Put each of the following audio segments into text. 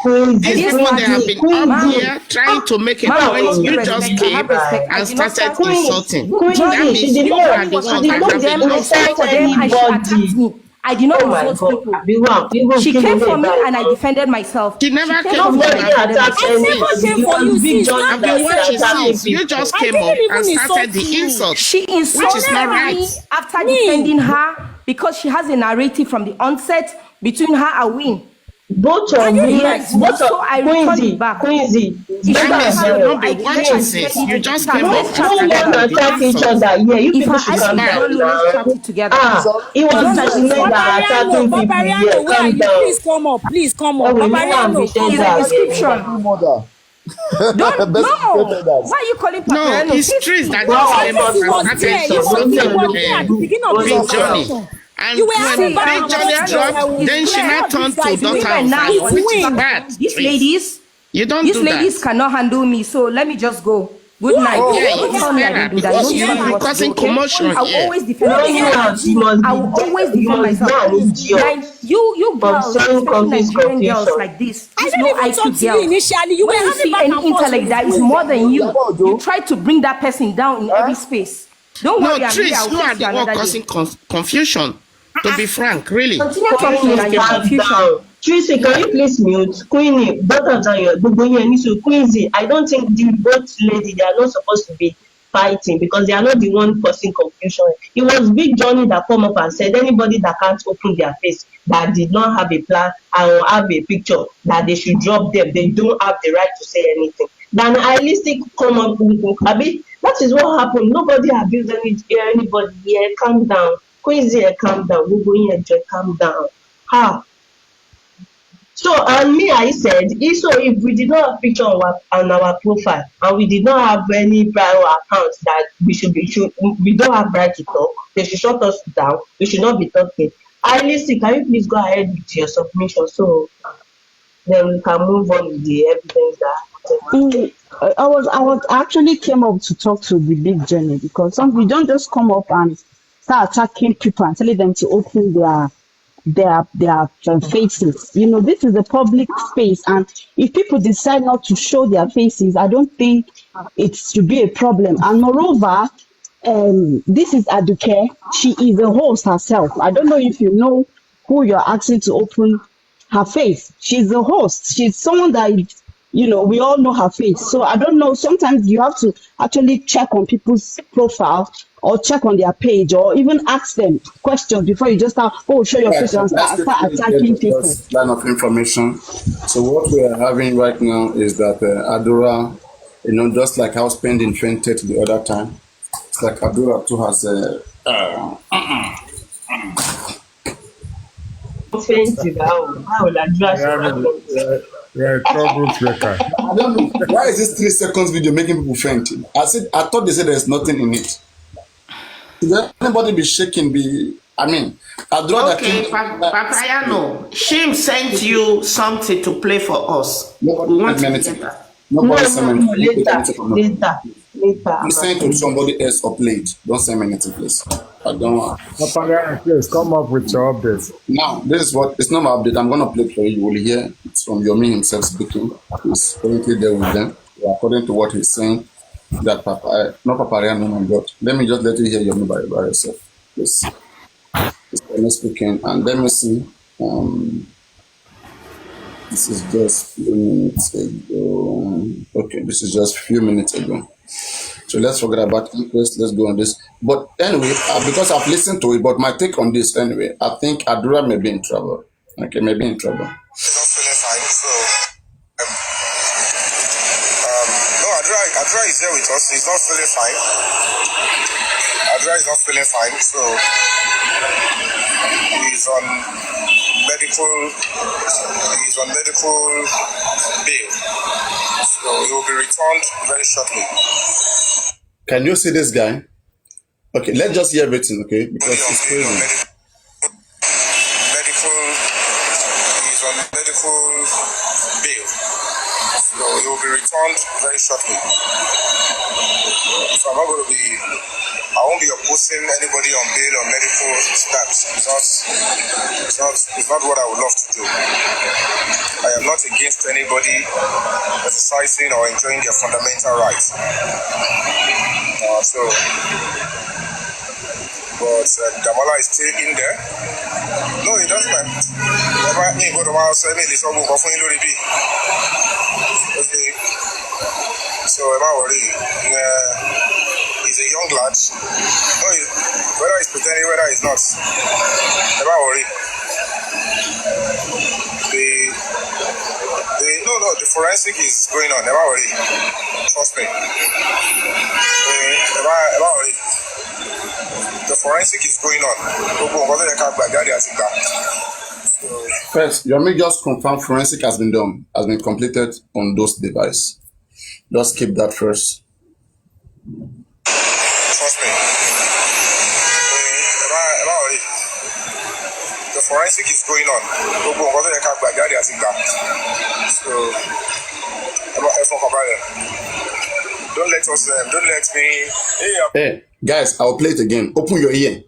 These people, they have been up here trying to make a point. You just came and started insulting. That means you are the one that have been I did not insult people. She came for me and I defended myself. She never came for me. you. I never came for you. I've been watching since. You just came up and started the insult. She insulted me after defending her because she has a narrative from the onset between her and Win. Both of you, yes. Both of I returned back. Quincy. You just came up. Don't attack each other. Yeah, you people should calm down. Together. It was just men that attacking people. Yeah, calm down. Please come up. Please come up. Paparaino is a description. No. Why are you calling Paparaino? No, it's trees that just came up and started to and when Big Johnny dropped, then she now turned to daughter which is bad. These ladies, you don't do that. These ladies cannot handle me, so let me just go. Good night. Because you are causing commotion. I will always defend myself. I will always defend myself. You girls, especially Nigerian girls like this, I don't even talk to you initially. You when you see any intellect that is more than you, you try to bring that person down in every space. Don't worry, no, Trish, you are the one causing confusion. To be frank, really. Continue talking and your confusion. Tracy, can you please mute? Queenie, Quincy, I don't think the both ladies, they are not supposed to be fighting because they are not the one causing confusion. It was Big Johnny that come up and said anybody that can't open their face, that did not have a plan and have a picture, that they should drop them. They don't have the right to say anything. Then I listed come up with Abi. That is what happened. Nobody abused anybody here. Calm down. Quincy, calm down. Calm down. So, and me, I said, if we did not have picture on our profile and we did not have any prior accounts that we don't have right to talk, they should shut us down. We should not be talking. Listen, can you please go ahead with your submission so then we can move on with the evidence that I was actually came up to talk to the Big Johnny because we don't just come up and start attacking people and telling them to open their faces. You know, this is a public space, and if people decide not to show their faces, I don't think it should be a problem. And moreover, this is Aduke. She is a host herself. I don't know if you know who you're asking to open her face. She's a host. She's someone that, you know, we all know her face. So I don't know. Sometimes you have to actually check on people's profile or check on their page or even ask them questions before you just start, show your face and start attacking people. Line of information. So what we are having right now is that Adora, you know, just like how Spending fainted the other time, it's like Adora too has offensive. Yeah, troublemaker. I don't know. Why is this 3 seconds video making people faint? I thought they said there's nothing in it. Should anybody be shaking? Okay, Paparaino, Shim sent you something to play for us. Later. I'm saying to somebody else or played. Don't send me anything, please. I don't want. Paparaino, please come up with your updates. Now, this is what it's not my update. I'm gonna play it for you. You will hear it's from Yomi himself speaking. He's currently there with them. According to what he's saying, that not Paparaino, oh my God. Let me just let you hear Yomi by yourself. Please. He's speaking, and let me see. This is just few minutes ago. Okay, this is just a few minutes ago. So let's forget about interest. Let's go on this. But anyway, because I've listened to it, but my take on this anyway, I think Adura may be in trouble. Okay, maybe in trouble. Not feeling fine, so no, Adura is there with us. He's not feeling fine. Adura is not feeling fine, so he's on medical bail. So he will be returned very shortly. Can you see this guy? Okay, let's just hear everything, okay? Because it's crazy. He's on medical bail. So he will be returned very shortly. So I won't be opposing anybody on bail or medical stats. It's not what I would love to do. do. I am not against anybody exercising or enjoying their fundamental rights. But Damola is still in there. No, it doesn't matter. Me go to my house, me listen to go for you, okay. So am I worried? He's a young lad. No, whether he's pretending, whether he's not. Am I worried? The forensic is going on. Am I worried? Trust me. Am I worried? The forensic is going on. First, your me just confirm forensic has been done, has been completed on those devices. Just keep that first. Trust me. Am I worried? The forensic is going on. So, don't let me. Hey, guys, I'll play it again. Open your ear.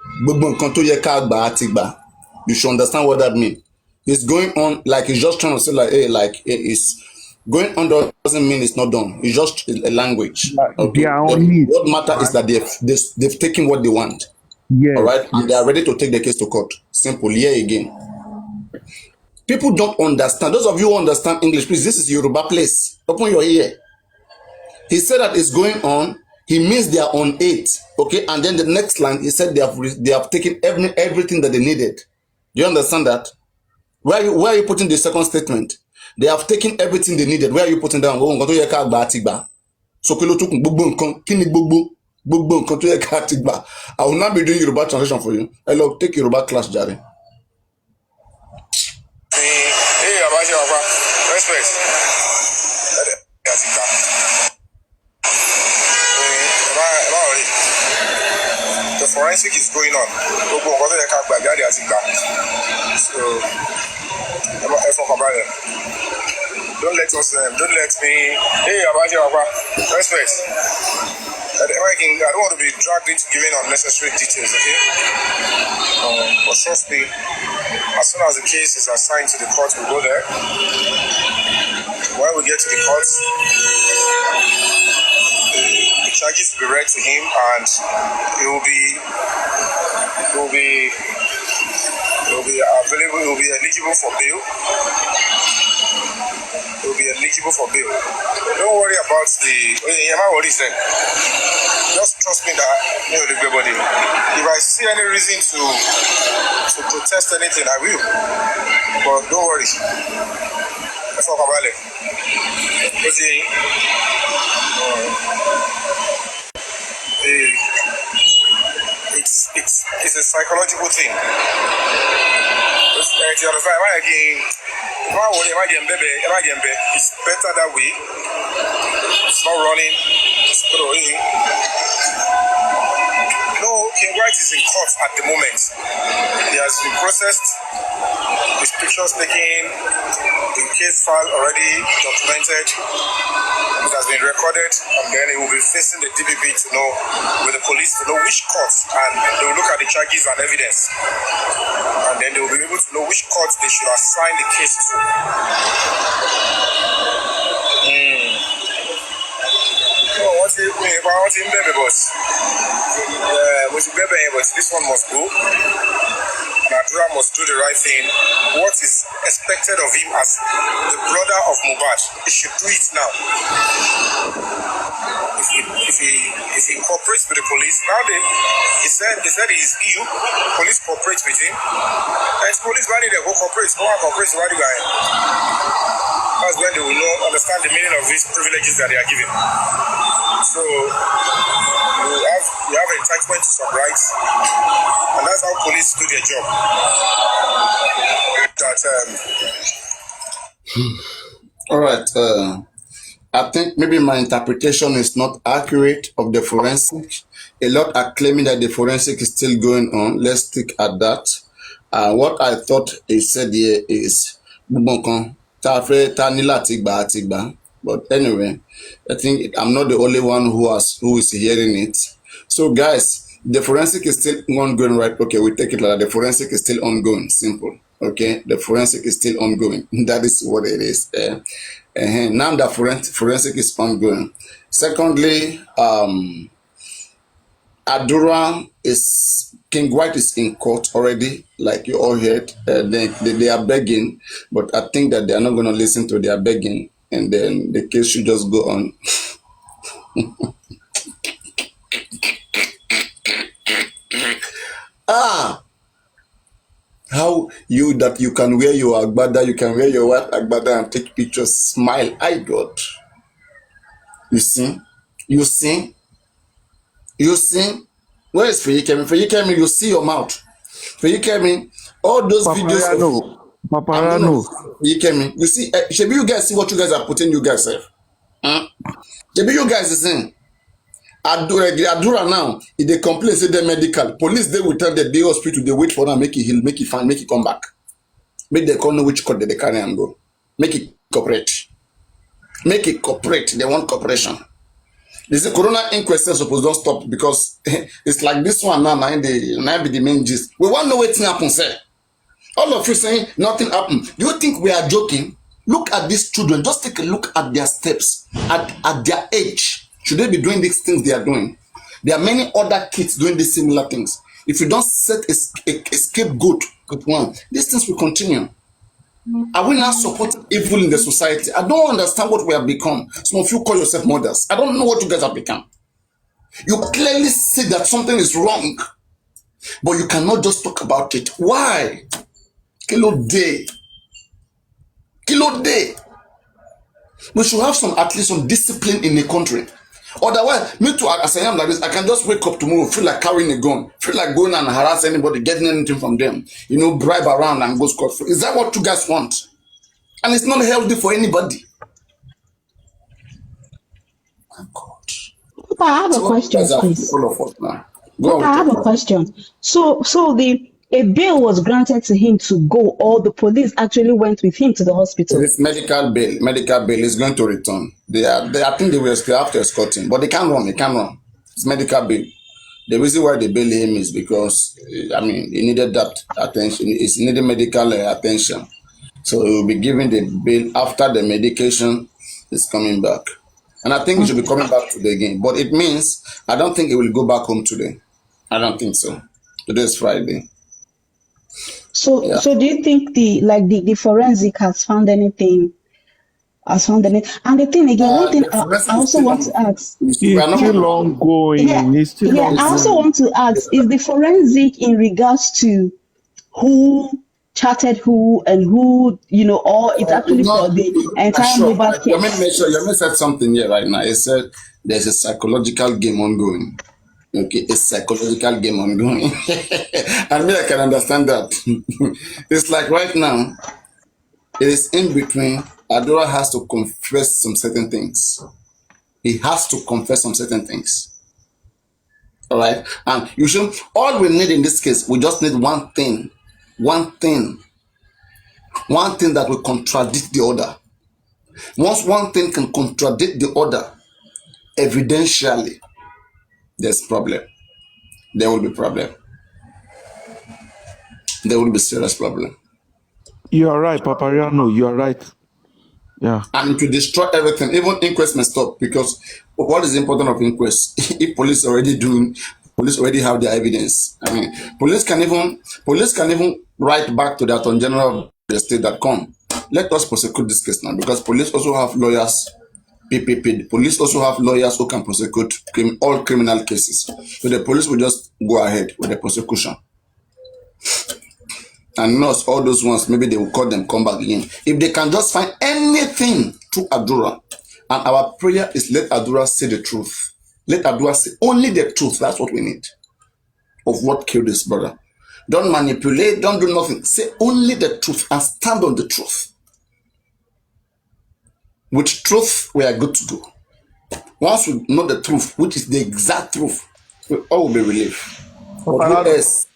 You should understand what that means. It's going on like he's just trying to say like, hey, like it's going on doesn't mean it's not done. It's just a language. Okay. What matters is that they've taken what they want. Yeah. All right. They are ready to take the case to court. Simple. Here again. People don't understand. Those of you who understand English, please. This is Yoruba place. Open your ear. He said that it's going on. He means they are on 8. Okay. And then the next line, he said they have taken everything that they needed. Do you understand that? Where are you putting the second statement? They have taken everything they needed. Where are you putting down? So I will not be doing Yoruba translation for you. Hello, take Yoruba class, Jare. The forensic is going on. So, don't let me. Hey, respect. I don't want to be dragged into giving unnecessary details, okay? But trust me, as soon as the case is assigned to the court, we'll go there. When we get to the court, the charges will be read to him, and he will be available. He will be eligible for bail. Will be eligible for bail. Don't worry about what he said. Just trust me that everybody. If I see any reason to protest anything, I will. But don't worry. Let's talk about it. It's a psychological thing. You understand? It's better that way. It's not running. It's throwing. No, King White is in court at the moment. He has been processed. His pictures taken. The case file already documented. It has been recorded, and then he will be facing the DPP with the police to know which court, and they will look at the charges and evidence, and then they will be able to know which court they should assign the case to. This one must go. Nadura must do the right thing. What is expected of him as the brother of mohbad, he should do it now. If he cooperates with the police, now he said he's ill. Police cooperate with him. And police why they go cooperate? No one cooperates with the guy. That's when they will understand the meaning of these privileges that they are given. So you have entitlement to some rights, and that's how police do their job. All right. I think maybe my interpretation is not accurate of the forensic. A lot are claiming that the forensic is still going on. Let's stick at that. What I thought he said here is but anyway, I think I'm not the only one who is hearing it. So guys, the forensic is still ongoing, right? Okay, we take it like that. The forensic is still ongoing. Simple. Okay, the forensic is still ongoing. That is what it is. Now the forensic is ongoing. Secondly, Adura is King White is in court already, like you all heard. They are begging, but I think that they are not going to listen to their begging, and then the case should just go on. How you that you can wear your agbada, you can wear your white agbada and take pictures, smile. I God. You see? You see? You see? Where is Feyikemi? Feyikemi, you see your mouth. Feyikemi, all those videos of Paparano. Feyikemi, you see, Shebi, you guys see what you guys are putting you guys have. Shebi, you guys is saying, Adura now, if they complain, say they're medical, police, they will tell the day hospital, they wait for them, make it heal, make it fine, make it come back. Make they call know which court they carry and go. Make it cooperate. Make it cooperate. They want cooperation. This is corona inquest supposed to stop because it's like this one now be the main gist. We want to know what's happen, sir. All of you saying nothing happened. Do you think we are joking? Look at these children. Just take a look at their steps, at their age. Should they be doing these things they are doing? There are many other kids doing these similar things. If you don't set a scapegoat with one, these things will continue. Are we now supporting evil in the society? I don't understand what we have become. Some of you call yourself mothers. I don't know what you guys have become. You clearly see that something is wrong, but you cannot just talk about it. Why? Kilo day. Kilo day. We should have at least some discipline in the country. Otherwise, me too, as I am like this, I can just wake up tomorrow, feel like carrying a gun, feel like going and harass anybody, getting anything from them, bribe around and go scot-free. Is that what you guys want? And it's not healthy for anybody. My God. Papa, I have a question, please. Papa, I have a question. So a bail was granted to him to go, or the police actually went with him to the hospital? It's medical bail. Medical bail is going to return. I think they will still have to escort him, but they can't run. They can't run. It's medical bail. The reason why they bail him is because, he needed that attention. He needed medical attention. So he will be given the bail after the medication is coming back. And I think he should be coming back today again. But it means, I don't think he will go back home today. I don't think so. Today is Friday. So do you think the forensic has found anything? And the thing again, one thing I also want to ask. It's still ongoing. It's still ongoing. I also want to ask, is the forensic in regards to who chatted who and who, or it's actually for the entire mohbad case? Let me say something here right now. It said there's a psychological game ongoing. Okay, a psychological game ongoing. I mean, I can understand that. It's like right now, it is in between. Adora has to confess some certain things. He has to confess some certain things. All right? And all we need in this case, we just need one thing. One thing that will contradict the other. Once one thing can contradict the other, evidentially, there's problem. There will be problem. There will be serious problem. You are right, Papariano. You are right. Yeah. And to destroy everything, even inquest may stop, because what is important of inquest? If police already have their evidence. Police can even write back to the Attorney General of the state that let us prosecute this case now, because police also have lawyers. PPP. Police also have lawyers who can prosecute all criminal cases. So the police will just go ahead with the prosecution. And not all those ones, maybe they will call them, come back again. If they can just find anything to Adura, and our prayer is let Adura say the truth. Let Adura say only the truth. That's what we need of what killed this brother. Don't manipulate, don't do nothing. Say only the truth and stand on the truth. With truth, we are good to go. Once we know the truth, which is the exact truth, we all will be relieved. But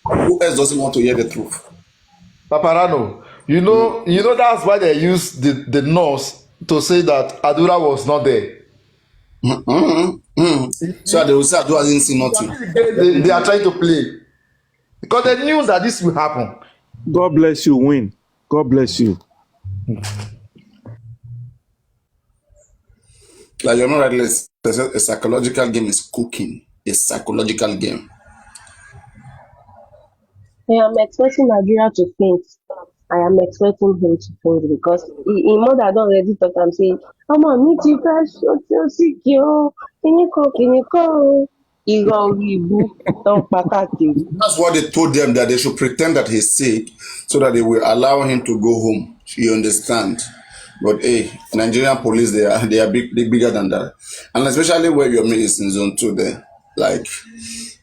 who else doesn't want to hear the truth? Paparano, you know that's why they use the nurse to say that Adura was not there. So they will say Adura didn't see nothing. They are trying to play. Because they knew that this will happen. God bless you, Win. God bless you. Like you're not right. A psychological game is cooking. A psychological game. I am expecting Nigeria to faint. I am expecting him to faint because in mother don already talk am say, ọmọ mi ti fẹ́ ṣe ó sì kí o, kíní kan o. Irọ́ orí ibú tó ń pa káàkiri. That's what they told them, that they should pretend that he's sick so that they will allow him to go home. You understand? But hey, Nigerian police, they are bigger than that. And especially where your mate is in zone 2 there. Like,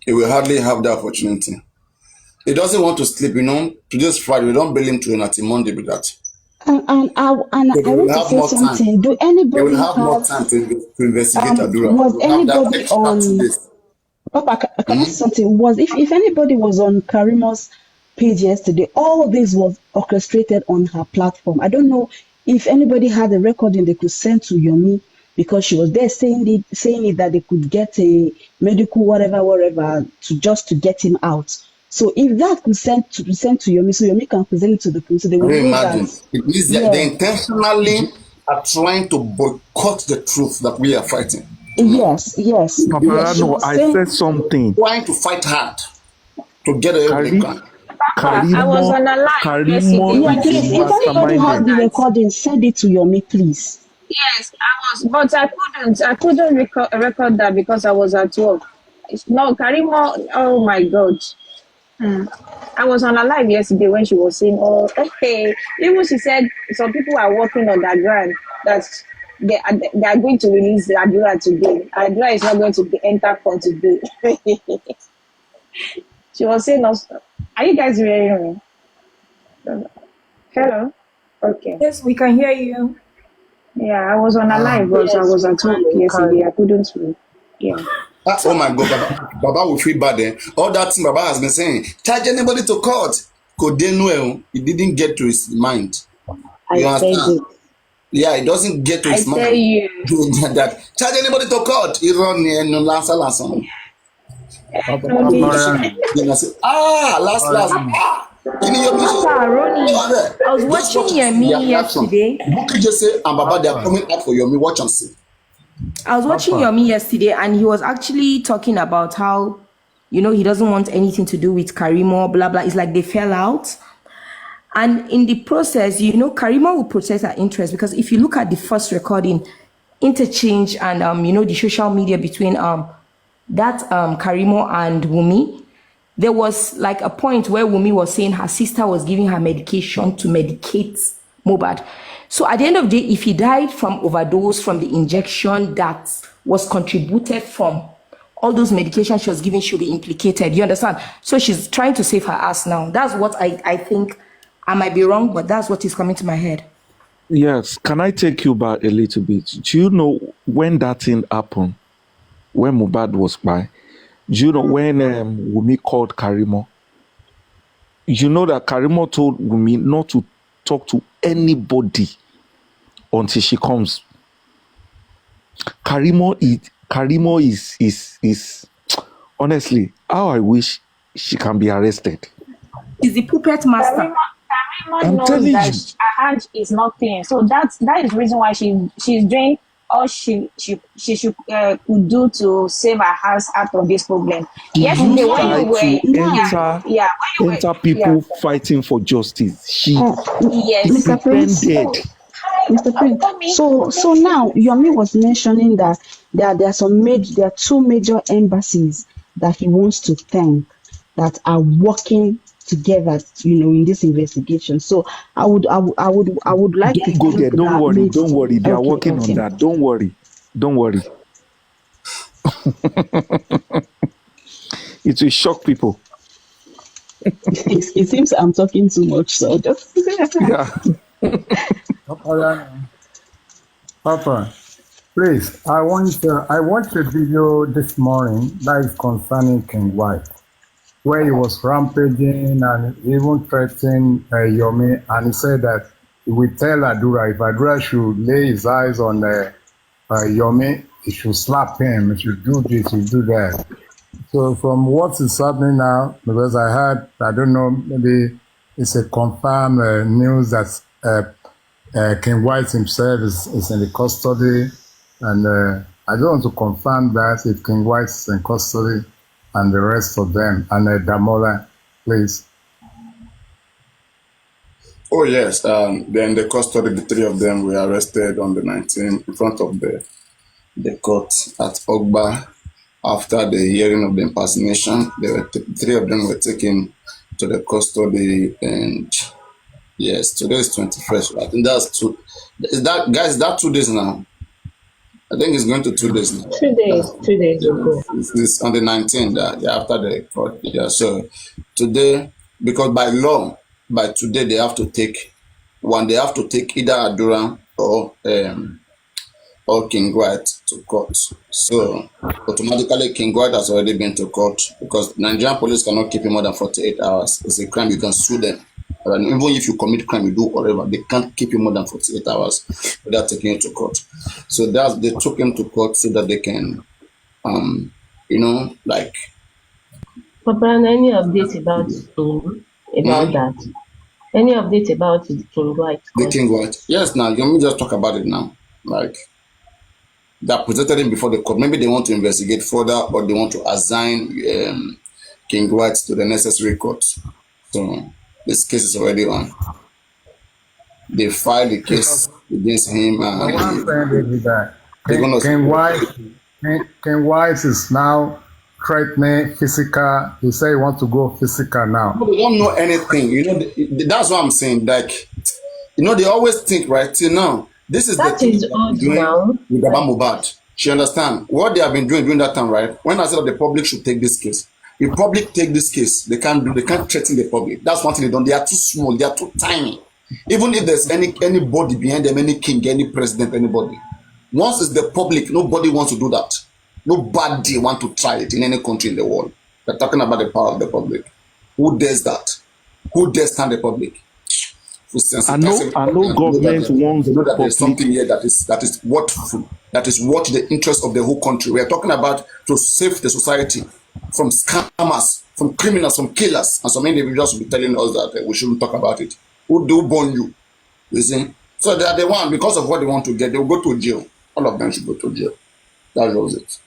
he will hardly have the opportunity. He doesn't want to sleep, Today's Friday, we don't bail him to until Monday with that. And I want to say something. Do anybody They will have more time to investigate Adura. Was anybody on Papa? Can I say something? Was if anybody was on Karima's page yesterday, all this was orchestrated on her platform. I don't know if anybody had a recording they could send to Yomi because she was there saying it that they could get a medical whatever to get him out. So if that could send to Yomi, so Yomi can present it to the police, so they will know imagine. that. It means that they intentionally are trying to boycott the truth that we are fighting. Yes. Paparano, I said something. Trying to fight hard to get a I was on a live yesterday. Yeah, please, if anybody has the recording, send it to Yomi, please. Yes, I was, but I couldn't record that because I was at work. No, Karimo, oh my God. I was on a live yesterday when she was saying, oh, okay. Even she said some people are working on that ground that they are going to release Adura today. Adura is not going to enter court today. She was saying, are you guys hearing me? Hello? Okay. Yes, we can hear you. Yeah, I was on a live because I was at work yesterday. I couldn't speak. Yeah. Oh my God, Baba will feel bad then. All that thing Baba has been saying, charge anybody to court. It didn't get to his mind. You understand? Yeah, it doesn't get to his mind. I tell you. That charge anybody to court. He run no last. Last. Ronnie, I was watching Yemi yesterday. Buki just say, and Baba, they are coming out for Yomi. Watch and see. I was watching Yomi yesterday, and he was actually talking about how, he doesn't want anything to do with Karimo, blah, blah. It's like they fell out. And in the process, Karimo will protect her interest because if you look at the first recording, interchange and, the social media between Karimo and Wumi, there was like a point where Wumi was saying her sister was giving her medication to medicate mohbad. So at the end of the day, if he died from overdose, from the injection that was contributed from all those medications she was giving, she'll be implicated. You understand? So she's trying to save her ass now. That's what I think. I might be wrong, but that's what is coming to my head. Yes. Can I take you back a little bit? Do you know when that thing happened? When Mohbad was by? Do you know when Wumi called Karimo? You know that Karimo told Wumi not to talk to anybody until she comes. Karimo is honestly, how I wish she can be arrested. Is the puppet master. Karimo knows that her hand is not clean, so that is the reason why she's doing all she should could do to save her house out of this problem. Yesterday when you were enter people fighting for justice. Yes, Mr. Prince. Mr. Prince. So now Yomi was mentioning that there are two major embassies that he wants to thank that are working together, in this investigation. So I would like to go there. Don't worry. They are working on that. Don't worry. It will shock people. It seems I'm talking too much, so just yeah. Papa, please, I watched a video this morning that is concerning King White, where he was rampaging and even threatening Yomi, and he said that he would tell Adura if Adura should lay his eyes on Yomi, he should slap him, he should do this, he should do that. So from what is happening now, because I heard, I don't know, maybe it's a confirmed news that King White himself is in the custody, and I don't want to confirm that if King White is in custody and the rest of them, and Damola, please. Oh yes, then the custody, the three of them were arrested on the 19th in front of the court at Ogba after the hearing of the impersonation. Three of them were taken to the custody, and yes, today is 21st. I think that's two. Is that 2 days now? I think it's going to 2 days now. 2 days, 2 days ago. It's on the 19th, after the court. Yeah, so today, because by law, by today they have to take either Adura or King White to court. So automatically King White has already been to court because Nigerian police cannot keep him more than 48 hours. It's a crime, you can sue them. And even if you commit crime, you do whatever, they can't keep you more than 48 hours without taking you to court. So they took him to court so that they can, like. Papa, any update about him, about that? Any update about the King White? The King White? Yes, now, let me just talk about it now. Like, they presented him before the court. Maybe they want to investigate further or they want to assign King White to the necessary court. So, this case is already on. They filed the case against him. King White is now threatening physical. He said he wants to go physical now. No, they don't know anything. That's what I'm saying. Like, they always think, right, till now, this is that the thing is odd now. With mohbad. She understand what they have been doing during that time, right? When I said that the public should take this case, if public take this case, they can't threaten the public. That's one thing they don't. They are too small, they are too tiny. Even if there's anybody behind them, any king, any president, anybody. Once it's the public, nobody wants to do that. Nobody want to try it in any country in the world. They're talking about the power of the public. Who dares that? Who dares stand the public? I know government wants to know that there's something here that is what the interest of the whole country. We are talking about to save the society from scammers, from criminals, from killers, and some individuals will be telling us that we shouldn't talk about it. Who do burn you? You see? So they are the one, because of what they want to get, they will go to jail. All of them should go to jail. That was it.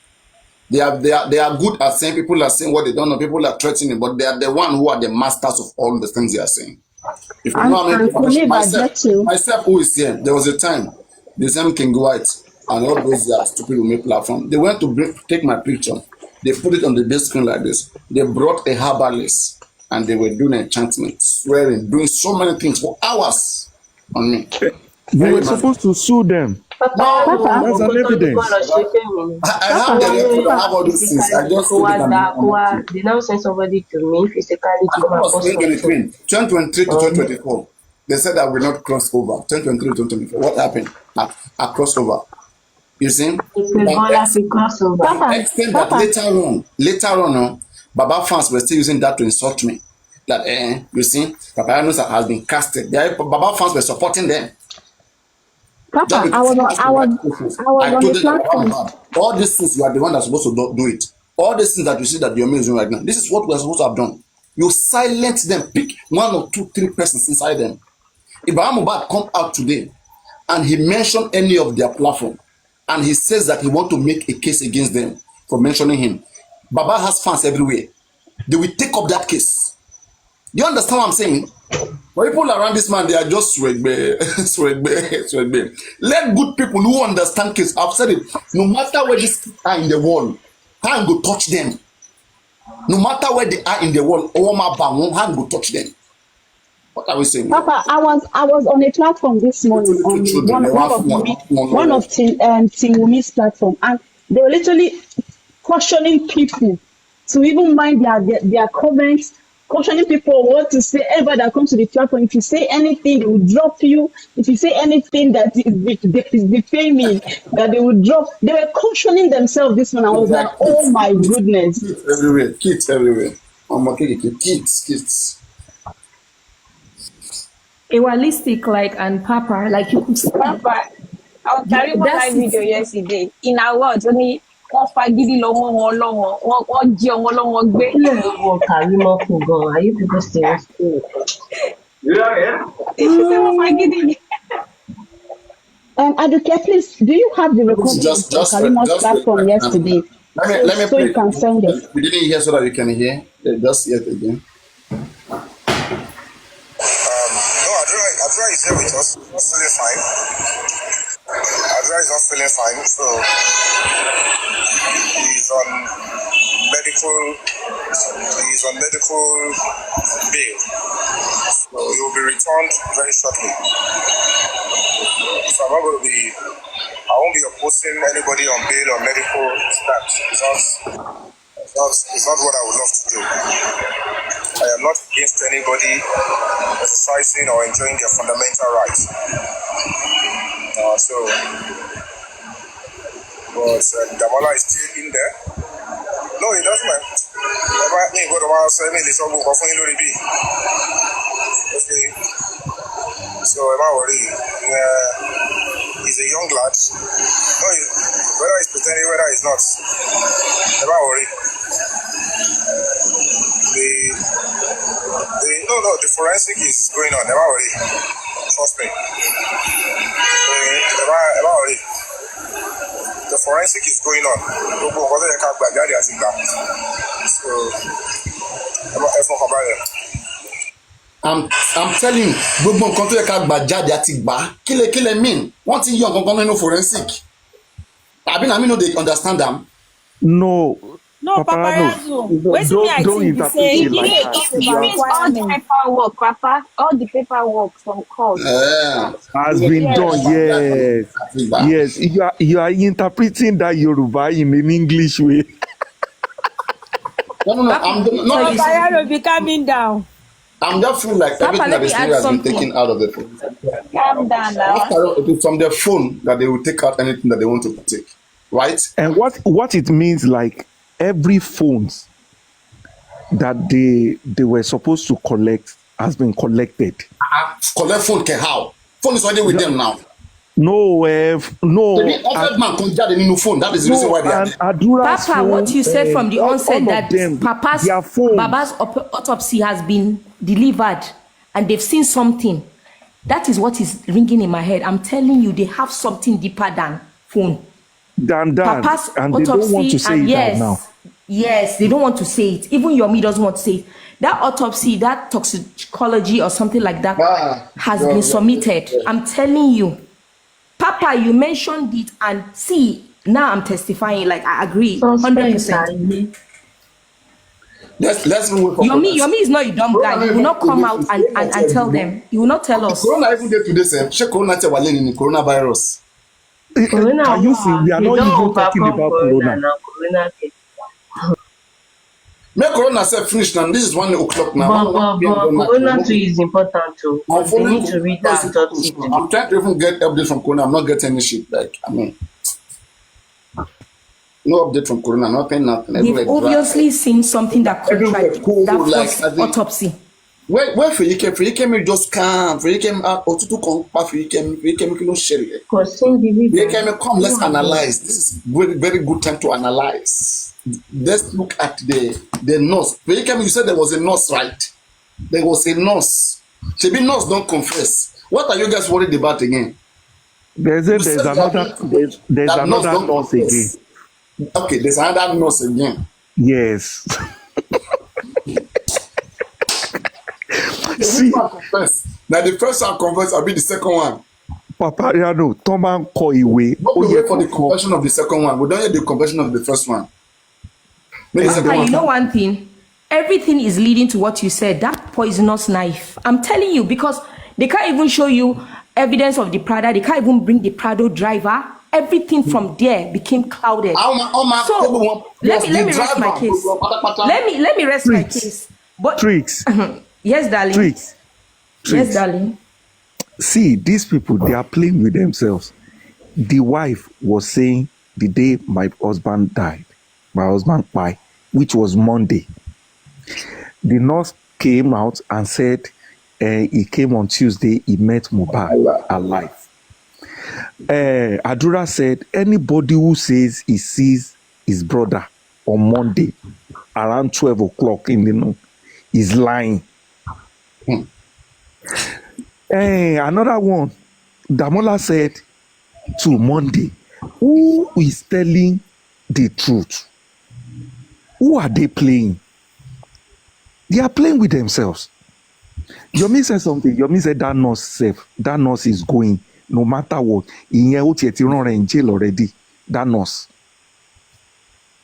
They are good at saying, people are saying what they don't know, people are threatening, but they are the one who are the masters of all the things they are saying. If you know how many myself who is here, there was a time the same King White and all those stupid who make platform, they went to take my picture, they put it on the big screen like this, they brought a herbalist and they were doing enchantment, swearing, doing so many things for hours on me. You were supposed to sue them. Papa, that's an evidence. I have the record, I have all these things. I just they now send somebody to me physically to come and post 2023 to 2024. They said I will not cross over. 2023 to 2024. What happened? I crossed over. You see? Extend that later on, Baba fans were still using that to insult me. That you see, paparaino has been casted. Baba fans were supporting them. Papa, I was on the platform. All these things, you are the one that's supposed to do it. All these things that you see that you're using right now, this is what we're supposed to have done. You silence them, pick 1 or 2, 3 persons inside them. If mohbad come out today and he mentioned any of their platform and he says that he want to make a case against them for mentioning him, Baba has fans everywhere. They will take up that case. You understand what I'm saying? But people around this man, they are just swagbe. Let good people who understand case, I've said it, no matter where they are in the world, hand go touch them. No matter where they are in the world, hand go touch them. What are we saying? Papa, I was on a platform this morning on one of Team Wumi's platform, and they were literally cautioning people to even mind their comments, cautioning people what to say ever that comes to the platform. If you say anything, they will drop you. If you say anything that is defaming, that they will drop. They were cautioning themselves this one. I was like, oh my goodness. Kids everywhere. Kids. Realistic, and Papa, you could see. Papa, I'll carry one live video yesterday. In our words, only are you people still in school? Aduke, please, do you have the recording Just, on just, wait, Kalima's just wait. platform yesterday? Let me So you play. can send it. We didn't hear so that you can hear. Just hear it again. No, Adra is here with us. Not feeling fine. Adra is not feeling fine, so he's on medical. He's on medical bail. So he will be returned very shortly. So I'm not going to be. I won't be opposing anybody on bail or medical stamps. It's not what I would love to do. I am not against anybody exercising or enjoying their fundamental rights. But Damola is still in there. No, it doesn't matter. Me go to my house, me listen to go for you. Okay. So am I worried? He's a young lad. No, whether he's pretending, whether he's not. Am I worried? The forensic is going on. Am I worried? Trust me. Am I worried? The forensic is going on. I'm telling you, gbogbo nǹkan tó yẹ ká gbà jáde àti gbà kílẹ̀ mean wọ́n ti yọ nǹkan kan nínú forensic. Àbí na me no dey understand am. No. No, paparazzo. Don't interpret it like that. It means all the paperwork, Papa. All the paperwork from court. Has been done, yes. Yes, you are interpreting that Yoruba in an English way. No, Paparazzo, be calming down. I'm just feeling like everything that the story has been taken out of the phone. Calm down now. After all, it is from their phone that they will take out anything that they want to take, right? And what it means, like every phones that they were supposed to collect has been collected. Collect phone can how? Phone is already with them now. No. The offered man can get a new phone. That is the reason why they are there. Papa, what you said from the onset that Baba's autopsy has been delivered and they've seen something. That is what is ringing in my head. I'm telling you, they have something deeper than phone. Than that. Papa's and autopsy, they don't want to say it now. Yes, they don't want to say it. Even Yomi doesn't want to say it. That autopsy, that toxicology or something like that has been submitted. I'm telling you. Papa, you mentioned it, and see, now I'm testifying, like I agree, 100%. Let's move on. Yomi is not a dumb guy. He will not come out and tell them. He will not tell us. Corona even day today, sir. Check Corona in coronavirus. Can you see? We are not even talking about Corona. Make Corona say finish now. This is 1 o'clock now. But Corona too is important too. We need to read that autopsy. I'm trying to even get updates from Corona. I'm not getting any shit. Like, I mean, no update from Corona. Nothing. They've obviously seen something that contradicts that autopsy. Where for you came just come. For you came out or to come. For you came no share it. You came come. Let's analyze. This is very very good time to analyze. Let's look at the nurse. For you came, you said there was a nurse, right? There was a nurse. Maybe nurse don't confess. What are you guys worried about again? There's another nurse again. Okay, there's another nurse again. Yes. See, now the first one confess, I'll be the second one. Papariano, Toman Koiwe. Don't wait for the confession of the second one. We don't hear the confession of the first one. You know one thing? Everything is leading to what you said, that poisonous knife. I'm telling you, because they can't even show you evidence of the Prada. They can't even bring the Prado driver. Everything from there became clouded. So let me rest my case. Let me rest my case. But Tricks. Yes, darling. Tricks. Yes, darling. See, these people, they are playing with themselves. The wife was saying the day my husband died, my husband died, which was Monday. The nurse came out and said he came on Tuesday, he met mohbad alive. Adura said anybody who says he sees his brother on Monday around 12 o'clock in the noon is lying. Another one. Damola said to Monday, who is telling the truth? Who are they playing? They are playing with themselves. Yomi said something. Yomi said that nurse safe. That nurse is going no matter what. In jail already. That nurse.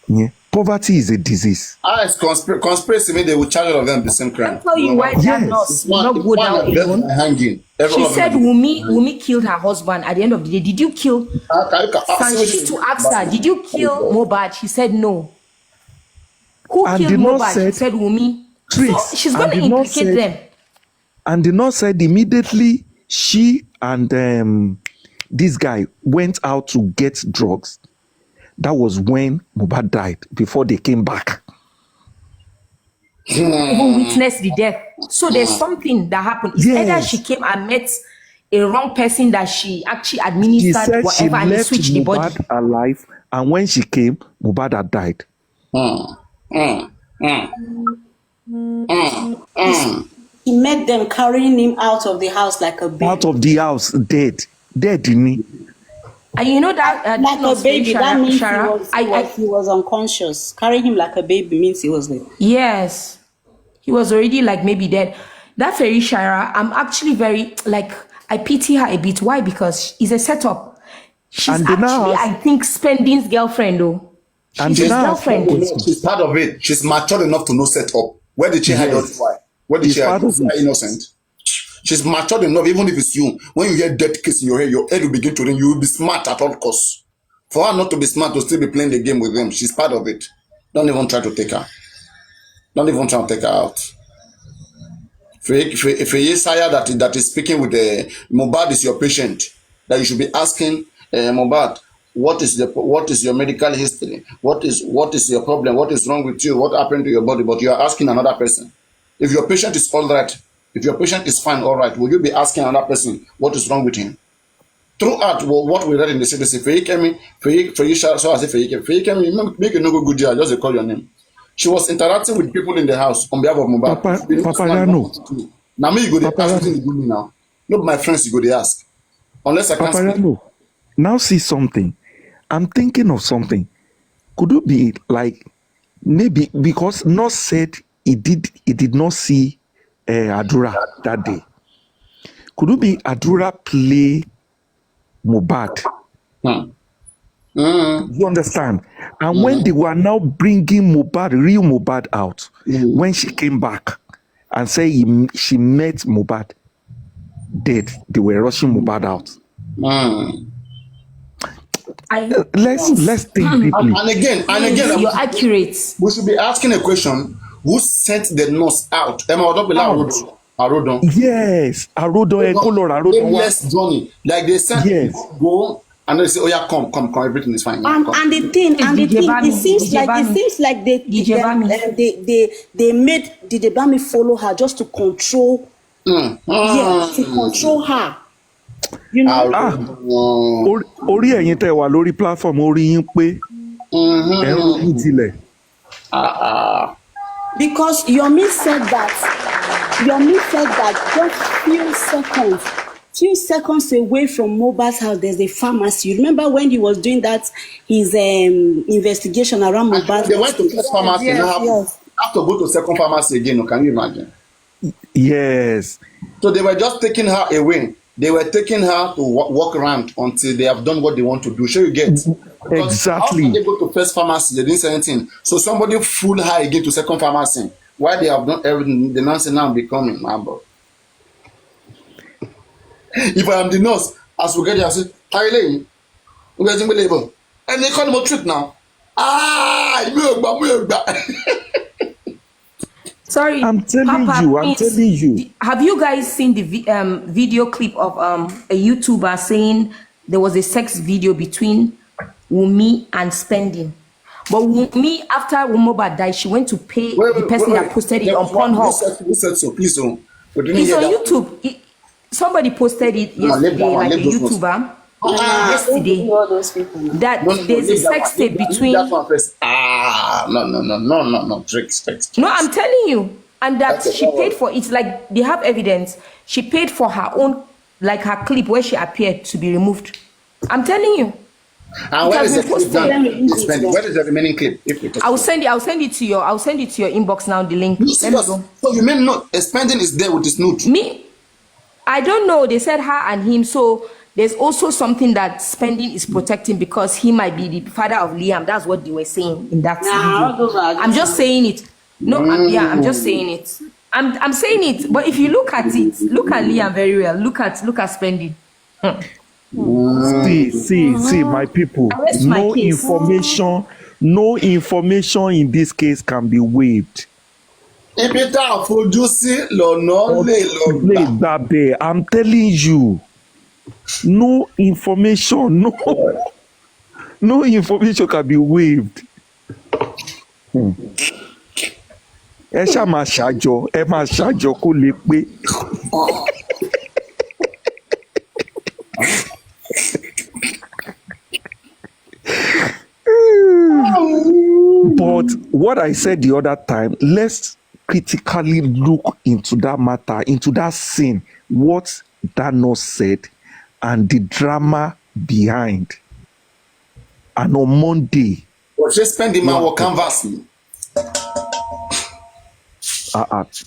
Yeah. Poverty is a disease. It's conspiracy. Mean they will charge all of them the same crime. I'll tell you why that nurse will not go down alone. Hanging. She said Wumi killed her husband at the end of the day. Did you kill? She to ask her, did you kill Mohbad? She said no. Who killed Mohbad? She said Wumi. So she's going to implicate them. And the nurse said immediately she and this guy went out to get drugs. That was when Mohbad died, before they came back. Even witnessed the death. So there's something that happened. It's either she came and met a wrong person that she actually administered whatever and they switched the body. Mohbad alive, and when she came, Mohbad had died. He met them carrying him out of the house like a baby. Out of the house, dead, didn't he? And you know that like a baby, that means he was unconscious. Carrying him like a baby means he was dead. Yes, he was already like maybe dead. That Feri Shara, I'm actually very I pity her a bit. Why? Because it's a setup. She's actually, I think, Spending's girlfriend though. She's his girlfriend. She's part of it. She's matured enough to know setup. Where did she hide all this? Why? Where did she hide? Innocent. She's matured enough, even if it's you. When you hear death case in your head will begin to ring. You will be smart at all costs. For her not to be smart, to still be playing the game with them, she's part of it. Don't even try to take her. Don't even try to take her out. If a Yesaya that is speaking with Mohbad is your patient, that you should be asking Mohbad, what is your medical history? What is your problem? What is wrong with you? What happened to your body? But you are asking another person. If your patient is all right, if your patient is fine, all right, will you be asking another person what is wrong with him? Throughout what we read in the CDC, make a no good deal, just call your name. She was interacting with people in the house on behalf of Mohbad. Paparaino. Now me, you go to ask me now. Not my friends, you go to ask. Unless I can't speak. Now see something. I'm thinking of something. Could it be like maybe because nurse said he did not see Adura that day. Could it be Adura play Mohbad? You understand? And when they were now bringing Mohbad, real Mohbad out, when she came back and said she met Mohbad dead, they were rushing Mohbad out. Let's think deeply. And again, you're accurate. We should be asking a question. Who sent the nurse out? Arodon. Yes, Arodon. Aimless journey. Like they sent go and they say, "Oh yeah, come, everything is fine." And the thing, it seems like they made Didebami follow her just to control. To control her. You know. Orí ẹ̀yin tẹ́ wà lórí platform orí yín pé ẹ̀rọ yín tilẹ̀. Because Yomi said that just few seconds away from Mohbad's house, there's a pharmacy. You remember when he was doing that, his investigation around Mohbad's house? They went to first pharmacy. Yes. Have to go to second pharmacy again. Can you imagine? Yes. So they were just taking her away. They were taking her to walk around until they have done what they want to do. Sure, you get? Because exactly. After they go to first pharmacy, they didn't say anything. So somebody fooled her again to second pharmacy. Why they have done everything, the nurse now becoming my boy. If I am the nurse, as we get there, I say, Tyler, we're getting label. And they call him a trick now. Sorry, I'm telling you. Have you guys seen the video clip of a YouTuber saying there was a sex video between Wumi and Spending? But Wumi, after Mohbad died, she went to pay the person that posted it on Pornhub. Who said so? Please, it's on YouTube. Somebody posted it yesterday, like a YouTuber. Yesterday, that there's a sex tape between. No. Tricks. No, I'm telling you. And that she paid for it. Like, they have evidence. She paid for her own, like her clip where she appeared to be removed. I'm telling you. And where is the clip done? Where is the remaining clip? I'll send it to your inbox now, the link. So you mean not spending is there with his note? Me, I don't know. They said her and him. So there's also something that spending is protecting because he might be the father of Liam. That's what they were saying in that video. I'm just saying it. No, I'm just saying it. I'm saying it. But if you look at it, look at Liam very well. Look at spending. See, my people. No information in this case can be waived. I'm telling you, no information can be waived. Ẹ ṣá máa ṣàjọ kó lè pé. But what I said the other time, let's critically look into that matter, into that scene, what that nurse said, and the drama behind. And on Monday, well, just spend the man canvassing.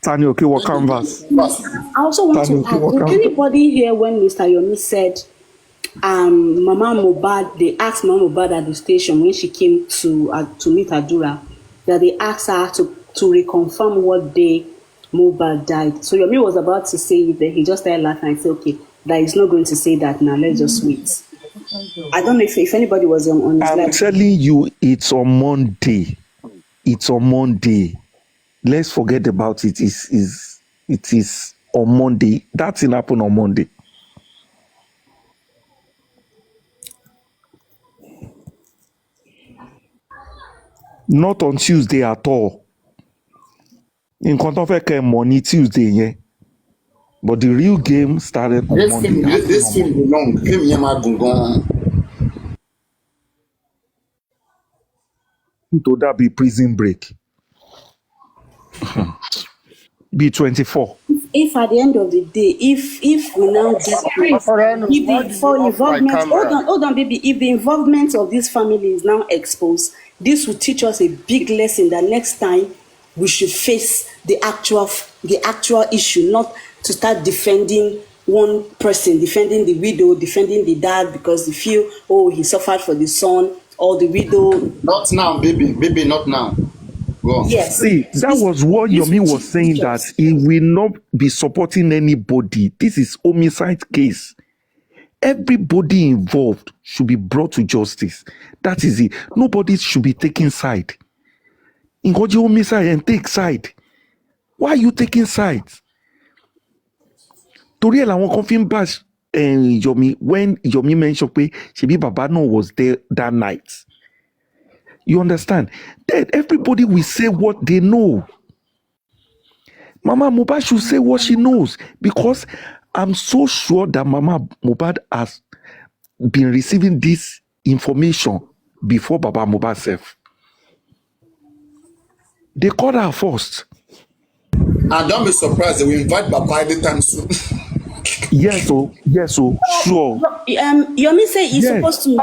Tani, okay, what canvas? I also want to ask, did anybody hear when Mr. Yomi said Mama Mohbad, they asked Mama Mohbad at the station when she came to meet Adura, that they asked her to reconfirm what day Mohbad died. So Yomi was about to say it, then he just started laughing and said, okay, that he's not going to say that now, let's just wait. I don't know if anybody was on his I'm live. telling you, it's on Monday. It's on Monday. Let's forget about it. It is on Monday. That thing happened on Monday. Not on Tuesday at all. In contact money Tuesday, yeah. But the real game started on Monday. This film belong. To that be prison break. Be 24. If at the end of the day, if we now get for involvement, hold on, baby. If the involvement of this family is now exposed, this will teach us a big lesson that next time we should face the actual issue, not to start defending one person, defending the widow, defending the dad because they feel, oh, he suffered for the son, or the widow. Not now, baby, not now. Go. Yes. See, that was what Yomi was saying, that he will not be supporting anybody. This is homicide case. Everybody involved should be brought to justice. That is it. Nobody should be taking side. In God, you homicide and take side. Why are you taking sides? Torí ẹ̀ làwọn kan fi ń bash Yomi when Yomi mentioned pé ṣebí Baba no was there that night. You understand? Then everybody will say what they know. Mama Mohbad should say what she knows, because I'm so sure that Mama Mohbad has been receiving this information before Baba Mohbad self. They called her first. And don't be surprised they will invite Baba anytime soon. Yes, sure. Yomi say he's supposed to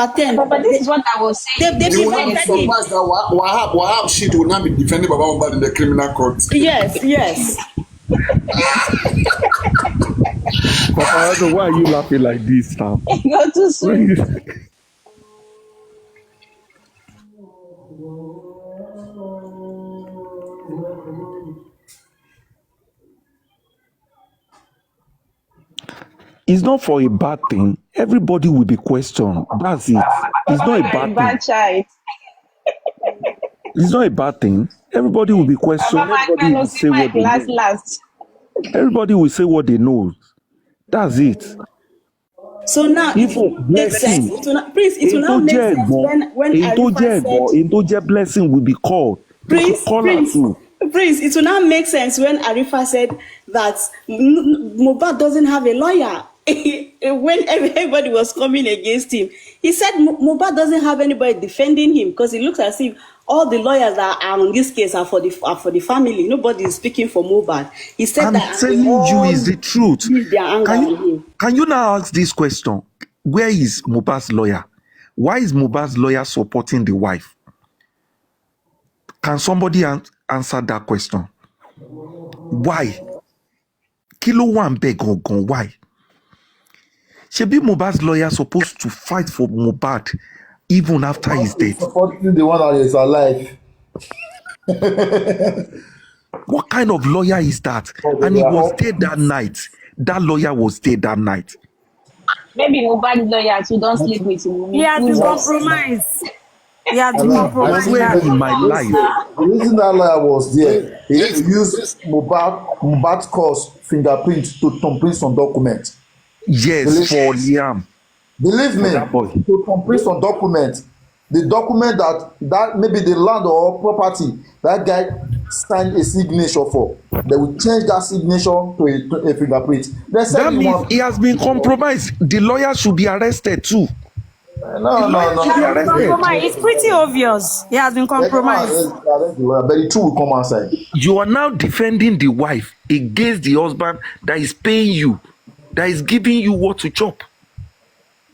attend. But this is what I was saying. They will not be surprised that Wahab shit will not be defending Baba Mohbad in the criminal court. Yes. Papa, why are you laughing like this now? Go too soon. It's not for a bad thing. Everybody will be questioned. That's it. It's not a bad thing. It's not a bad thing. Everybody will be questioned. Everybody will say what they know. Everybody will say what they know. That's it. So now, it makes sense. It will not make sense when Arifa said, blessing will be called. Prince, it will not make sense when Arifa said that Mohbad doesn't have a lawyer. when everybody was coming against him, he said Mohbad doesn't have anybody defending him because it looks as if all the lawyers that are on this case are for the family. Nobody is speaking for Mohbad. He said I'm that telling you is the truth. use their anger on him. Can you now ask this question? Where is Mohbad's lawyer? Why is Mohbad's lawyer supporting the wife? Can somebody answer that question? Why? Kilo one beg or gone? Why? Shebi Mohbad's lawyer supposed to fight for Mohbad even after his death. Supporting the one that is alive. What kind of lawyer is that? And he was there that night. That lawyer was there that night. Maybe Mohbad lawyers who don't sleep with him. He has been compromised. He has been I compromised. swear in my life. The reason that lawyer was there, he used Mohbad's cause fingerprint to complete some documents. Yes, for Liam. Believe me, to complete some document, the document that maybe the land or property that guy signed a signature for, they will change that signature to a fingerprint. That means he has been compromised. The lawyer should be arrested too. No. It's pretty obvious. He has been compromised. But the truth will come outside. You are now defending the wife against the husband that is paying you, that is giving you what to chop.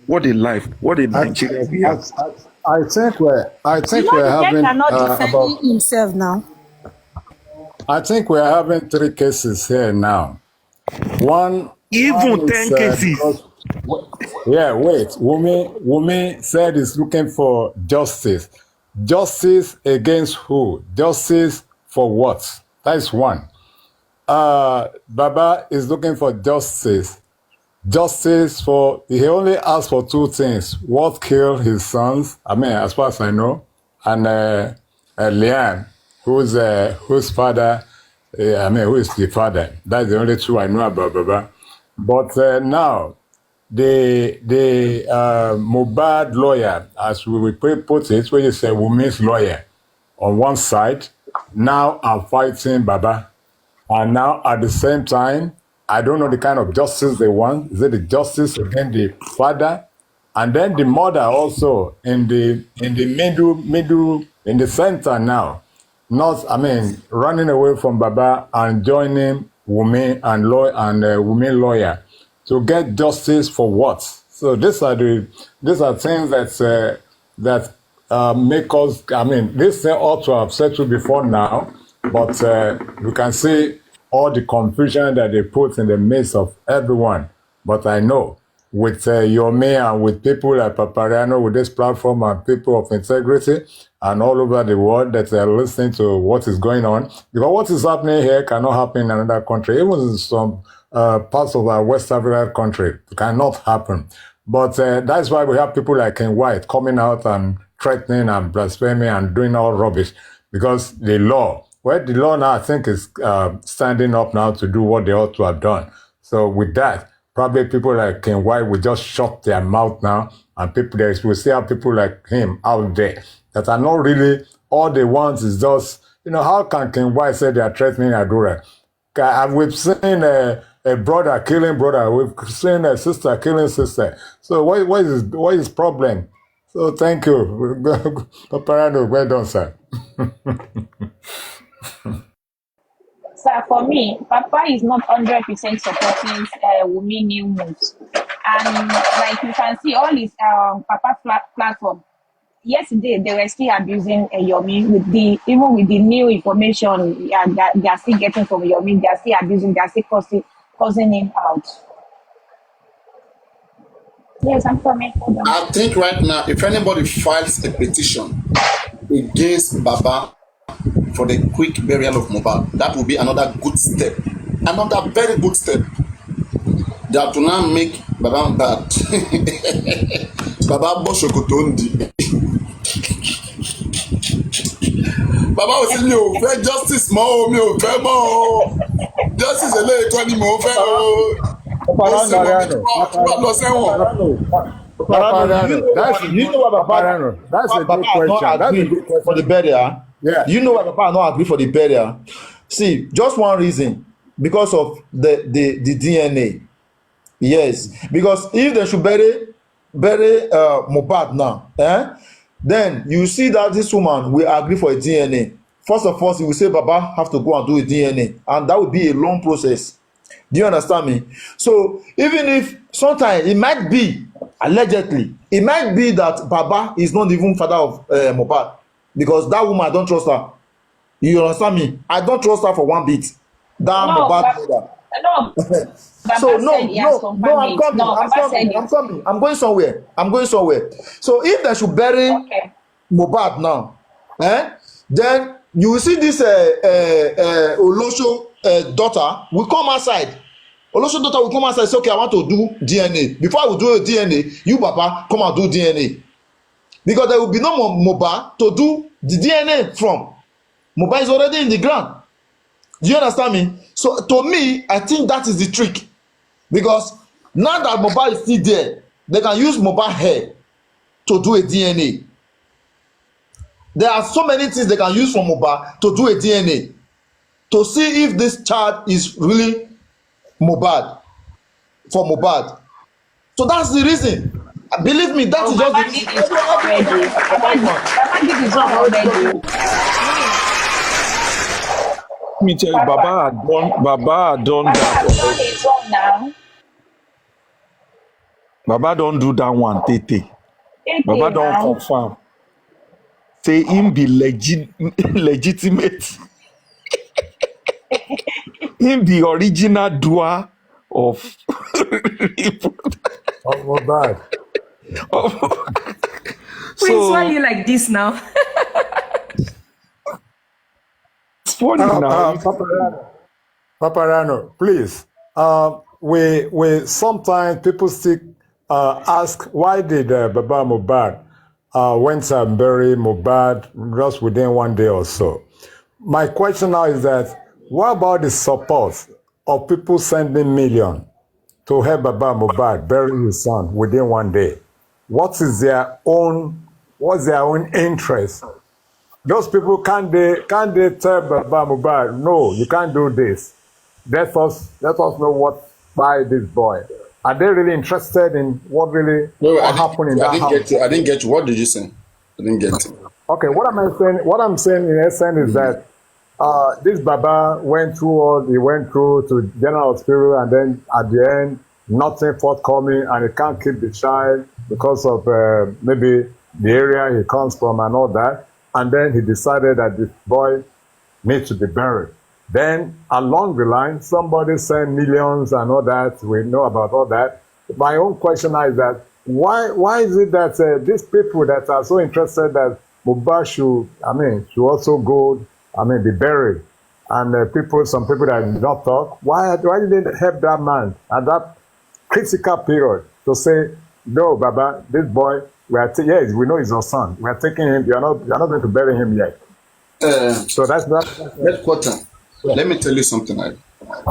What a life! What a Nigeria we have. I think we're having defending himself now. I think we're having 3 cases here now. One Even 10 cases. Wait. Wumi said he's looking for justice. Justice against who? Justice for what? That is one. Baba is looking for justice. Justice for, he only asked for 2 things. What killed his sons? I mean, as far as I know. And Liam, whose father, who is the father. That's the only 2 I know about Baba. But now, the Mohbad lawyer, as we put it, when you say Wumi's lawyer, on one side, now I'm fighting Baba. And now at the same time, I don't know the kind of justice they want. Is it the justice against the father? And then the mother also in the middle, in the center now. Not, running away from Baba and joining Wumi and Wumi lawyer to get justice for what? So these are things that make us. This thing ought to have settled before now, but we can see all the confusion that they put in the midst of everyone. But I know with Yomi and with people like Paparaino, with this platform and people of integrity and all over the world that are listening to what is going on. Because what is happening here cannot happen in another country. Even in some parts of our West African country, it cannot happen. But that's why we have people like King White coming out and threatening and blaspheming and doing all rubbish. Because the law now I think is standing up now to do what they ought to have done. So with that, probably people like King White will just shut their mouth now, and we still have people like him out there that are not really, all they want is just, how can King White say they are threatening Adura? We've seen a brother killing brother, we've seen a sister killing sister. So what is his problem? So thank you. Paparaino, well done, sir. Sir, for me, Papa is not 100% supporting Wumi new moves. And like you can see, all his Papa platform, yesterday they were still abusing Yomi even with the new information they are still getting from Yomi, they are still abusing, they are still causing him out. Yes, I'm coming. Hold on. I think right now, if anybody files a petition against Baba for the quick burial of Mohbad, that will be another good step, another very good step that will now make Baba bad. Baba Boshokotondi. Baba ò sí mi ò fẹ́ justice mọ́ o, mi ò fẹ́ mọ́ o, justice eléyìí kọ́ ni mò ń fẹ́ o. You know what Papa? That's a good question. That's a good question for the burial. Yeah. You know why Papa not agree for the burial? See, just one reason, because of the DNA. Yes, because if they should bury Mohbad now, then you see that this woman will agree for a DNA. First of all, he will say Baba have to go and do a DNA, and that will be a long process. Do you understand me? So even if sometimes it might be allegedly, it might be that Baba is not even father of Mohbad, because that woman, I don't trust her. You understand me? I don't trust her for one bit. That No, Mohbad but, mother. no, So Baba said he has confirmed I'm it. coming. No, I'm Baba said coming. it. I'm coming. I'm going somewhere. I'm going somewhere. So if they should bury Okay. Mohbad now, then you will see this Olosho daughter will come outside. Olosho daughter will come outside and say, okay, I want to do DNA. Before I will do a DNA, you Papa come and do DNA. Because there will be no more Mohbad to do the DNA from. Mohbad is already in the ground. Do you understand me? So to me, I think that is the trick. Because now that Mohbad is still there, they can use Mohbad hair to do a DNA. There are so many things they can use from Mohbad to do a DNA to see if this child is really Mohbad, for Mohbad. So that's the reason. Believe me, that Oh, is just the Baba did reason. his own already. Baba did his own already. Let me tell you, Baba had done Baba that has done already. his own now. Baba don't do that one, Tete. Baba Okay, don't now. confirm. Say him be legitimate. Him the original doer of Oh, Mohbad. Prince, why are so you like this now? it's funny now. Paparano, please. We sometimes people still ask why did Baba Mohbad went and bury Mohbad just within 1 day or so. My question now is that what about the support of people sending millions to help Baba Mohbad bury his son within 1 day? What's their own interest? Those people can't they tell Baba Mohbad, no, you can't do this. Let us know what by this boy. Are they really interested in what happened in that house? I didn't get you. What did you say? I didn't get it. Okay, what I'm saying in essence is that this Baba went through to general hospital, and then at the end, nothing forthcoming, and he can't keep the child because of maybe the area he comes from and all that. And then he decided that this boy needs to be buried. Then along the line, somebody sent millions and all that. We know about all that. My own question is that why is it that these people that are so interested that Mohbad should also go, be buried, and some people that did not talk, why didn't they help that man at that critical period to say, no, Baba, this boy, yes, we know he's your son. We are taking him. You are not going to bury him yet. So that's Next quarter. Yeah. Let me tell you something.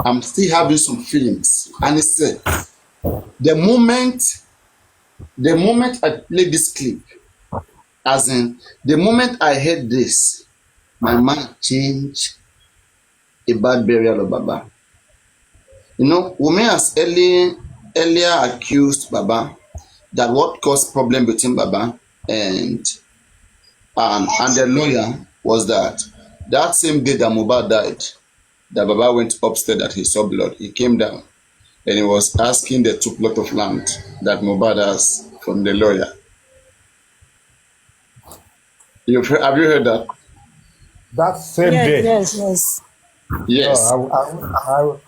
I'm still having some feelings, and it's the moment I play this clip, as in the moment I heard this, my mind changed about burial of Baba. You know, Wumi has earlier accused Baba that what caused problem between Baba and the lawyer was that same day that Mohbad died, that Baba went upstairs that he saw blood. He came down and he was asking the 2 plot of land that Mohbad has from the lawyer. Have you heard that? That same day. Yes. Yes. No,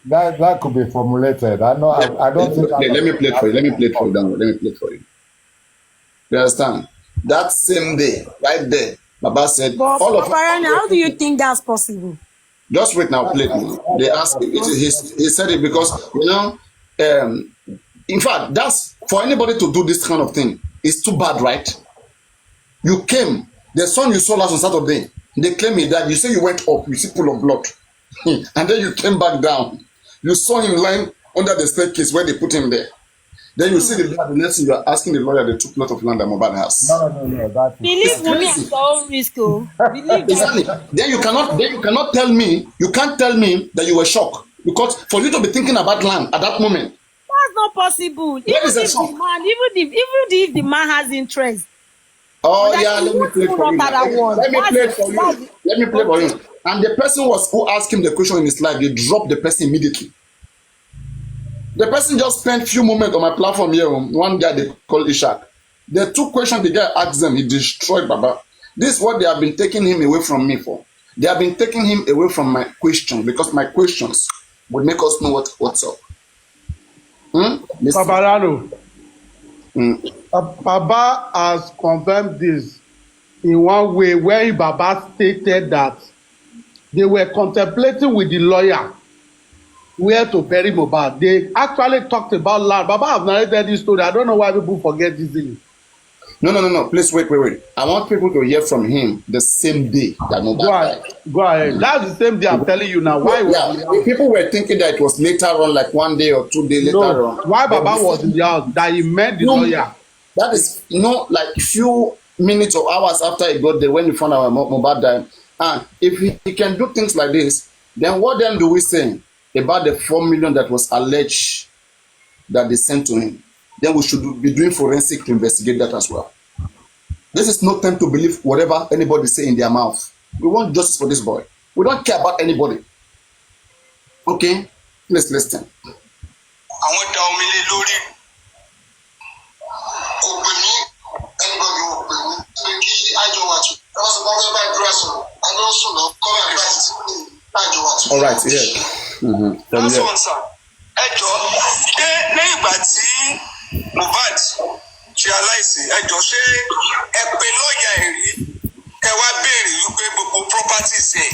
that could be formulated. I know. I don't think. Let me play it for you. Let me play it for you. You understand? That same day, right there, Baba said, But all of Paparani, how do you think that's possible? just wait now, play it now. They asked he said it because, in fact, that's for anybody to do this kind of thing. It's too bad, right? You came, the son you saw last on Saturday, they claim he died. You say you went up, you see pool of blood. And then you came back down. You saw him lying under the staircase where they put him there. Then you see the blood, the next thing you are asking the lawyer the 2 plot of land that Mohbad has. No. Believe me at your own risk. Believe exactly. Then you cannot tell me, you can't tell me that you were shocked. Because for you to be thinking about land at that moment. not possible. Even Where is the if song? the man, even if the man has interest. Oh But yeah, let me play it for you. Let me play it for you. Let me play for you. And the person who asked him the question in his life, they dropped the person immediately. The person just spent few moments on my platform here. One guy they call Ishak. The two questions the guy asked them, he destroyed Baba. This is what they have been taking him away from me for. They have been taking him away from my question because my questions would make us know what's up. Paparano. Baba has confirmed this in one way where Baba stated that they were contemplating with the lawyer where to bury Mohbad. They actually talked about land. Baba have narrated this story. I don't know why people forget this thing. No. Please wait. I want people to hear from him the same day that Mohbad died. Go ahead. That's the same day I'm telling you now. Why? People were thinking that it was later on, like 1 day or 2 days later on. Why Baba was in the house? That he met the lawyer. That is like few minutes or hours after he got there when he found out Mohbad died. And if he can do things like this, then what then do we say about the 4 million that was alleged that they sent to him? Then we should be doing forensic to investigate that as well. This is no time to believe whatever anybody say in their mouth. We want justice for this boy. We don't care about anybody. Okay? Please listen. All right, yeah. That's one, sir. Lẹ́yìn ìgbà tí Mohbad ṣe aláìsí ṣé ẹ pè lọ́ọ̀yà ẹ̀ rí ẹ wá béèrè wípé gbogbo properties ẹ̀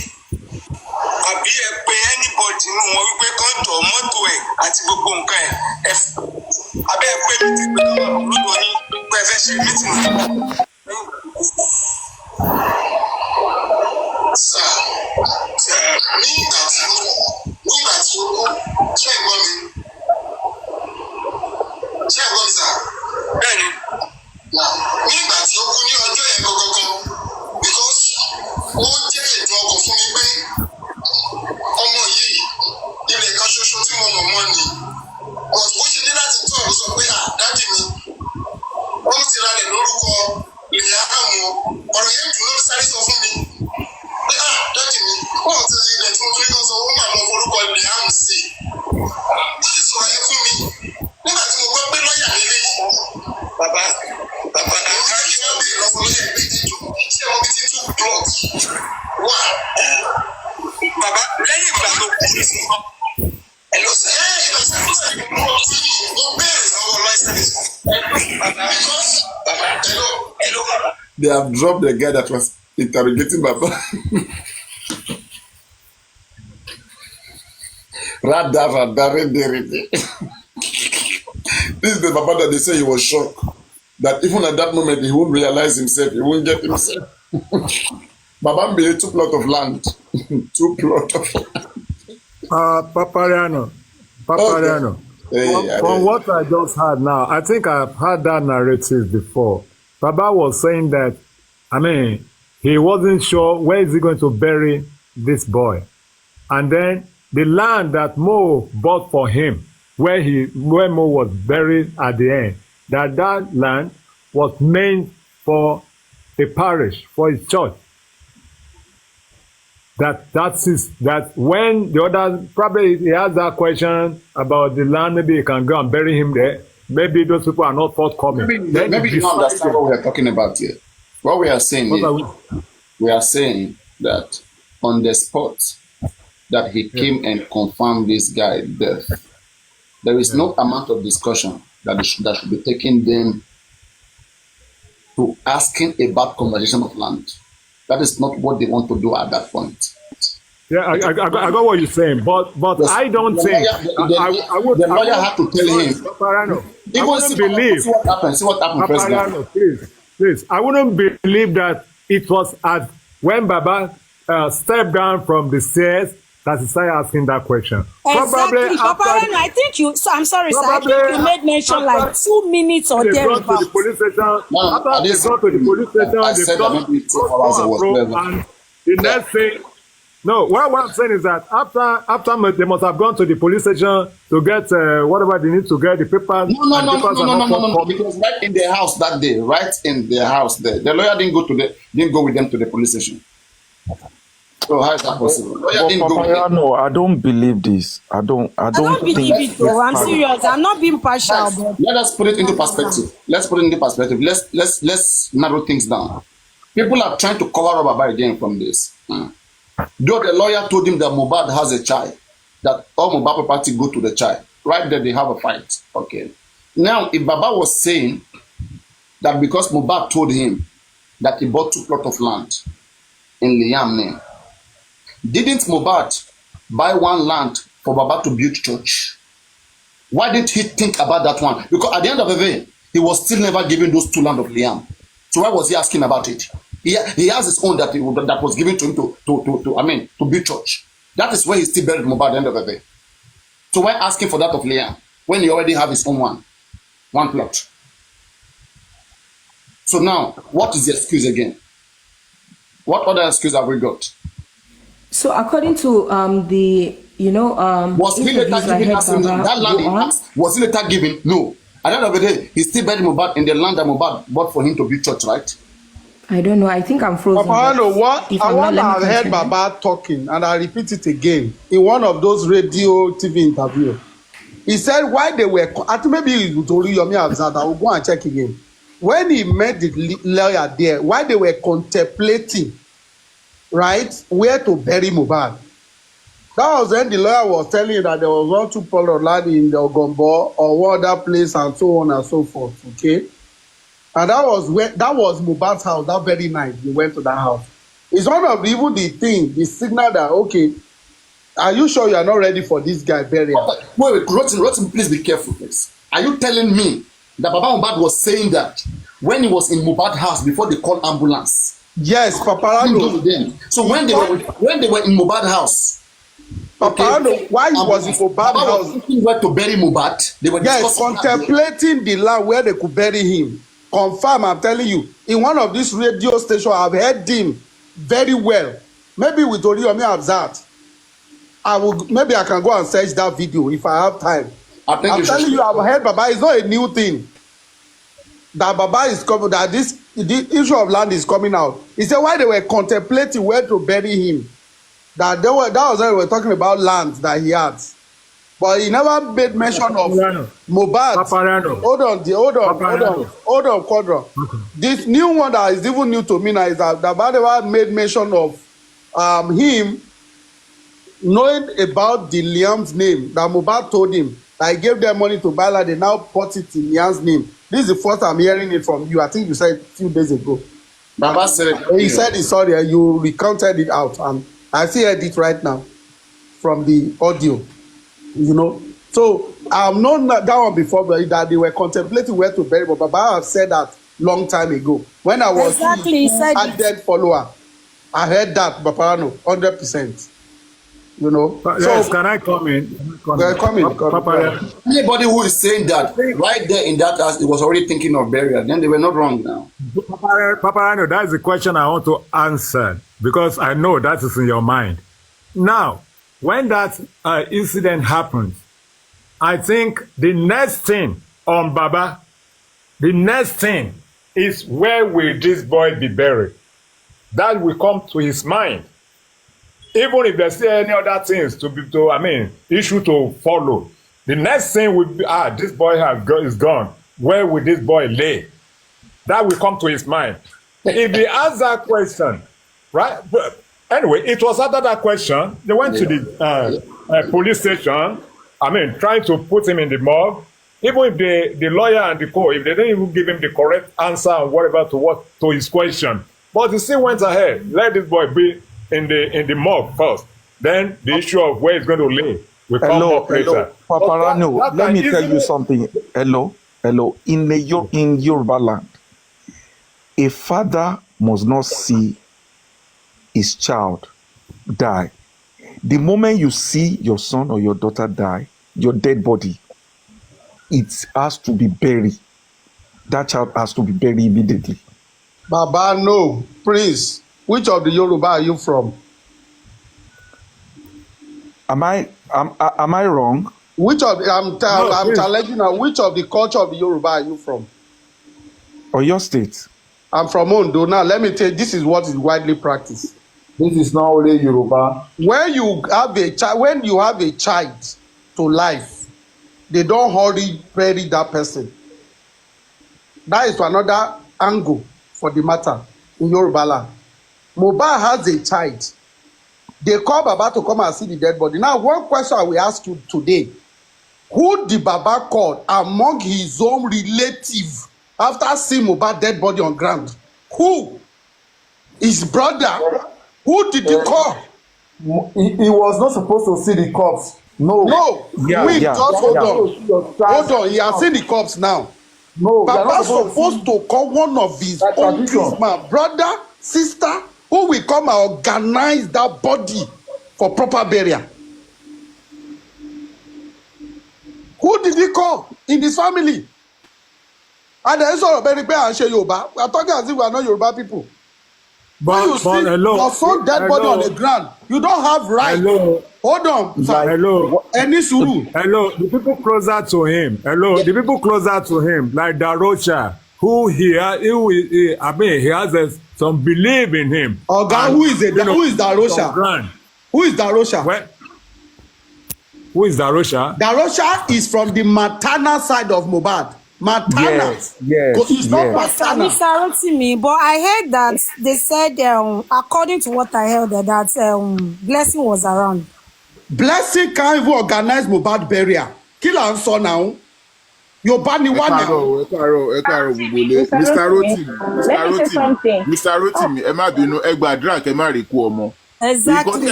àbí ẹ pè anybody nínú wọn wípé kán jọ mọ́tò ẹ̀ àti gbogbo nǹkan ẹ̀ abẹ́ ẹ pè mí ti pé káwọn lọ́dọ̀ yín pé ẹ fẹ́ ṣe meeting. Nígbà tí ó kú ṣé ẹ gbọ́ mi? Ṣé ẹ gbọ́ mi sà? Bẹ́ẹ̀ni. Nígbà tí ó kú ní ọjọ́ yẹn gangan because ó jẹ́ ètò ọkàn fún mi pé ọmọ yìí ilẹ̀ kan ṣoṣo tí mo mọ̀ mọ́ ni but bó ṣe dé láti tọ́ ló sọ pé dáàdì mi wọ́n ti ra rẹ̀ lórúkọ ilẹ̀ àmọ́ ọ̀rọ̀ yẹn jù ló sáré sọ fún mi pé dáàdì mi wọ́n ti rí ilẹ̀ tí mo fi kọ́ sọ ó máa lọ forúkọ ilẹ̀ àmọ́ sí i ó sì sọ̀rọ̀ yẹn fún mi nígbà tí mo gbọ́ pé lọ́ọ̀yà lélẹ̀ yìí bàbá àkàrà kí wọ́n bèèrè lọ́wọ́ lọ́ọ̀yà ìgbésẹ̀ jù ṣé wọ́n fi ti tú blood wà bàbá lẹ́yìn ìgbà tó kú ní fún wọn. Hello, sir. They have dropped the guy that was interrogating Baba. This is the Baba that they say he was shocked. That even at that moment he won't realize himself, he won't get himself. Baba made 2 plots of land. 2 plots of land. Paparaino. Hey, from what I just heard now, I think I've heard that narrative before. Baba was saying that, he wasn't sure where is he going to bury this boy. And then the land that Mo bought for him, where Mo was buried at the end, that land was meant for a parish, for his church. That when the other probably he asked that question about the land, maybe he can go and bury him there. Maybe those people are not forthcoming. Maybe you don't understand what we are talking about here. What we are saying is, we are saying that on the spot that he came and confirmed this guy's death, there is no amount of discussion that should be taking them to asking about conversation of land. That is not what they want to do at that point. Yeah, I got what you're saying, but yes, I don't think I would. The lawyer had to tell him. Paparano, I wouldn't believe. See what happened, President. Please. I wouldn't believe that it was at when Baba stepped down from the stairs that he started asking that question. Exactly, Paparano. I think you. So I'm sorry, sir. I think you made mention like 2 minutes or thereabouts. After they got to the police station, I said that maybe 2 hours was and the next thing. No, what I'm saying is that after they must have gone to the police station to get whatever they need to get, the papers, No, no, and the no, no, papers no, are no, not no, no, no, no. forthcoming. Because right in their house that day, right in their house there, the lawyer didn't go with them to the police station. So how is that possible? Lawyer But didn't go with them. Papayano, I don't believe this. I don't I don't think believe it it's though. I'm valid. serious. I'm not being partial, Guys, but let us put it into perspective. Let's put it into perspective. Let's narrow things down. People are trying to cover up Baba again from this. Though the lawyer told him that Mohbad has a child, that all Mohbad property go to the child. Right there, they have a fight. Okay. Now, if Baba was saying that because Mohbad told him that he bought 2 plots of land in Liam name, didn't Mohbad buy 1 land for Baba to build church? Why didn't he think about that one? Because at the end of the day, he was still never given those 2 land of Liam. So why was he asking about it? He has his own that was given to him to build church. That is where he still buried Mohbad at the end of the day. So why asking for that of Liam when he already have his own one plot? So now, what is the excuse again? What other excuse have we got? So according to was he later given that land he asked? Was he later given? No. At the end of the day, he still buried Mohbad in the land that Mohbad bought for him to build church, right? I don't know. I think I'm frozen. Papa, I've heard Baba talking, and I repeat it again in one of those radio TV interviews. He said why they were. I think maybe he told you me that. I will go and check again. When he met the lawyer there, why they were contemplating, right, where to bury Mohbad. That was when the lawyer was telling you that there was 1 2 plot of land in the Ogombo or one other place and so on and so forth. Okay. And that was Mohbad's house that very night we went to that house. It's one of even the signal that, okay, are you sure you are not ready for this guy burial? Wait, Rotimi, please be careful, please. Are you telling me that Baba Mohbad was saying that when he was in Mohbad's house before they called ambulance? Yes, Paparano. So when they were in Mohbad's house, Paparano, why was in Mohbad's house? Where to bury Mohbad? They were contemplating the land where they could bury him. Confirm, I'm telling you. In one of these radio stations, I've heard him very well. Maybe with Oriyomi Abzat. Maybe I can go and search that video if I have time. I'm telling you, I've heard Baba. It's not a new thing. That Baba is coming, that the issue of land is coming out. He said why they were contemplating where to bury him. That was when they were talking about land that he had. But he never made mention of Mohbad. Hold on, Quadra. Okay. This new one that is even new to me now is that Baba never made mention of him knowing about the Liam's name. That Mohbad told him that he gave them money to buy land. They now put it in Liam's name. This is the first time hearing it from you. I think you said it a few days ago. Baba said it. He said he's sorry. You recounted it out, and I see heard it right now from the audio. You know, so I've known that one before, but that they were contemplating where to bury. But Baba have said that long time ago when I was a dead follower. I heard that Paparano 100%. You know, yes, can I come in? Anybody who is saying that right there in that house, it was already thinking of burial, then they were not wrong now. Paparaino, that's the question I want to answer because I know that is in your mind. Now, when that incident happened, I think the next thing on Baba, the next thing is where will this boy be buried? That will come to his mind. Even if there's still any other things issue to follow, the next thing will be, this boy is gone. Where will this boy lay? That will come to his mind. If he asks that question, right? Anyway, it was after that question, they went to the police station, trying to put him in the morgue. Even if the lawyer and the court, if they didn't even give him the correct answer and whatever to his question, but he still went ahead, let this boy be in the morgue first. Then the issue of where he's going to lay will come up later. Paparano, let me tell you something. Hello. In Yoruba land, a father must not see his child die. The moment you see your son or your daughter die, your dead body, it has to be buried. That child has to be buried immediately. Baba, no. Prince, which of the Yoruba are you from? Am I wrong? Which of I'm please. challenging now. Which of the culture of the Yoruba are you from? Or your state? I'm from Ondo. Now let me tell you, this is what is widely practiced. This is not only Yoruba. When you have a child to life, they don't hurry bury that person. That is another angle for the matter in Yoruba land. Mohbad has a child. They call Baba to come and see the dead body. Now, one question I will ask you today: who did Baba call among his own relative after seeing Mohbad dead body on ground? Who? His brother? Who did he call? He was not supposed to see the corpse. No. Just hold on. Hold on. He has seen the corpse now. No, Baba supposed to call one of his own kinsman, brother, sister, who will come and organize that body for proper burial. Who did he call in his family? And there is sort of very bad and Yoruba. We are talking as if we are not Yoruba people. When you see your son dead body on the ground, you don't have right. Hold on, sir. Any suru. The people closer to him. The people closer to him, like Darosha, who he has some belief in him. Oh God, who is Darosha? Who is Darosha? Who is Darosha? Darosha is from the maternal side of Mohbad. Maternal. Yes. It's not paternal. Mr. Rotimi, but I heard that they said, according to what I heard, that Blessing was around. Blessing can't even organize Mohbad burial. Kill and son now. Yorùbá ni wá now. Ẹ káàárọ̀ Mr. Rotimi, ẹ má bínú, ẹ gbàdúrà kẹ́ má rí ikú ọmọ. Exactly.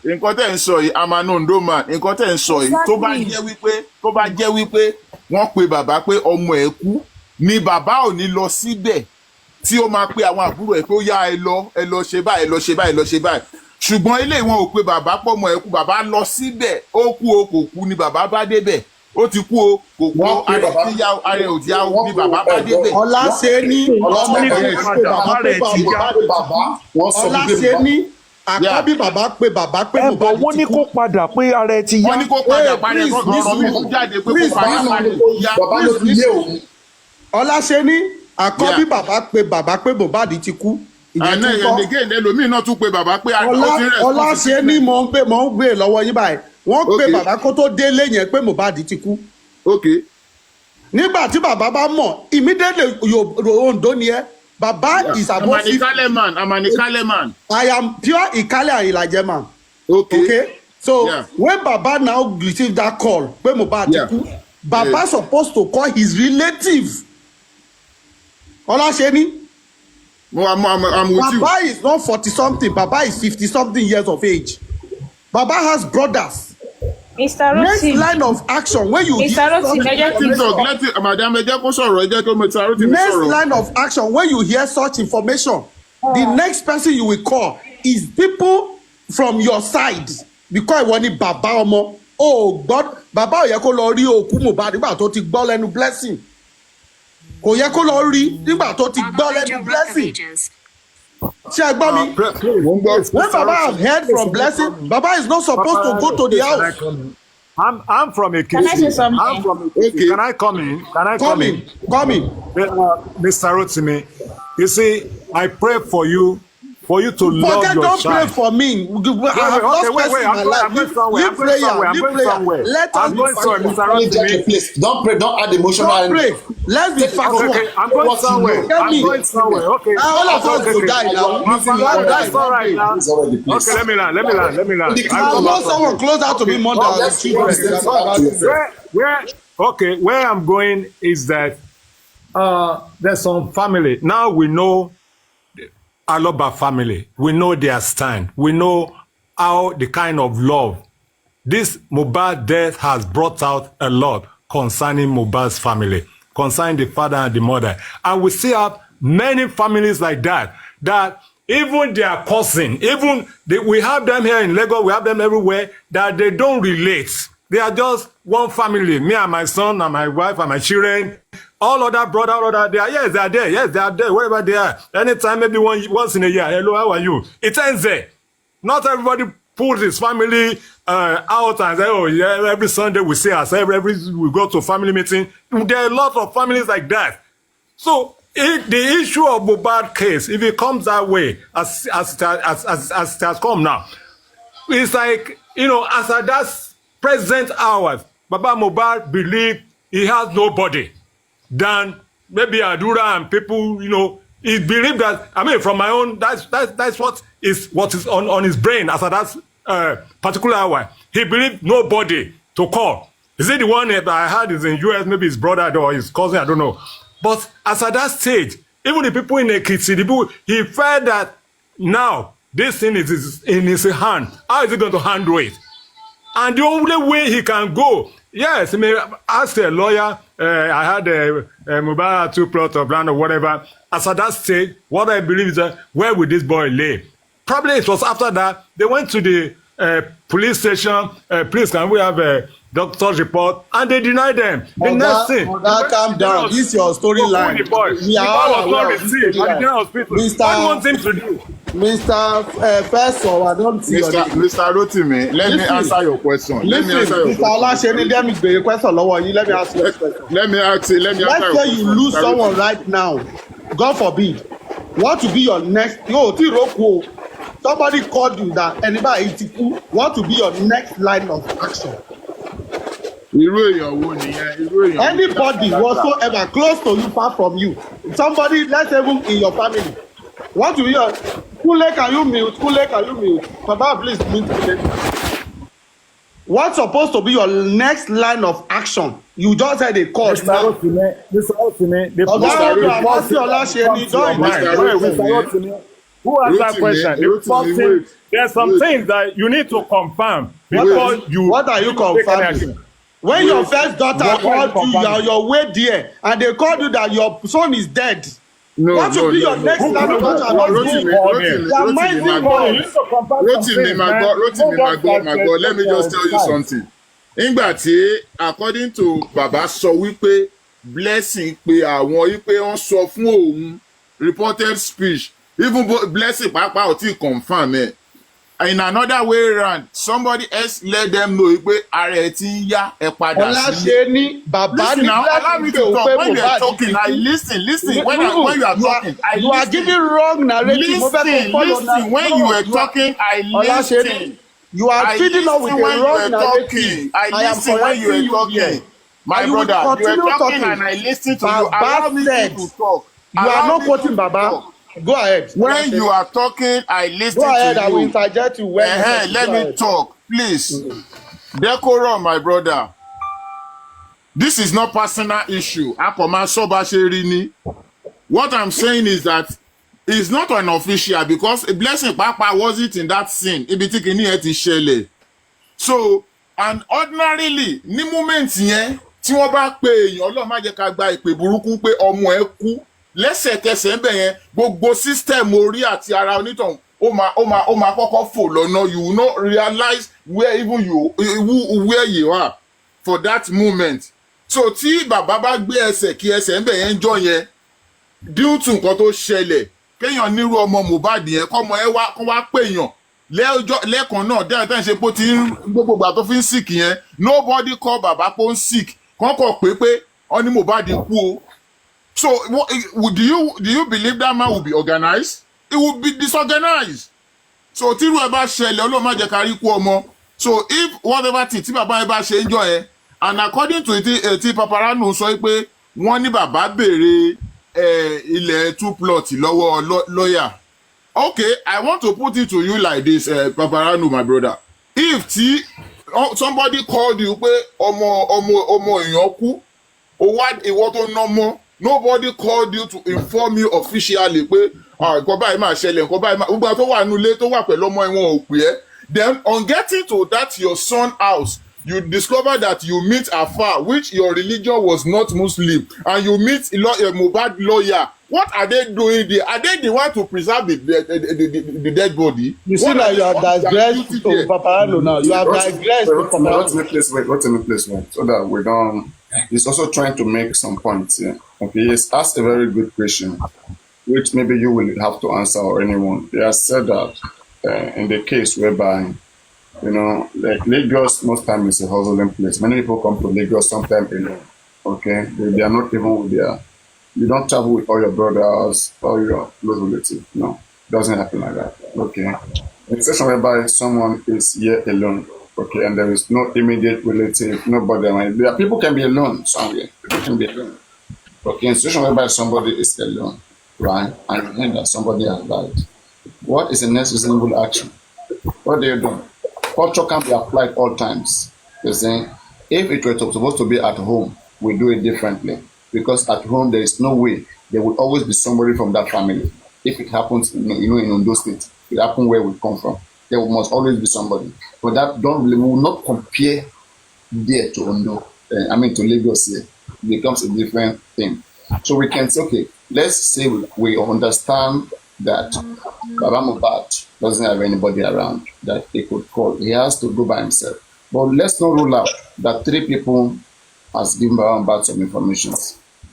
Nǹkan tẹ́ ń sọ yìí, I'm an Ondo man. Nǹkan tẹ́ ń sọ yìí, tó bá jẹ́ wípé wọ́n pe bàbá pé ọmọ ẹ̀ kú, ni bàbá ò ní lọ síbẹ̀ tí ó máa pe àwọn àbúrò ẹ̀ pé ó yá ẹ lọ ṣe báyìí. Ṣùgbọ́n ilé wọn ò pe bàbá pọ̀ ọmọ ẹ̀ kú, bàbá lọ síbẹ̀, ó kú o kò kú ni bàbá bá débẹ̀. Ó ti kú o kò kú o, ààrẹ ò tí yá o ni bàbá bá débẹ̀. Ọláṣẹ́ni àkọ́bí bàbá pé Mohbad wọ́n ní kó padà pé ara ẹ ti yá. Wọ́n ní kó padà parí ẹ̀kọ́ ọ̀rọ̀ mi jáde pé kó padà parí ẹ̀ ti yá. Ọláṣẹ́ni àkọ́bí bàbá pé Mohbad ti kú. Àná ẹ̀yẹ̀dẹ̀gẹ́ ẹlòmíì náà tún pe bàbá pé Ọláṣẹ́ni mò ń gbé lọ́wọ́ yín báyìí. Wọ́n pe bàbá kó tó délé yẹn pé Mohbad ti kú. Nígbà tí bàbá bá mọ̀, immediately Ondo ni ẹ. Baba is above 50. I'm an Ikale man. I am pure Ikale and Ilaje man. Okay? So, when Baba now received that call, when Mohbad Baba supposed to call his relative. Olaseni? I'm with you. Baba is not 40-something. Baba is 50-something years of age. Baba has brothers. Mr. Rotimi. Next line of action when you Mr. Rotimi, next line of action when you hear such information, the next person you will call is people from your side because wọ́n ní bàbá ọmọ. Oh God, bàbá ò yẹ kó lọ rí òkú Mohbad nígbà tó ti gbọ́ lẹ́nu Blessing. Kò yẹ kó lọ rí nígbà tó ti gbọ́ lẹ́nu Blessing. Ṣé ẹ gbọ́ mi? When Baba have heard from Blessing, Baba is not supposed to go to the house. I'm from a Can I say something? Can I come in? Come in. Mr. Rotimi, you see, I pray for you to love your don't child. Pray for me. I have lost person in my life. Leave prayer. Let us be factual. Please, don't pray. Don't add emotional. Don't pray. Let's be factual. Okay, I'm going somewhere. Okay. All of us will die now. That's all right now. Okay, let me learn. I want someone closer to me more than where I'm going is that there's some family. Now we know Aloba family. We know their stand. We know how the kind of love this Mohbad death has brought out a lot concerning Mohbad's family, concerning the father and the mother. And we see have many families like that even their cousin, we have them here in Lagos, we have them everywhere, that they don't relate. They are just one family. Me and my son and my wife and my children. All other brother, they are there. Yes, they are there, wherever they are. Anytime, maybe once in a year. Hello, how are you? It ends there. Not everybody put his family out and say, oh yeah, every Sunday we see ourselves, we go to family meeting. There are a lot of families like that. So the issue of Mohbad case, if it comes that way, as it has come now, it's like, as at that present hours, Baba Mohbad believe he has nobody than maybe Adura and people, he believed that, from my own, that's what is on his brain as at that particular hour. He believed nobody to call. Is it the one that I heard is in US, maybe his brother or his cousin, I don't know. But as at that stage, even the people in Ekiti, he felt that now this thing is in his hand. How is he going to handle it? And the only way he can go, yes, he may ask a lawyer, I had a Mohbad 2 plot of land or whatever. As at that stage, what I believe is that where will this boy lay? Probably it was after that, they went to the police station, please can we have a doctor's report, and they denied them. The next thing, calm down. This is your storyline. We are all aware of this storyline. What want him to do? Mr. Person, I don't see your name. Mr. Rotimi, let me answer your question. Mr. Olasheni, let me ask you a question. Let me ask you a question. Let's say you lose someone right now. God forbid. What to be your next? Somebody called you that anybody what to be your next line of action? Anybody whatsoever close to you, far from you, somebody, let's say even in your family, what to be your Kule, can you mute? Papa, please mute today. What's supposed to be your next line of action? You just had a call. Mr. Rotimi, who asked that question? There's some things that you need to confirm before you. What are you confirming? When your first daughter called you, you are your way there, and they called you that your son is dead. What should be your next line of action? Rotimi, my God, let me just tell you something. Nígbà tí, according to Baba sọ wípé Blessing pé àwọn wípé wọ́n sọ fún òun reported speech, even Blessing pàápàá ò tí confirm ẹ̀. In another way round, somebody else let them know pé ara ẹ̀ ti ń yá ẹ padà sí. Ọláṣẹ́ni bàbá ní allow me to talk. When you are talking, I listen. When you are talking, I listen. You are giving wrong narrative. Listen. When you are talking, I listen. You are feeding up with a wrong narrative. I listen when you are talking. My brother, you are talking and I listen to you. Allow me to talk. You are not quoting Baba. Go ahead. When you are talking, I listen to you. Go ahead, I will interject you. Let me talk, please. Decorum, my brother. This is not personal issue. What I'm saying is that it's not an official because a Blessing Papa wasn't in that scene. So, and ordinarily, ní moment yẹn, tí wọ́n bá pe èèyàn, Ọlọ́run má jẹ́ ká gba ìpè burúkú pé ọmọ ẹ̀ kú. Lẹ́sẹ̀kẹsẹ̀ ń bẹ̀ yẹn, gbogbo system orí àti ara onítọ̀hún, ó máa kọ́kọ́ fò lọ́nà. You will not realize where you are for that moment. So tí bàbá bá gbé ẹsẹ̀ kí ẹsẹ̀ ń bẹ̀ yẹn jọ yẹn, due to nǹkan tó ṣẹlẹ̀, kéèyàn nírú ọmọ Mohbad yẹn kọ́mọ ẹ wá péyàn lẹ́ẹ̀kan náà dáadáa ṣe pé tí gbogbo ìgbà tó fi ń sick yẹn, nobody call bàbá pé ó ń sick kọ́kọ́ pé ó ní Mohbad kú o. So do you believe that man will be organized? It will be disorganized. So tí irú ẹ bá ṣẹlẹ̀ Ọlọ́run má jẹ́ ká rí kú ọmọ. So if whatever tí bàbá ẹ bá ṣe ń jọ ẹ, and according to ti paparaino sọ pé wọ́n ní bàbá béèrè ilẹ̀ 2 plot lọ́wọ́ lawyer. Okay, I want to put it to you like this, paparaino, my brother. If somebody called you pé ọmọ èèyàn kú, ìwọ tó nọ́mọ́, nobody called you to inform you officially pé nǹkan báyìí máa ṣẹlẹ̀, nǹkan báyìí máa gbogbo tó wà nílé tó wà pẹ̀lú ọmọ ẹ̀wọ̀n ò pè é. Then on getting to that your son house, you discover that you meet Afar, which your religion was not Muslim, and you meet Mohbad lawyer. What are they doing there? Are they the one to preserve the dead body? You see that you have digressed to paparaino now. You have digressed to paparaino. What's in the place, man? So that we don't. He's also trying to make some points here. Okay, he's asked a very good question, which maybe you will have to answer or anyone. He has said that in the case whereby You know, like Lagos, most times is a hustling place. Many people come to Lagos sometimes alone. Okay, they are not even with their. You don't travel with all your brothers or your close relatives. No, doesn't happen like that. Okay, in a situation whereby someone is here alone. Okay, and there is no immediate relative, nobody around. There are people can be alone somewhere. People can be alone. Okay, in a situation whereby somebody is alone, right, and you hear that somebody has died. What is the next reasonable action? What do you do? Culture can be applied all times. You see, if it were supposed to be at home, we do it differently. Because at home, there is no way there will always be somebody from that family. If it happens, in Ondo State, it happened where we come from. There must always be somebody. But that we will not compare there to Ondo. To Lagos here. It becomes a different thing. So we can say, okay, let's say we understand that Baba Mohbad doesn't have anybody around that he could call. He has to go by himself. But let's not rule out that 3 people has given Baba Mohbad some information.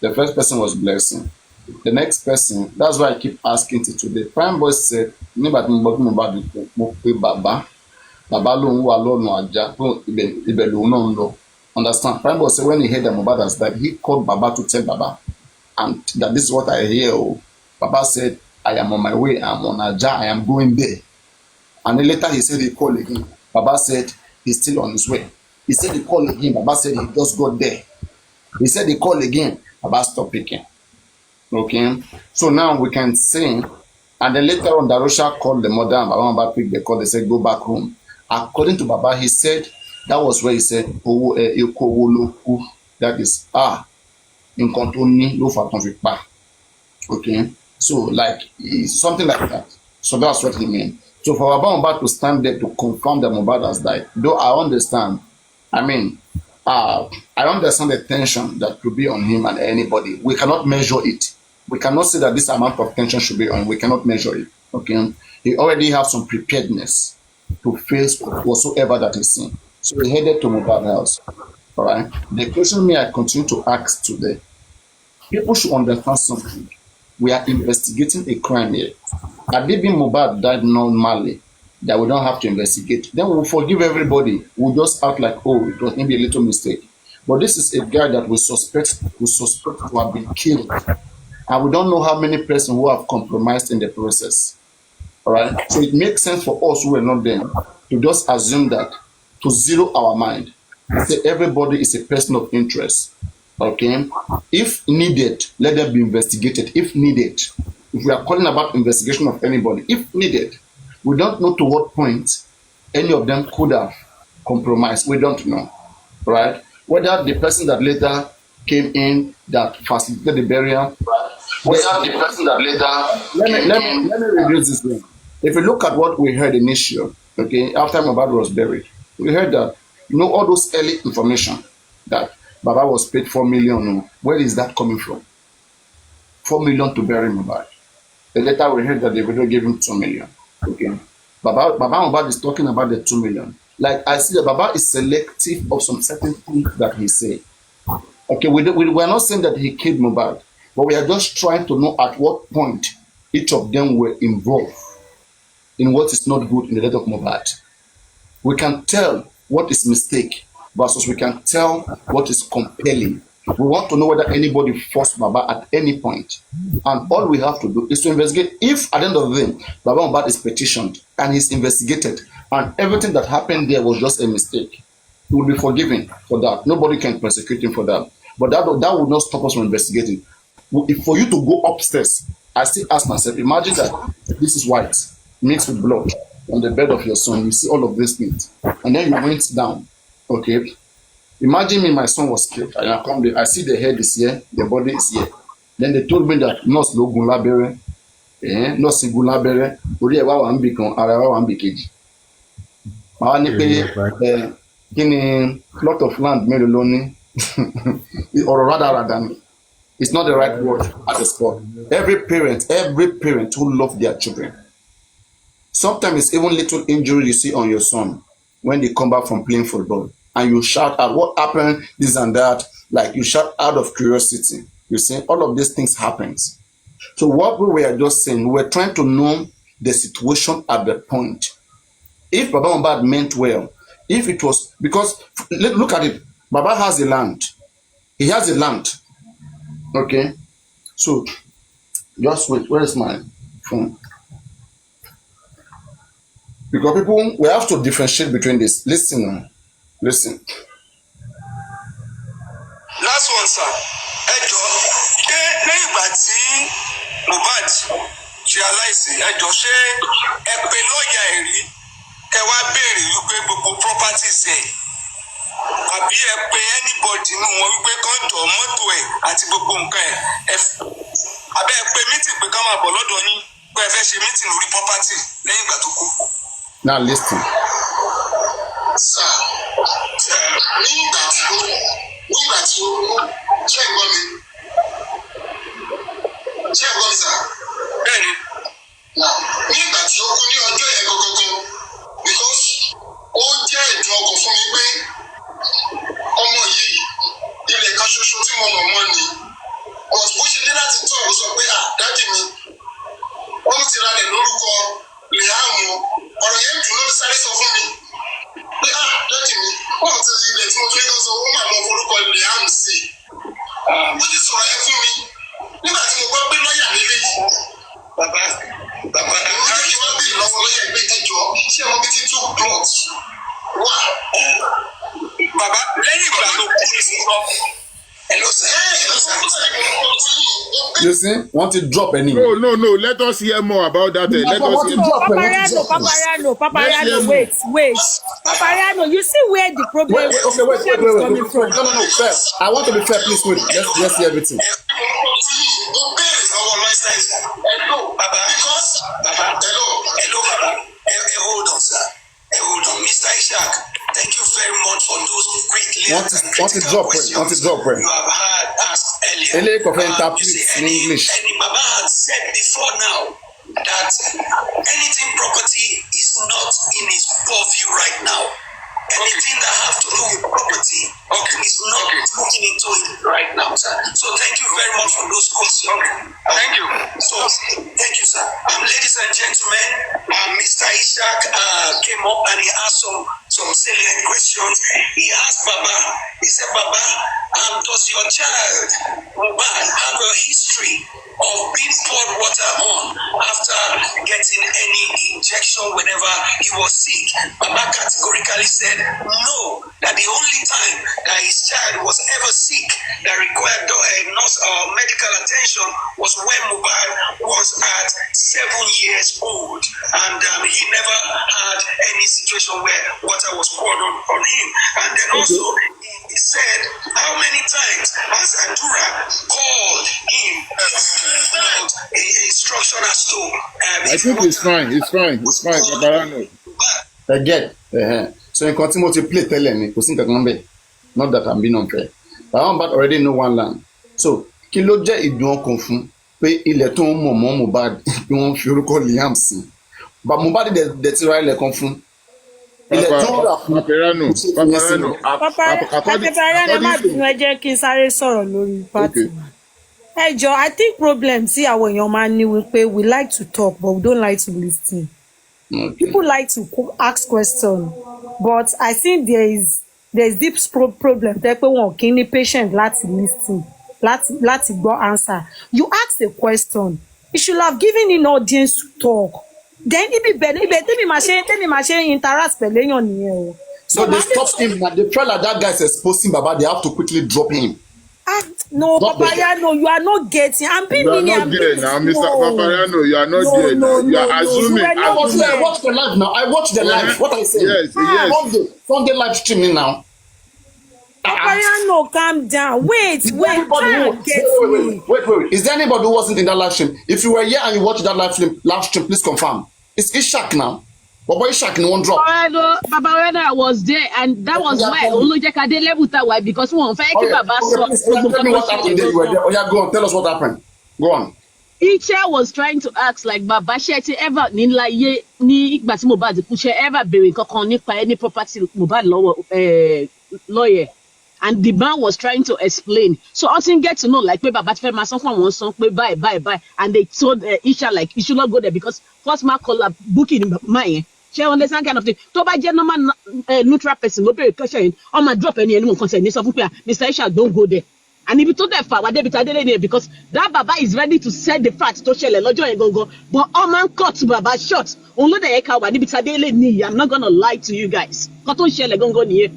The first person was Blessing. The next person, that's why I keep asking to today. Prime Boy said, Baba lòun wà lọ́nà àjà ibẹ̀ lòun náà ń lọ. Understand? Prime Boy said when he heard that Mohbad has died, he called Baba to tell Baba, and that this is what I hear. Oh. Baba said, I am on my way. I'm on Aja. I am going there. And then later he said he called again. Baba said he's still on his way. He said he called again. Baba said he just got there. He said he called again. Baba stopped picking. Okay. So now we can say, and then later on, Darosha called the mother and Baba picked the call. They said, go back home. According to Baba, he said, that was where he said, that is, in Kontoni, no for pa. Okay. So, like, something like that. So that's what he meant. So for Baba Mohbad to stand there to confirm that Mohbad has died, though I understand, I understand the tension that could be on him and anybody. We cannot measure it. We cannot say that this amount of tension should be on. We cannot measure it. Okay. He already have some preparedness to face whatsoever that is seen. So he headed to Mohbad's house. All right. The question I continue to ask today, people should understand something. We are investigating a crime here. Had it been Mohbad died normally, that we don't have to investigate, then we'll forgive everybody. We'll just act like, oh, it was maybe a little mistake. But this is a guy that we suspect to have been killed. And we don't know how many persons who have compromised in the process. All right. So it makes sense for us who are not there to just assume that, to zero our mind, say everybody is a person of interest. Okay. If needed, let them be investigated. If needed, if we are calling about investigation of anybody, if needed, we don't know to what point any of them could have compromised. We don't know. Right. Whether the person that later came in that facilitated the burial, whether the person that later let me reduce this thing. If you look at what we heard initially, okay, after Mohbad was buried, we heard that, all those early information that Baba was paid 4 million. Where is that coming from? 4 million to bury Mohbad. Then later we heard that they will give him 2 million. Okay. Baba Mohbad is talking about the 2 million. Like I see that Baba is selective of some certain things that he say. Okay, we are not saying that he killed Mohbad, but we are just trying to know at what point each of them were involved in what is not good in the death of Mohbad. We can tell what is mistake versus we can tell what is compelling. We want to know whether anybody forced Baba at any point. And all we have to do is to investigate. If at the end of the day, Baba Mohbad is petitioned and he's investigated and everything that happened there was just a mistake, he will be forgiven for that. Nobody can persecute him for that. But that would not stop us from investigating. For you to go upstairs, I still ask myself, imagine that this is white mixed with blood on the bed of your son. You see all of these things. And then you went down. Okay. Imagine me, my son was killed. And I come there, I see the head is here, the body is here. Then they told me that nurse Logun Labere, nurse Igun Labere, Ori Ewa wa nbi kan, ara wa nbi kejì. Màá ní pé kí ni plot of land mélòó ló ní? Ọ̀rọ̀ rádaràda ni. It's not the right word at the spot. Every parent who love their children. Sometimes it's even little injury you see on your son when they come back from playing football. And you shout out what happened, this and that, like you shout out of curiosity. You see, all of these things happens. So what we were just saying, we were trying to know the situation at the point. if Baba Mohbad meant well, if it was because look at it, Baba has a land. He has a land. Okay, so just wait. Where is my phone? Because people, we have to differentiate between this. Listen. Listen. Last one, sir. Ẹ jọ̀ọ́, ṣé lẹ́yìn ìgbà tí Mohbad ṣe aláìsí, ẹ jọ̀ọ́ ṣé ẹ pe lọ́ọ̀yà ẹ̀ rí kẹ wá béèrè wípé gbogbo properties ẹ̀ àbí ẹ pe anybody nínú wọn wípé kán jọ mọ́tò ẹ̀ àti gbogbo nǹkan ẹ̀ abẹ́ ẹ pe meeting pé ká máa bọ̀ lọ́dọ̀ yín pé ẹ fẹ́ ṣe meeting lórí property lẹ́yìn ìgbà tó kú. Now listen. Sir, nígbà tí ó ṣe ń gbọ́ mi sà bẹ́ẹ̀ni nígbà tí ó kú ní ọjọ́ yẹn gangan because ó jẹ́ ìdùn ọkàn fún mi pé ọmọ yìí ilẹ̀ kan ṣoṣo tí mo mọ̀ mọ́ ni bó ṣe dé láti tọ́ ọ̀ sọ pé dájú mi wọ́n ti ra lẹ̀ lórúkọ lẹ́hàmù ọ̀rọ̀ yẹn dùn ló fi sáré sọ fún mi pé dájú mi wọ́n ti ilẹ̀ tí mo tún ní kan sọ wọ́n máa mọ orúkọ lẹ́hàmù sí i wọ́n ti sọ̀rọ̀ yẹn fún mi nígbà tí mo gbọ́ pé lọ́ọ̀yà lélẹ̀ yìí bàbá àwọn ọjọ́ kí wọ́n bí lọ́wọ́ lọ́ọ̀yà pé ẹjọ́ ṣé ọmọ bíi títú plot wà. Bàbá lẹ́yìn ìgbà tó kú ní sọ hello sir. You see, want to drop any? No. Let us hear more about that. Let us hear more. Papariano, wait. Papariano, you see where the problem wait. coming from? No, fair. I want to be fair, please wait. Let's hear everything. Hello, Baba. Hold on, sir. Hold on, Mr. Ishak. Thank you very much for those quick want to drop questions you have had asked earlier. In English. And Baba had said before now that anything property is not in his purview right now. Anything that have to do with property is not looking into it right now, sir. So thank you very much for those questions. Thank you. So thank you, sir. Ladies and gentlemen, Mr. Ishak came up and he asked some salient questions. He asked Baba, he said, Baba, does your child Mohbad have a history of being poured water on after getting any injection whenever he was sick? Baba categorically said no, that the only time that his child was ever sick that required nurse or medical attention was when Mohbad was at 7 years old, and he never had any situation where water was poured on him. And then also he said, how many times has Adura called him about instruction as to I think it's fine, Paparano. Again, so in continue to play tell me, not that I'm being unfair. But Mohbad already know one land. So, kí ló jẹ́ ìdùn ọkàn fún pé ilẹ̀ tó ń mọ̀ mọ́ Mohbad bí wọ́n fi orúkọ Liam sí. But Mohbad dẹ̀ ti ra ilẹ̀ kan fún. Ilẹ̀ tó ń rà fún. Paparano má bínú ẹ jẹ́ kí n sáré sọ̀rọ̀ lórí pátì. Ẹ jọ̀ọ́, I think problem tí àwọn èèyàn máa ń ní wípé we like to talk but we don't like to listen. People like to ask questions, but I think there's deep problem there pé wọn kì í ní patient láti listen, láti gbọ́ answer. You ask a question, you should have given an audience to talk. Then ibi tẹ́mi máa ṣe interact pẹ̀lú èèyàn nìyẹn o. So they stop him now. They feel like that guy is exposing Baba. They have to quickly drop him. No, Papariano, you are not getting. I'm being meaning. You are not there now, Mr. Papariano. You are not there now. You are assuming. I watch the live now. I watch the live. What I say? Yes. Sunday live streaming now. Papariano, calm down. Wait. Wait. Is there anybody who wasn't in that live stream? If you were here and you watched that live stream, please confirm. It's Ishak now. But boy, Ishak in one drop. Papariano was there, and that was why Olujekade level that way because we want to Baba. Tell me what happened. You were there. Oh yeah, go on. Tell us what happened. Go on. Icha was trying to ask like Baba ṣé ever ní láyé ní ìgbà tí Mohbad kú ṣé ever béèrè kankan nípa any property Mohbad lọ́wọ́ lawyer, and the man was trying to explain. So I didn't get to know like Baba ti fẹ́ máa san fún àwọn san pé bye, and they told Isha like you should not go there because first man call her booking man yẹn. She understand kind of thing. Tó bá jẹ́ normal neutral person ló béèrè question yẹn, ó máa drop ẹni ẹni nǹkan tẹ̀ ní sọ fún pé Mr. Isha don't go there. And if you told them wá débi tá délé ni because that baba is ready to set the fact tó ṣẹlẹ̀ lọ́jọ́ yẹn gangan, but all man cut baba short. Òun ló dẹ̀ yẹ ká wà níbi tá délé ni. I'm not gonna lie to you guys. Kọ́ tó ń ṣẹlẹ̀ gangan nìyẹn.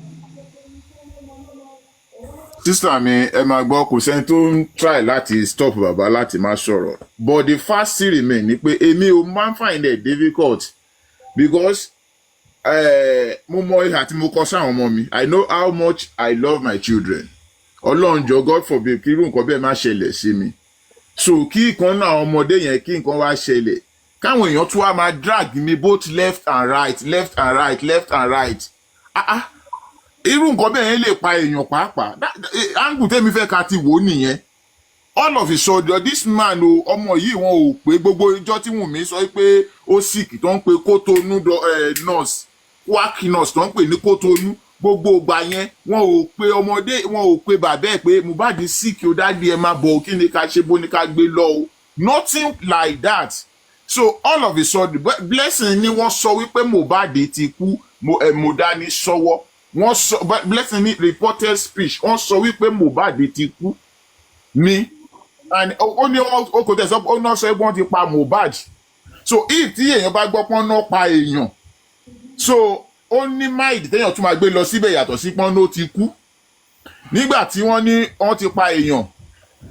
Sister mi, ẹ máa gbọ́ kò sẹ́ni tó ń try láti stop bàbá láti má sọ̀rọ̀. But the fact still remain ni pé èmi ò máa ń find it difficult because mo mọ ìhà tí mo kọ sáwọn ọmọ mi. I know how much I love my children. Ọlọ́run jọ God forbid kí irú nǹkan bẹ́ẹ̀ má ṣẹlẹ̀ sí mi. So kí ìkan náà ọmọdé yẹn kí nǹkan wá ṣẹlẹ̀. Káwọn èèyàn tún wá máa drag mi both left and right, left and right, left and right. Irú nǹkan bẹ́ẹ̀ yẹn lè pa èèyàn pàápàá. Áńgù tẹ́mi fẹ́ ká ti wò ó nìyẹn. All of a sudden this man o ọmọ yìí wọn ò pé gbogbo ìjọ tí Wùnmí sọ pé ó sick tó ń pe Kótónú nurse quack nurse tó ń pè ní Kótónú gbogbo ìgbà yẹn wọn ò pe ọmọdé wọn ò pe bàbá ẹ̀ pé Mohbad sick o dáàdi ẹ máa bọ̀ kí ni ká ṣe bó ni ká gbé lọ o nothing like that. So all of a sudden Blessing ni wọ́n sọ wípé Mohbad ti kú Mọ̀dání sọ́wọ́ wọ́n sọ Blessing ní reported speech wọ́n sọ wípé Mohbad ti kú ní and ó ní ó kò tẹ̀sán ó náà sọ pé wọ́n ti pa Mohbad. So if tí èèyàn bá gbọ́ pọ́n náà pa èèyàn so ó ní máìdì téèyàn tún máa gbé lọ síbẹ̀ yàtọ̀ sí pọ́n ló ti kú nígbà tí wọ́n ní wọ́n ti pa èèyàn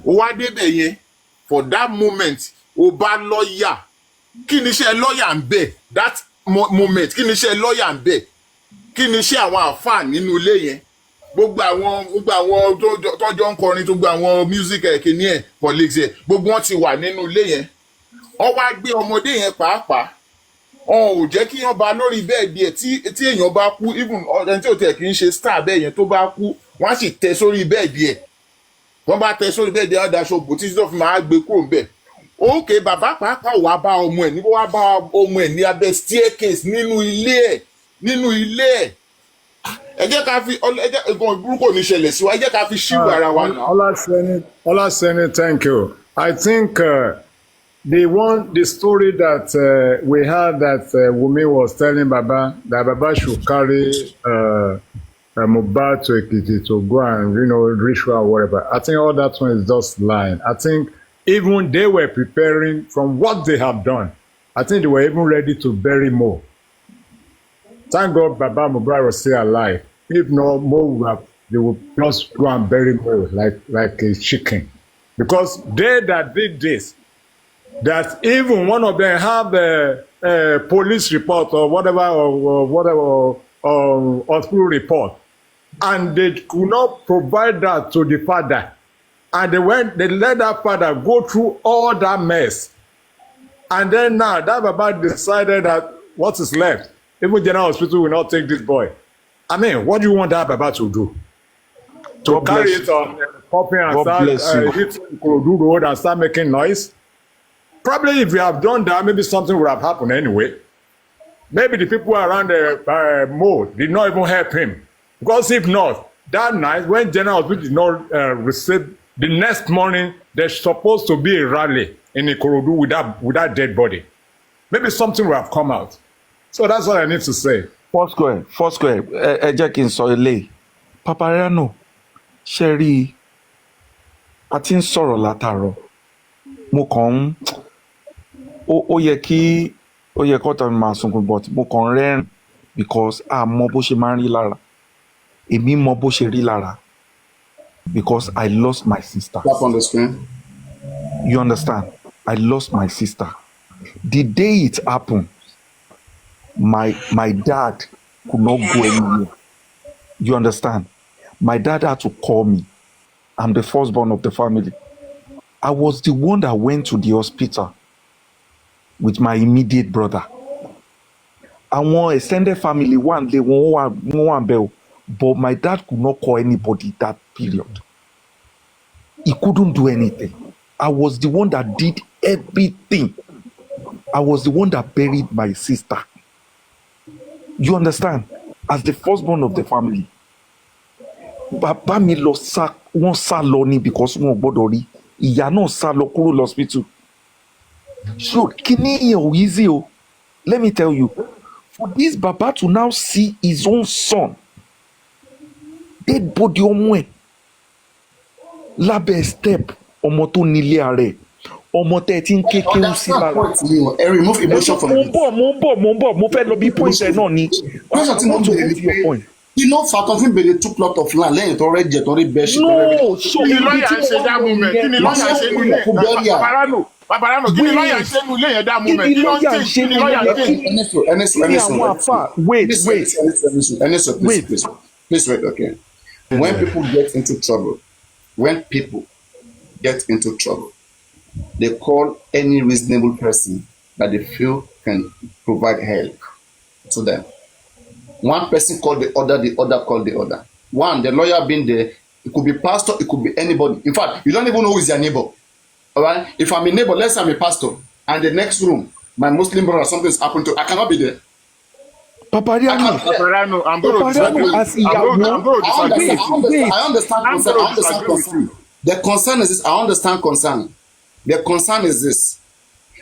ó wá débẹ̀ yẹn for that moment ó bá lọ́ọ̀yà kí ni iṣẹ́ lọ́ọ̀yà ń bẹ̀ that moment kí ni iṣẹ́ lọ́ọ̀yà ń bẹ̀ kí ni iṣẹ́ àwọn àfáà nínú ilé yẹn gbogbo àwọn tọ́jọ́ ń kọrin tó gba àwọn music kìíní ẹ̀ colleagues ẹ̀ gbogbo wọn ti wà nínú ilé yẹn wọ́n wá gbé ọmọdé yẹn pàápàá ò jẹ́ kí wọ́n ba lórí bẹ́ẹ̀dì ẹ̀ tí èèyàn bá kú even ẹni tí ò tẹ̀ kì í ṣe star bẹ́ẹ̀ yẹn tó bá kú wọ́n á sì tẹ sórí bẹ́ẹ̀dì ẹ̀ wọ́n bá tẹ sórí bẹ́ẹ̀dì ẹ̀ wọ́n daṣọ bò títí tó fi máa gbé kúrò ńbẹ̀. Òkè bàbá pàápàá wàá bá ọmọ ẹ̀ níbo wàá bá ọmọ ẹ̀ ní abẹ́ staircase nínú ilé ẹ̀ ẹ jẹ́ ká fi ẹ̀gbọ́n burúkú ní ṣẹlẹ̀ sí wa ẹ jẹ́ ká fi ṣírò ara wa náà. Olaseni, thank you. I think the story that we heard that Wunmi was telling Baba that Baba should carry Mohbad to Ekiti to go and ritual or whatever. I think all that one is just lying. I think even they were preparing from what they have done. I think they were even ready to bury Mo. Thank God Baba Mohbad was still alive. If not, they would just go and bury Mo like a chicken. Because they that did this, that even one of them have a police report or whatever or hospital report, and they could not provide that to the father. And they let that father go through all that mess. And then now that Baba decided that what is left, even General Hospital will not take this boy. I mean, what do you want that Baba to do? To carry it on popping and start hit Ikorodu Road and start making noise? Probably if you have done that, maybe something would have happened anyway. Maybe the people around the Mo did not even help him. Because if not, that night when General Hospital did not receive, the next morning there's supposed to be a rally in Ikorodu with that dead body. Maybe something will have come out. So that's what I need to say. Foursquare, ẹ jẹ́ kí n sọ eléyìí. Paparaino, ṣe rí a ti ń sọ̀rọ̀ látàárọ̀. Mo kàn ń ó yẹ kó tọ́ mi máa sunkún but mo kàn ń rẹ́rìn because a mọ bó ṣe máa ń rí lára. Èmi mọ bó ṣe rí lára because I lost my sister. You understand? I lost my sister. The day it happened, my dad could not go anywhere. You understand? My dad had to call me. I'm the firstborn of the family. I was the one that went to the hospital with my immediate brother. Àwọn extended family one day wọ́n bẹ̀, but my dad could not call anybody that period. He couldn't do anything. I was the one that did everything. I was the one that buried my sister. You understand? As the firstborn of the family. Bàbá mi wọ́n sá lọ ni because wọ́n gbọ́dọ̀ rí. Ìyá náà sá lọ kúrò lọ́spítù. So kíní yẹn ò easy o. Let me tell you, For this Baba to now see his own son, dead body ọmọ ẹ̀ lábẹ́ step ọmọ tó nílé ara ẹ̀, ọmọ tẹ́ ẹ ti ń kékeré sí lára. Remove emotion from it. Mo ń bọ̀ mo fẹ́ lọ bí point ẹ̀ náà ni. Question tí mo bèrè ni pé iná Fatofin bèrè 2 plot of land lẹ́yìn tó rẹ́ jẹ tó rí bẹ́ẹ̀ ṣe. No, so kí ni lọ́ọ̀yà ń ṣe dá moment? Kí ni lọ́ọ̀yà ń ṣe nílé? Babarano, kí ni lọ́ọ̀yà ń ṣe nílé yẹn dá moment? Kí ni lọ́ọ̀yà ń ṣe nílé yẹn? Please wait, okay. When people get into trouble, they call any reasonable person that they feel can provide help to them. One person called the other called the other. One, the lawyer being there, it could be pastor, it could be anybody. In fact, you don't even know who is your neighbor. All right? If I'm a neighbor, let's say I'm a pastor, and the next room, my Muslim brother, something's happened to, I cannot be there. Paparano, I'm going to disagree. I understand concern. The concern is this. I understand concern. The concern is this.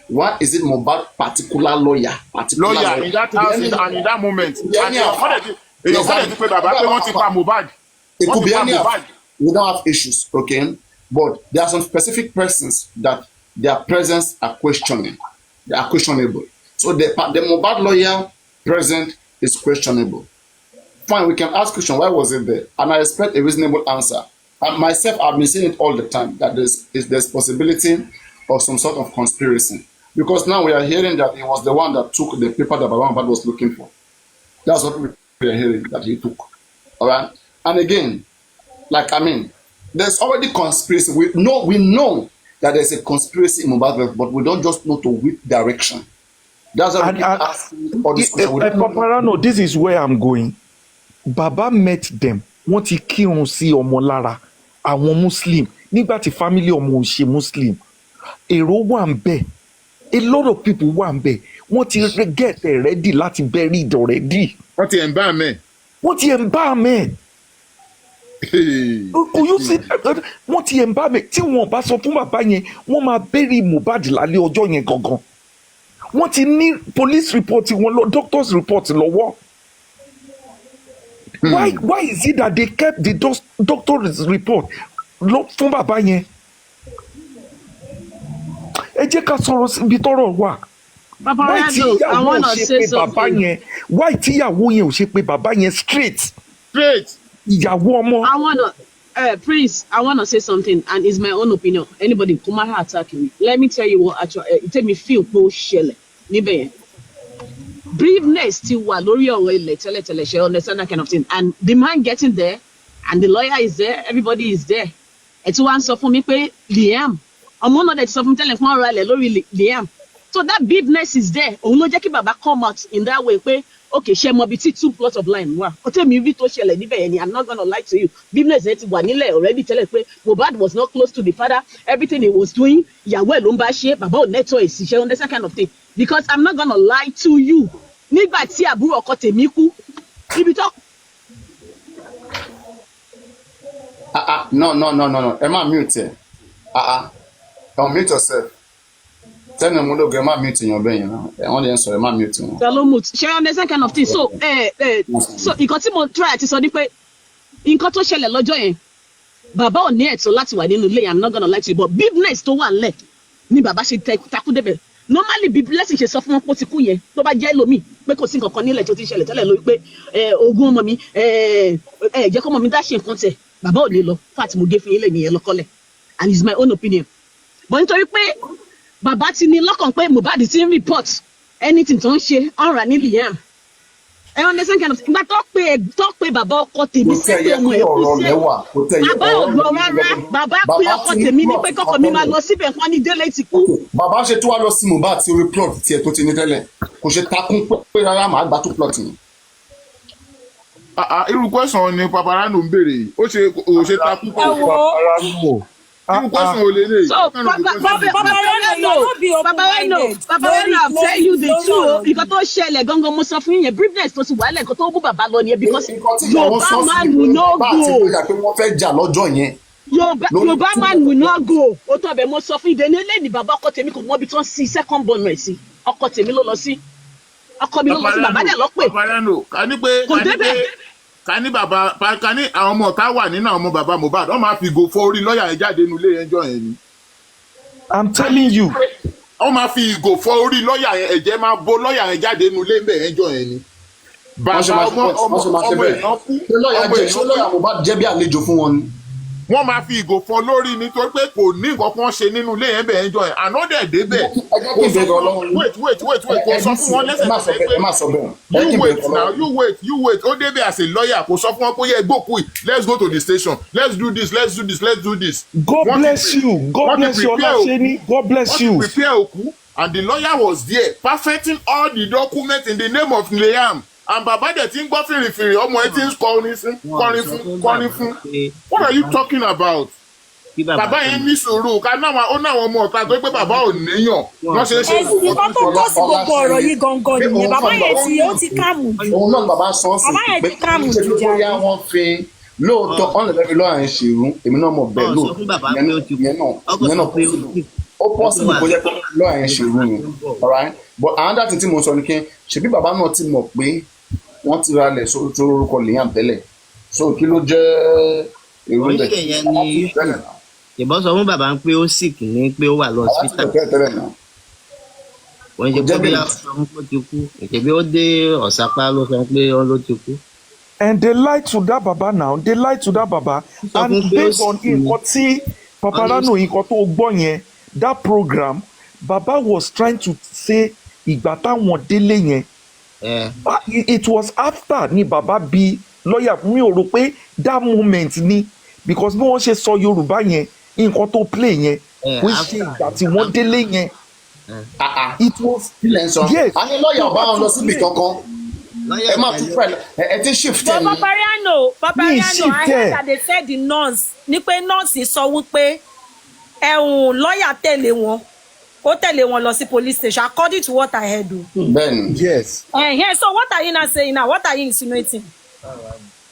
What is it Mohbad particular lawyer? Lawyer in that house and in that moment. It could be any of. We don't have issues, okay? But there are some specific persons that their presence are questioning. They are questionable. So the Mohbad lawyer present is questionable. Fine, we can ask question, why was it there? And I expect a reasonable answer. And myself, I've been saying it all the time, that there's possibility of some sort of conspiracy. Because now we are hearing that he was the one that took the paper that Baba Mohbad was looking for. That's what we are hearing, that he took. All right? And again, there's already conspiracy. We know that there's a conspiracy in Mohbad, but we don't just know to which direction. That's what we asking all this question. Paparano, this is where I'm going. Baba met them. Wọ́n ti kírun sí ọmọ lára àwọn Muslim nígbà tí family ọmọ ò ṣe Muslim. Èrò wà ń bẹ̀. A lot of people wà ń bẹ̀. Wọ́n ti get ready láti bury it already. Wọ́n ti embalm ẹ̀. You see, wọ́n ti embalm ẹ̀. Tí wọ́n bá sọ fún bàbá yẹn, wọ́n máa bury Mohbad lálẹ́ ọjọ́ yẹn gangan. Wọ́n ti ní police report wọn lọ, doctor's report lọ́wọ́. Why is it that they kept the doctor's report fún bàbá yẹn? Ẹ jẹ́ ká sọ̀rọ̀ síbi tọ́rọ̀ wà. Why tíyàwó ò ṣe pé bàbá yẹn? Why tíyàwó yẹn ò ṣe pé bàbá yẹn straight? Ìyàwó ọmọ. Prince, I wanna say something, and it's my own opinion. Anybody come out attacking me? Let me tell you what actually it made me feel po shele. Níbẹ̀. Briefness still wà lórí ọ̀rọ̀ ilẹ̀ tẹ́lẹ̀tẹ́lẹ̀, she understand that kind of thing. And the man getting there, and the lawyer is there, everybody is there. Ẹ̀ tí wọ́n sọ fún mi pé Liam, ọmọ náà dẹ̀ ti sọ fún mi tẹ́lẹ̀ fún ọ̀rọ̀ ilẹ̀ lórí Liam. So that briefness is there. Òun ló jẹ́ kí bàbá come out in that way pé okay, ṣe mọ bí tí 2 plots of land wà. Ó tẹ̀mí rí tó ṣẹlẹ̀ níbẹ̀ yẹn ni, I'm not gonna lie to you. Briefness yẹn ti wà nílẹ̀ already tẹ́lẹ̀ pé Mohbad was not close to the father. Everything he was doing, ìyàwó ẹ̀ ló ń bá ṣe, bàbá ò nẹ́tọ̀ èsì ṣe on that kind of thing. Because I'm not gonna lie to you. Nígbà tí àbúrò ọkọ tèmi kú, ibi tó. No. Ẹ má mute ẹ. Don't mute yourself. Tell them mo lóge, ẹ má mute yan bẹ́ẹ̀ yẹn náà. Wọ́n lè ń sọ̀rọ̀, ẹ má mute wọn. Ṣé on that kind of thing? So nǹkan tí mo try àti sọ ni pé nǹkan tó ṣẹlẹ̀ lọ́jọ́ yẹn, bàbá ò ní ẹ̀tọ́ láti wà nínú ilé, I'm not gonna lie to you, but business tó wà nílẹ̀ ni bàbá ṣe takú débẹ̀. Normally bí blessing ṣe sọ fún wọn pé ó ti kú yẹn tó bá jẹ́ lómi pé kò sí nǹkan kan nílẹ̀ tó ti ṣẹlẹ̀ tẹ́lẹ̀ lórí pé ogún ọmọ mi jẹ́ kọ́ ọmọ mi dá ṣe nǹkan tẹ̀ bàbá ò ní lọ fún àti mo gé fún yín lè nìyẹn lọ́kọ́lẹ̀, and it's my own opinion. But nítorí pé bàbá ti ní lọ́kàn pé Mohbad ti ń report anything tó ń ṣe ọ̀rà ní Liam. Ẹ understand kind of ìgbà tó pé bàbá ọkọ tèmi sẹ́pẹ̀ ọmọ ẹ̀ kú sí. Bàbá ọ̀gbọ̀n rárá, bàbá pé ọkọ tèmi ní pé kọ́kọ́ mi máa lọ síbẹ̀ kan ní délé ti kú. Bàbá ṣe tó wá lọ sí Mohbad tí orí plot tiẹ̀ tó ti ní tẹ́lẹ̀. Kò ṣe takún pé rárá màá gbà tó plot ni. Irú question ni Paparano ń béèrè. Ó ṣe takún pé Paparano. Irú question ò lélẹ̀. So Paparano, I'll tell you the truth. Nǹkan tó ṣẹlẹ̀ gangan mo sọ fún yín yẹn, briefness tó ti wà lẹ̀ nǹkan tó bú bàbá lọ nìyẹn because Yorùbá man will not go. Wọ́n fẹ́ jà lọ́jọ́ yẹn. Yorùbá man will not go. Ó tọ́ bẹ̀ mo sọ fún ìdẹ́ni eléyìí bàbá ọkọ tèmi kò mọ ibi tí wọ́n sí second born rẹ̀ sí. Ọkọ tèmi ló lọ sí. ọkọ mi ló lọ sí bàbá dẹ̀ lọ pé Papariano ká ní pé kò débẹ̀. ká ní àwọn ọmọ ọ̀tá wà nínú àwọn ọmọ bàbá Mohbad wọ́n máa fi ìgò fọ́ orí lọ́ọ̀yà yẹn jáde nínú ilé ẹjọ́ yẹn ni. I'm telling you. wọ́n máa fi ìgò fọ́ orí lọ́ọ̀yà yẹn ẹ̀jẹ̀ máa bo lọ́ọ̀yà yẹn jáde nínú ilé ẹjọ́ yẹn ni. Bàbá ọmọ èèyàn kú. lọ́yà Mohbad jẹ́ bí àlejò fún wọn ni. Wọ́n máa fi ìgò fọ́ lórí nítorí pé kò ní nǹkan kan ṣe nínú ilé yẹn ẹjọ́ yẹn ànọ́dẹ̀ débẹ̀. Wait kò sọ fún wọn lẹ́sẹ̀ you wait ó débẹ̀ as a lawyer kò sọ fún wọn pé yẹ gbókù let's go to the station let's do this. God bless you Olaseni, God bless you. Wọ́n ti prepare òkú and the lawyer was there perfecting all the documents in the name of Liam. And bàbá dẹ̀ ti ń gbọ́ fìrìfìrì ọmọ ẹ ti ń kọrin fún. What are you talking about? Bàbá yẹn ní sùúrù ká ó náwọn ọmọ ọ̀tá tó pé bàbá ò níyàn. Ẹ̀sìn nǹkan tó kọ́ sí gbogbo ọ̀rọ̀ yìí gangan nìyẹn. Bàbá yẹn ó ti káàmù jù. Òun náà bàbá sọ sí pé ṣe ló bóyá wọ́n fi lóòótọ́ ọ̀nà lẹ́bi lọ́wọ́ ẹ̀ ṣèrú èmi náà mọ̀ bẹ́ẹ̀ lóòótọ́ ìyẹn náà ó possible kó jẹ́ pé lọ́wọ́ ẹ̀ ṣèrú ni alright but another thing tí mo sọ ni kí ṣebí bàbá náà ti mọ̀ pé wọ́n ti ra lẹ̀ tó orúkọ Liam tẹ́lẹ̀ so kí ló jẹ́ èrò bẹ̀. ìbọn sọ fún bàbá pé ó sick ní pé ó wà lọ hospital. wọ́n ṣe pé bí wọ́n sọ fún pé ó ti kú ìṣèbí ó dé Ọ̀sápá ló sọ pé ó ló ti kú. And they lied to that baba now and based on nǹkan tí Papariano nǹkan tó gbọ́ yẹn that program baba was trying to say ìgbà táwọn délé yẹn. It was after ni bàbá bi lawyer mi ò rò pé that moment ni because bí wọ́n ṣe sọ Yorùbá yẹn nǹkan tó play yẹn kò ṣe ìgbà tí wọ́n délé yẹn. It was yes. a ní lọ́ọ̀yà ọba wọn lọ síbi kankan ẹ máa tún pẹ̀lú ẹ ti shift ẹ ní. Papariano I heard that they said the nurse ní pé nurse sọ wípé lọ́ọ̀yà tẹ̀lé wọn. Ó tẹ̀lé wọn lọ sí police station according to what I heard. Then yes. So what are you now saying now? What are you insinuating?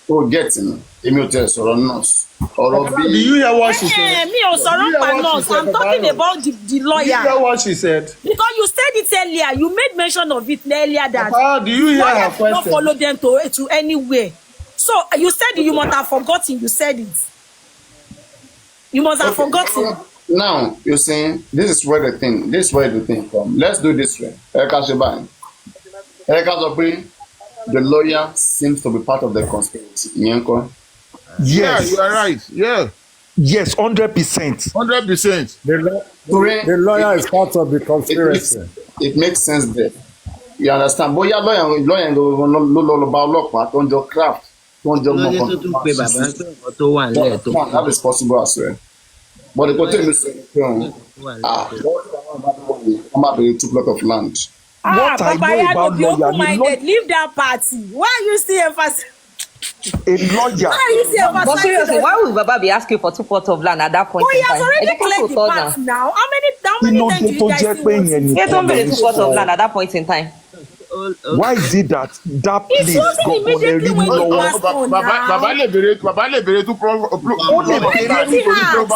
Oh, get me. Èmi ò tẹ̀ sọ̀rọ̀ nurse. Ọ̀rọ̀ bí. Do you hear what she said? Mi ò sọ̀rọ̀ pa nurse. I'm talking about the lawyer. Do you hear what she said? Because you said it earlier. You made mention of it earlier that. Papa, do you hear her question? Not follow them to anywhere. So you said you must have forgotten. You said it. You must have forgotten. Now you're saying this is where the thing come. Let's do this way. The lawyer seems to be part of the conspiracy. Yes, yeah, you are right. Yeah. Yes, 100%. 100%. The lawyer is part of the conspiracy. It makes sense there. You understand? But yeah, lawyer ló ba ọlọ́pàá tó ń jọ craft tó ń jọ mọ that is possible as well. But the continue saying, I'm not very too lot of land. What I know about lawyer, leave that party. Why are you still emphasizing? A lawyer. Why are you still emphasizing? But seriously, why would Baba be asking for 2 plots of land at that point in time? He has already cleared the parts now. How many times do you guys see? He don't build 2 plots of land at that point in time. Why is it that place got immediately when you pass on now? Baba lè béèrè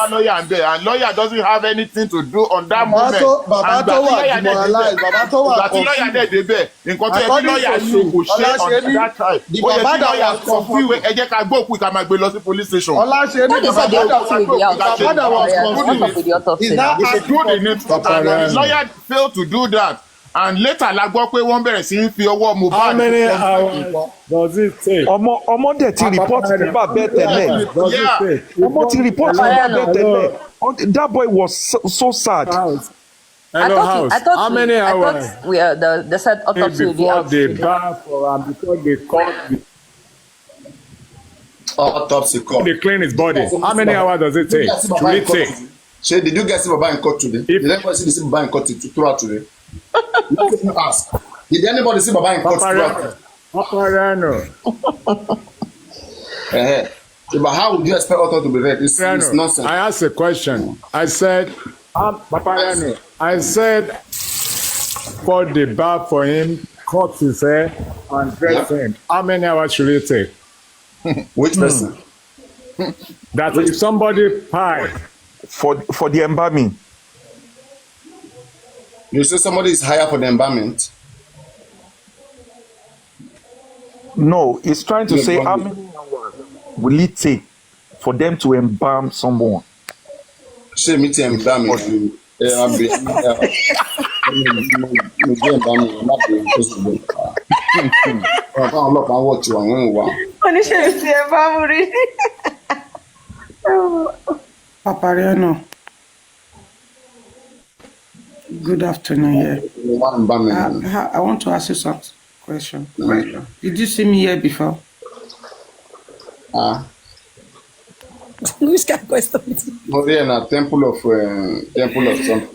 lawyer and lawyer doesn't have anything to do on that moment. Baba tó wà demoralized. Baba tó wà confused. Lawyer dẹ̀ débẹ̀ nǹkan tó yẹ kí lawyer ṣe kò ṣe on that time. The Baba that was confused. Ẹ jẹ́ ká gbọ́ òkú ká máa gbé lọ sí police station. Ọláṣẹ́ni Baba that was confused. Is that the lawyer failed to do that? And later la gbọ́ pé wọ́n bẹ̀rẹ̀ sí í fi ọwọ́ Mohbad. How many hours does it take? ọmọ dẹ̀ ti report fún bàbẹ́ tẹ́lẹ̀. Ọmọ ti report fún bàbẹ́ tẹ́lẹ̀. That boy was so sad. I thought how many hours? They said autopsy will be out. Before they bath or before they cut autopsy call. They clean his body. How many hours does it take? Should it take? Shay, did you guys see Baba in court today? Did anybody see Baba in court throughout today? Let me ask. Did anybody see Baba in court throughout? Papariano. But how would you expect author to be read? It's nonsense. I asked a question. I said, Papariano, I said, for the bath for him, cut his hair, and dress him. How many hours should it take? Which person? That if somebody pie for the embalming. You say somebody is higher for the embalmment? No, it's trying to say how many hours will it take for them to embalm someone? Ṣé mi ti embalm you? I'm being Paparaino. Good afternoon. Yeah. I want to ask you some question. Did you see me here before? Which kind of question? Moria na temple of something.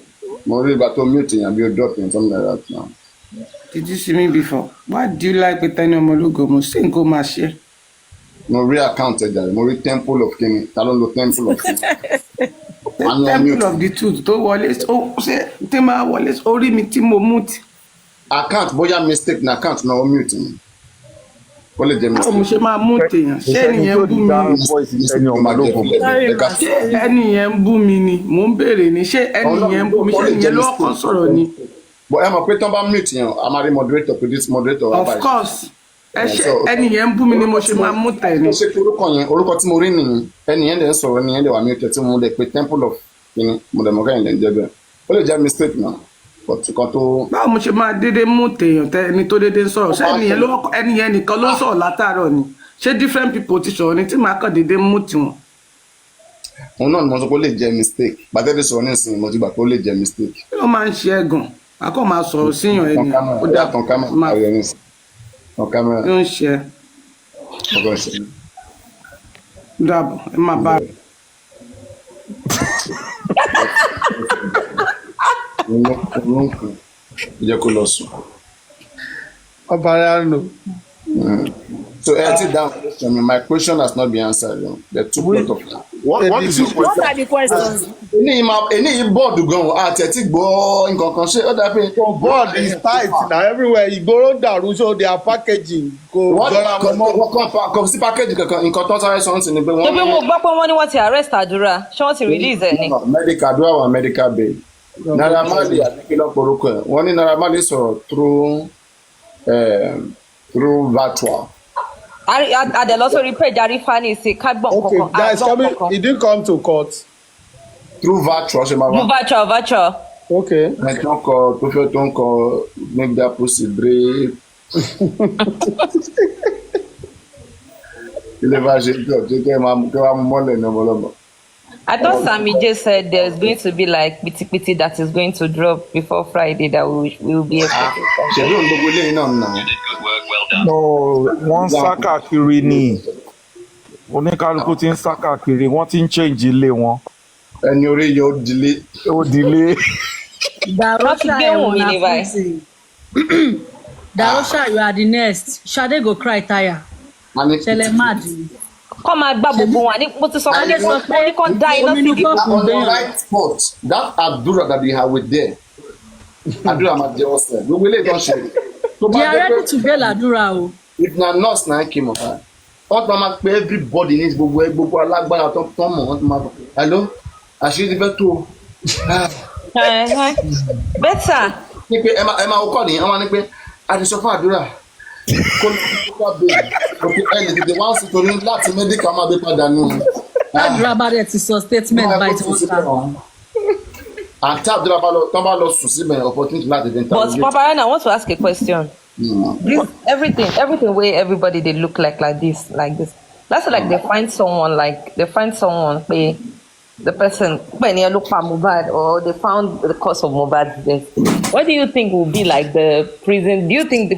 Moria bato muting and you're dropping something like that now. Did you see me before? What do you like with any Molugo? Musingo Mashe. Moria counted that. Moria temple of King. Talon temple of King. Temple of the truth. To Wallace. Oh, say Tema Wallace. Ori mitimo mut. I can't. Boya mistake na can't no muting. Only the mistake. Mo ṣe máa mú tèèyàn. Ṣé ẹnìyẹn bú mi ni? Ẹnìyẹn bú mi ni. Mo ń béèrè ni. Ṣé ẹnìyẹn bú mi? Ṣé ẹnìyẹn ló kàn sọ̀rọ̀ ni? But ẹ mọ̀ pé tán bá mute yẹn, a máa rí moderator pé this moderator. Of course. Ẹnìyẹn bú mi ni mo ṣe máa mú tẹ̀ ni. Ṣé orúkọ tí mo rí nìyí? Ẹnìyẹn dẹ̀ ń sọ̀rọ̀ ẹnìyẹn dẹ̀ wà mute tí mo lè pe temple of kini mo dẹ̀ mọ̀ kẹ́yìn lẹ̀ ń jẹ́ bẹ́ẹ̀. Ó lè jẹ́ mistake náà. Kan tó. Báwo mo ṣe máa dédé mú tèèyàn tẹ ẹni tó dédé ń sọ̀rọ̀? Ṣé ẹnìyẹn nìkan ló ń sọ̀rọ̀ látàárọ̀ ni? Ṣé different people ti sọ̀rọ̀ ni tí màá kàn dédé mú tiwọn? Òun náà ni mo sọ pé ó lè jẹ́ mistake. Gbàtẹ́bí sọ̀rọ̀ nísìnyí mo ti gbà pé ó lè jẹ́ mistake. Kí ló máa ń ṣe ẹ̀gàn? Akọ́ máa sọ̀rọ̀ síyàn ẹni. Ó dà tán kámẹ́rà ayọ̀ nísìnyí. Tán kámẹ́rà. Ló ń ṣe. Ọgọ́ ṣe. Dàbọ̀ ẹ máa bá. Jẹ́ kó lọ sùn. Paparaino. So, down question. My question has not been answered. The two point of what is your question? What are the questions? Any board to go at a tick boy in conclusion. Board is tight now everywhere. You go down, so they are packaging. What see package in contour something in the one. You move back when you want to arrest Adura. She wants to release it. Medical Adura or medical bail. Naramali, I think one in Naramali so through virtual. I the also repair Jarifani say cardboard. Okay, guys, he didn't come to court. Through virtual, virtual. Okay. Don't make that pussy brave. I thought Sammy just said there's going to be like bitty that is going to drop before Friday that we will be able to. No, wọ́n sá káàkiri ni. Oníkálukú ti ń sá káàkiri, wọ́n ti ń change ilé wọn. Ẹni orí yóò dilé. Ó dilé. Darosha, you are the next. Shade go cry tire. Ṣẹlẹ̀ mad. Kọ́ máa gbá gbogbo wọn ní mo ti sọ fún ẹgbẹ́ pé ó ní kàn dá iná sí ibi. On the right spot, that Adura that they have with there. Adura ma jẹ́ ọ̀sẹ̀. Gbogbo ilé ìtàn ṣe. They are ready to bail Adura o. If na nurse na came up, what mama pay everybody needs gbogbo alágbára tó mọ̀ wọ́n ti máa bọ̀. Hello, àṣírí ti fẹ́ tó. Bẹ́tà. Ní pé ẹ máa kọ́ ni, wọ́n ní pé a ti sọ fún Adura. Kó lọ sí kókó bẹ́ẹ̀. Òkè ẹ̀yìn tètè wá sí torí láti mẹ́díkà máa gbé padà nù. Adura bá rẹ̀ ti sọ statement by ti wọ́n ká. And tap Adura bá lọ sùn síbẹ̀ opportunity láti fi ń ta. But Paparaino, I want to ask a question. This, everything where everybody they look like this. That's like they find someone pay the person when you look for mohbad or they found the cause of mohbad's death. What do you think will be like the prison? Do you think the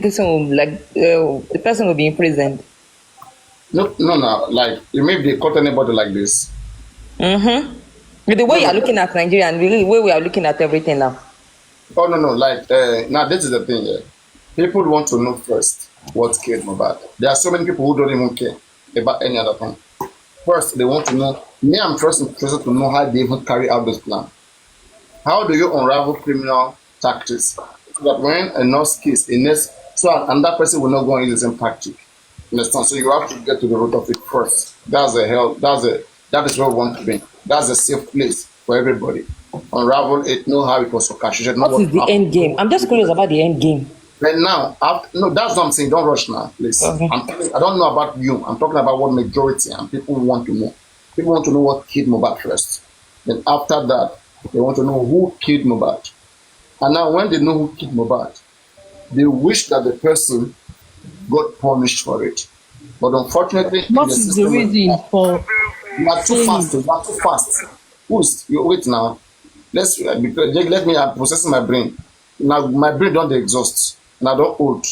person will be imprisoned? No. Like maybe they caught anybody like this. With the way you are looking at Nigeria and really the way we are looking at everything now. Oh no! Like now, this is the thing. Yeah. People want to know first what killed Mohbad. There are so many people who don't even care about any other thing. First, they want to know. Me, I'm interested to know how they even carry out this plan. How do you unravel criminal tactics so that when a nurse kills another person will not go and use the same tactic? Understand? So you have to get to the root of it first. That is where we want to be. That's a safe place for everybody. Unravel it, know how it was orchestrated. What is the end game? I'm just curious about the end game. Then now, no, that's what I'm saying. Don't rush now, please. Okay. I don't know about you. I'm talking about what majority and people want to know. People want to know what killed Mohbad first. Then after that, they want to know who killed Mohbad. And now when they know who killed Mohbad, they wish that the person got punished for it. But unfortunately, What is the reason for you are too fast. You are too fast. Wait now. Let me. I'm processing my brain. Now my brain don't exhaust, and I don't hold.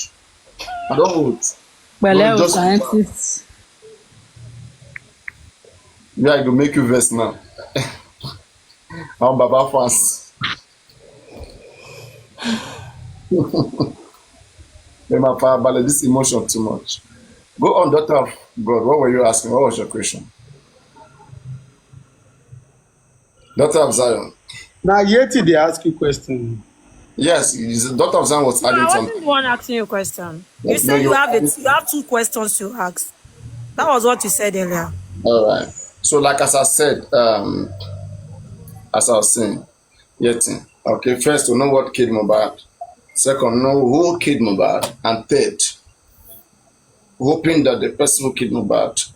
well, scientists? Yeah, it will make you verse now. I'm Baba fast. This emotion too much. Go on, daughter of God. What were you asking? What was your question? Daughter of Zion. Now, Yeti, they ask you question. Yes, the daughter of Zion was No, adding I something. wasn't the one asking you a question. You Yes, said no, you have 2 questions to ask. That was what you said earlier. All right. So, like as I said, as I was saying, Yeti. Okay, first to know what killed Mohbad. Second, know who killed Mohbad. And third, hoping that the person who killed Mohbad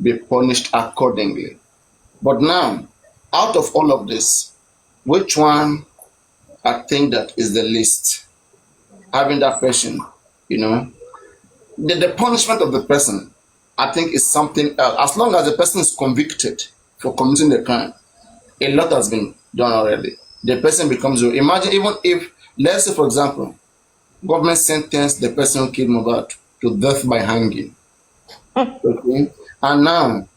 be punished accordingly. But now, out of all of this, which one I think that is the least? Having that person, the punishment of the person, I think is something else. As long as the person is convicted for committing the crime, a lot has been done already. The person becomes, imagine even if, let's say for example, government sentenced the person who killed Mohbad to death by hanging. Okay? And now,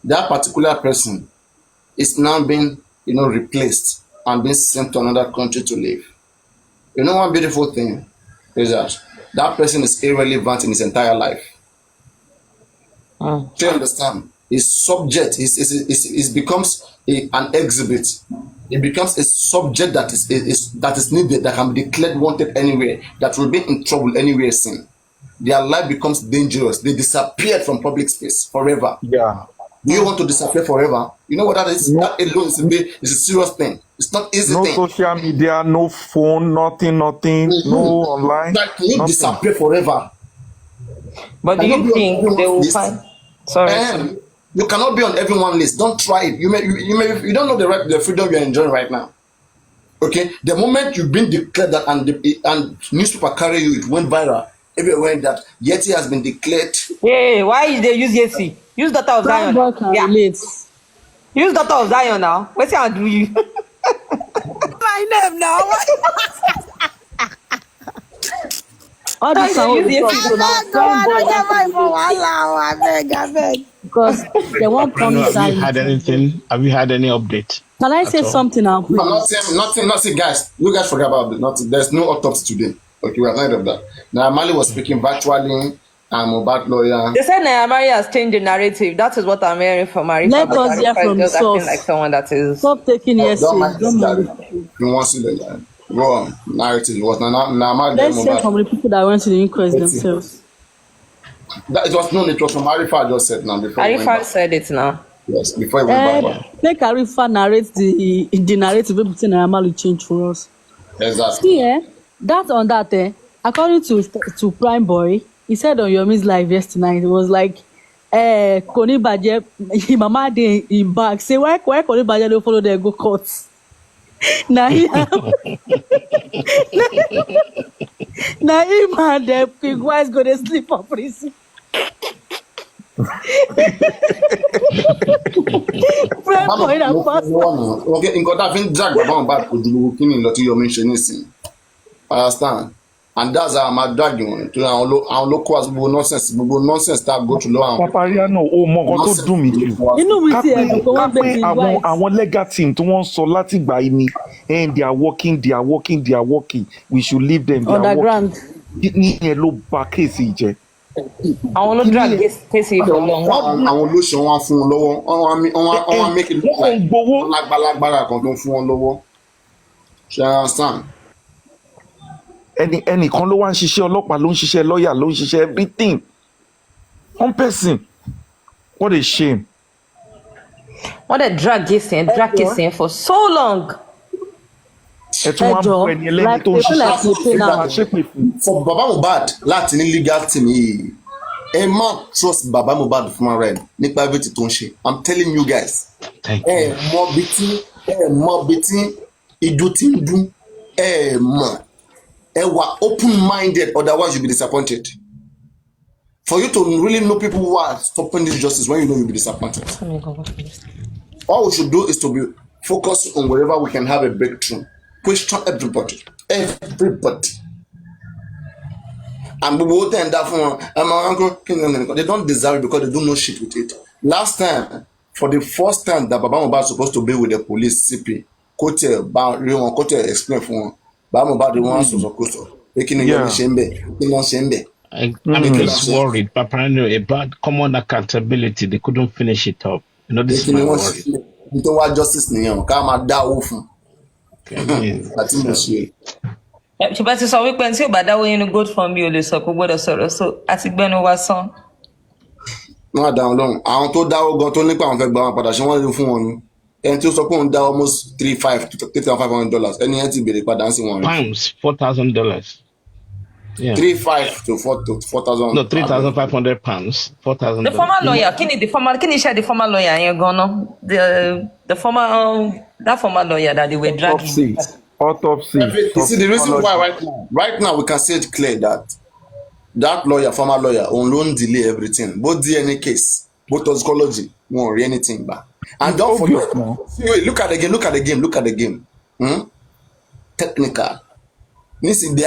that particular person is now being, replaced and being sent to another country to live. One beautiful thing is that person is irrelevant in his entire life. Do you understand? His subject is becomes an exhibit. It becomes a subject that is needed, that can be declared wanted anywhere, that will be in trouble anywhere seen. Their life becomes dangerous. They disappear from public space forever. Yeah. Do you want to disappear forever? You know what that is? No. That alone is a serious thing. It's not easy no thing. No social media, no phone, nothing, no online. Like, can you disappear forever? But do you think they will find? Sorry. You cannot be on everyone's list. Don't try it. You don't know the freedom you're enjoying right now. Okay, the moment you've been declared that and newspaper carry you, it went viral everywhere that Yeti has been declared. Hey, why did they use Yeti? Use daughter of Zion. Yeah. Use daughter of Zion now. What's I do you? My name now. All this I beg. Because they won't promise. Have you had anything? Have you had any update? Can I say something now, please? Nothing, guys. You guys forget about it. Nothing. There's no autopsy today. Okay, we have heard of that. Now, Mali was speaking virtually. I'm a bad lawyer. They said Mary has changed the narrative. That is what I'm hearing from Marifa. Let us hear from the source. Like someone that is. Stop taking yes. Don't want to see the go on narrative. Was let's hear from the people that went to the inquest themselves. It was from Marifa. I just said now. Marifa said it now. Yes, before we went back. Make Arifa narrate the narrative between Amalu change for us. Exactly. See, that on that, according to Prime Boy, he said on Yomi's live yesterday, it was like, Koni Baje, Mama de in back. Say, why Koni Baje don't follow their go courts? Now him and the king wise go to sleep for prison. Okay, in God, I've been dragged back to the looking lot you mentioned this. Understand? And that's how I'm dragging to our local nonsense that go to law. Paparaino, nǹkan tó dùn mí jù. Inú mi ti ẹ̀dùn kó wọ́n bẹ̀rẹ̀ ìwà. Àwọn legal team tí wọ́n sọ láti ìgbà yìí ni and they are working. We should leave them. Underground. Ní yẹn ló bà kéèsì jẹ́. Àwọn ló drag kéèsì for long. Àwọn ló ṣe wọn fún un lọ́wọ́. Wọ́n make it look like lágbálágbára kan tó fún wọn lọ́wọ́. Ṣé ẹ understand? Ẹnìkan ló wá ń ṣiṣẹ́ ọlọ́pàá ló ń ṣiṣẹ́ lọ́ọ̀yà ló ń ṣiṣẹ́ everything. One person. What a shame. What a drag kissing for so long. ẹ tún wá ń bú ẹni ẹlẹ́ni tó ń ṣiṣẹ́ for Baba Mohbad láti ní legal team yìí ẹ má trust Baba Mohbad fún ara ẹ nípa everything tó ń ṣe. I'm telling you guys ẹ mọ bí tí ijó ti ń dún ẹ mọ ẹ wà open-minded, otherwise you'll be disappointed. For you to really know people who are stopping this justice when you know you'll be disappointed. All we should do is to be focused on wherever we can have a breakthrough. Question everybody. And we will end up for they don't deserve it because they do no shit with it. Last time, for the first time that Baba Mohbad was supposed to be with the police CP, Kote explain for one. Baba Mohbad the one so close. I'm just worried, Paparaino, about common accountability. They couldn't finish it up. You know, this is my worry. You don't want justice, come ṣùgbọ́n ti sọ wípé tí ò bá dáwọ́ inú gold fund mi ò lè sọ kó gbọ́dọ̀ sọ̀rọ̀ so àti gbẹ́nu wa sàn. wọ́n á dáhùn lọ́hùn àwọn tó dáwọ́ gan tó nípa àwọn fẹ́ gba wọn padà ṣé wọ́n lè fún wọn ni ẹni tí ó sọ pé òun dá almost $3,500 ẹni yẹn ti béèrè padà sí wọn. Pounds $4,000. Yeah. 3,500 to 4,000. No, £3,500. $4,000. The former lawyer, kí ni share the former lawyer yẹn gan-an? The former that former lawyer that they were dragging. Autopsy. You see, the reason why right now we can say it clear that lawyer, former lawyer, won't delay everything. Both DNA case, both toxicology, won't read anything back. And don't forget, look at the game. Technical. Listen,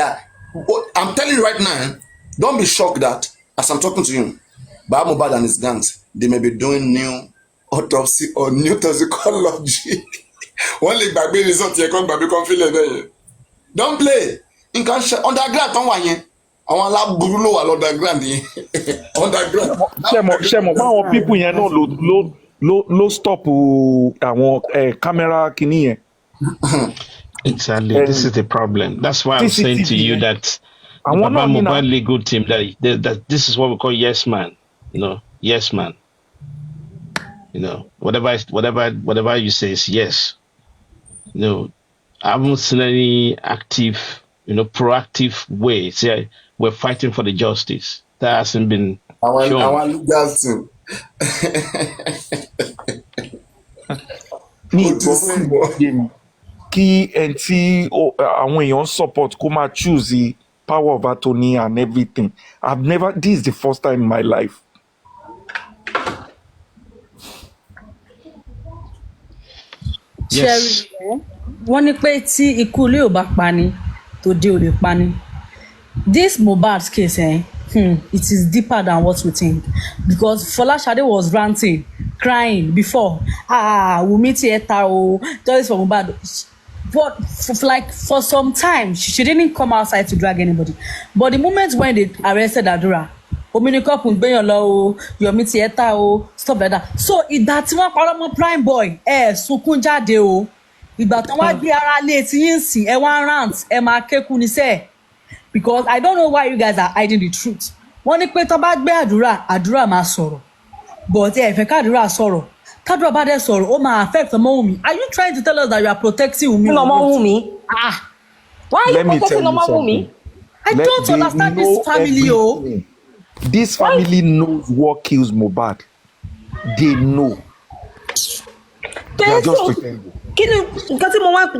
I'm telling you right now, don't be shocked that as I'm talking to you, Baba Mohbad and his gangs, they may be doing new autopsy or new toxicology. One leg back baby result here come back confident there. Don't play. In can underground ton wa yen. Àwọn alaburu ló wà underground yẹn. Underground. Shemo àwọn people yẹn no lo stop àwọn camera kini yẹn. Exactly. This is the problem. That's why I'm saying to you that the Baba Mohbad legal team that this is what we call yes man. You know, yes man. You know, whatever you say is yes. You know, I haven't seen any active, proactive way. See, we're fighting for the justice. That hasn't been shown. Our legal team. Kí ẹni tí àwọn èèyàn support kó máa choose the power of attorney and everything. This is the first time in my life. Yes. Wọ́n ní pé tí ikú ilé ò bá pani tó dé ò lè pani. This Mohbad case, it is deeper than what we think because Folashade was ranting, crying before. Wunmi ti eta o, justice for Mohbad. But for some time, she didn't come outside to drag anybody. But the moment when they arrested Adura, Ominikopun Beyan Law, Yomi ti eta o, stuff like that. So ìgbà tí wọ́n parọ́ mọ́ prime boy, sunkún jáde o. Ìgbà tí wọ́n gbé ara lé tí yín sìn, wọ́n rant, máa kékun ní sẹ́ẹ̀. Because I don't know why you guys are hiding the truth. Wọ́n ní pé tó bá gbé àdúrà máa sọ̀rọ̀. But fẹ́ kádúrà sọ̀rọ̀. Kádúrà bá dẹ̀ sọ̀rọ̀, ó máa affect ọmọ Wunmi. Are you trying to tell us that you are protecting Wunmi? Ọmọ Wunmi? Why are you protecting ọmọ Wunmi? I don't understand this family, This family knows what kills Mohbad. They know. They are just pretending.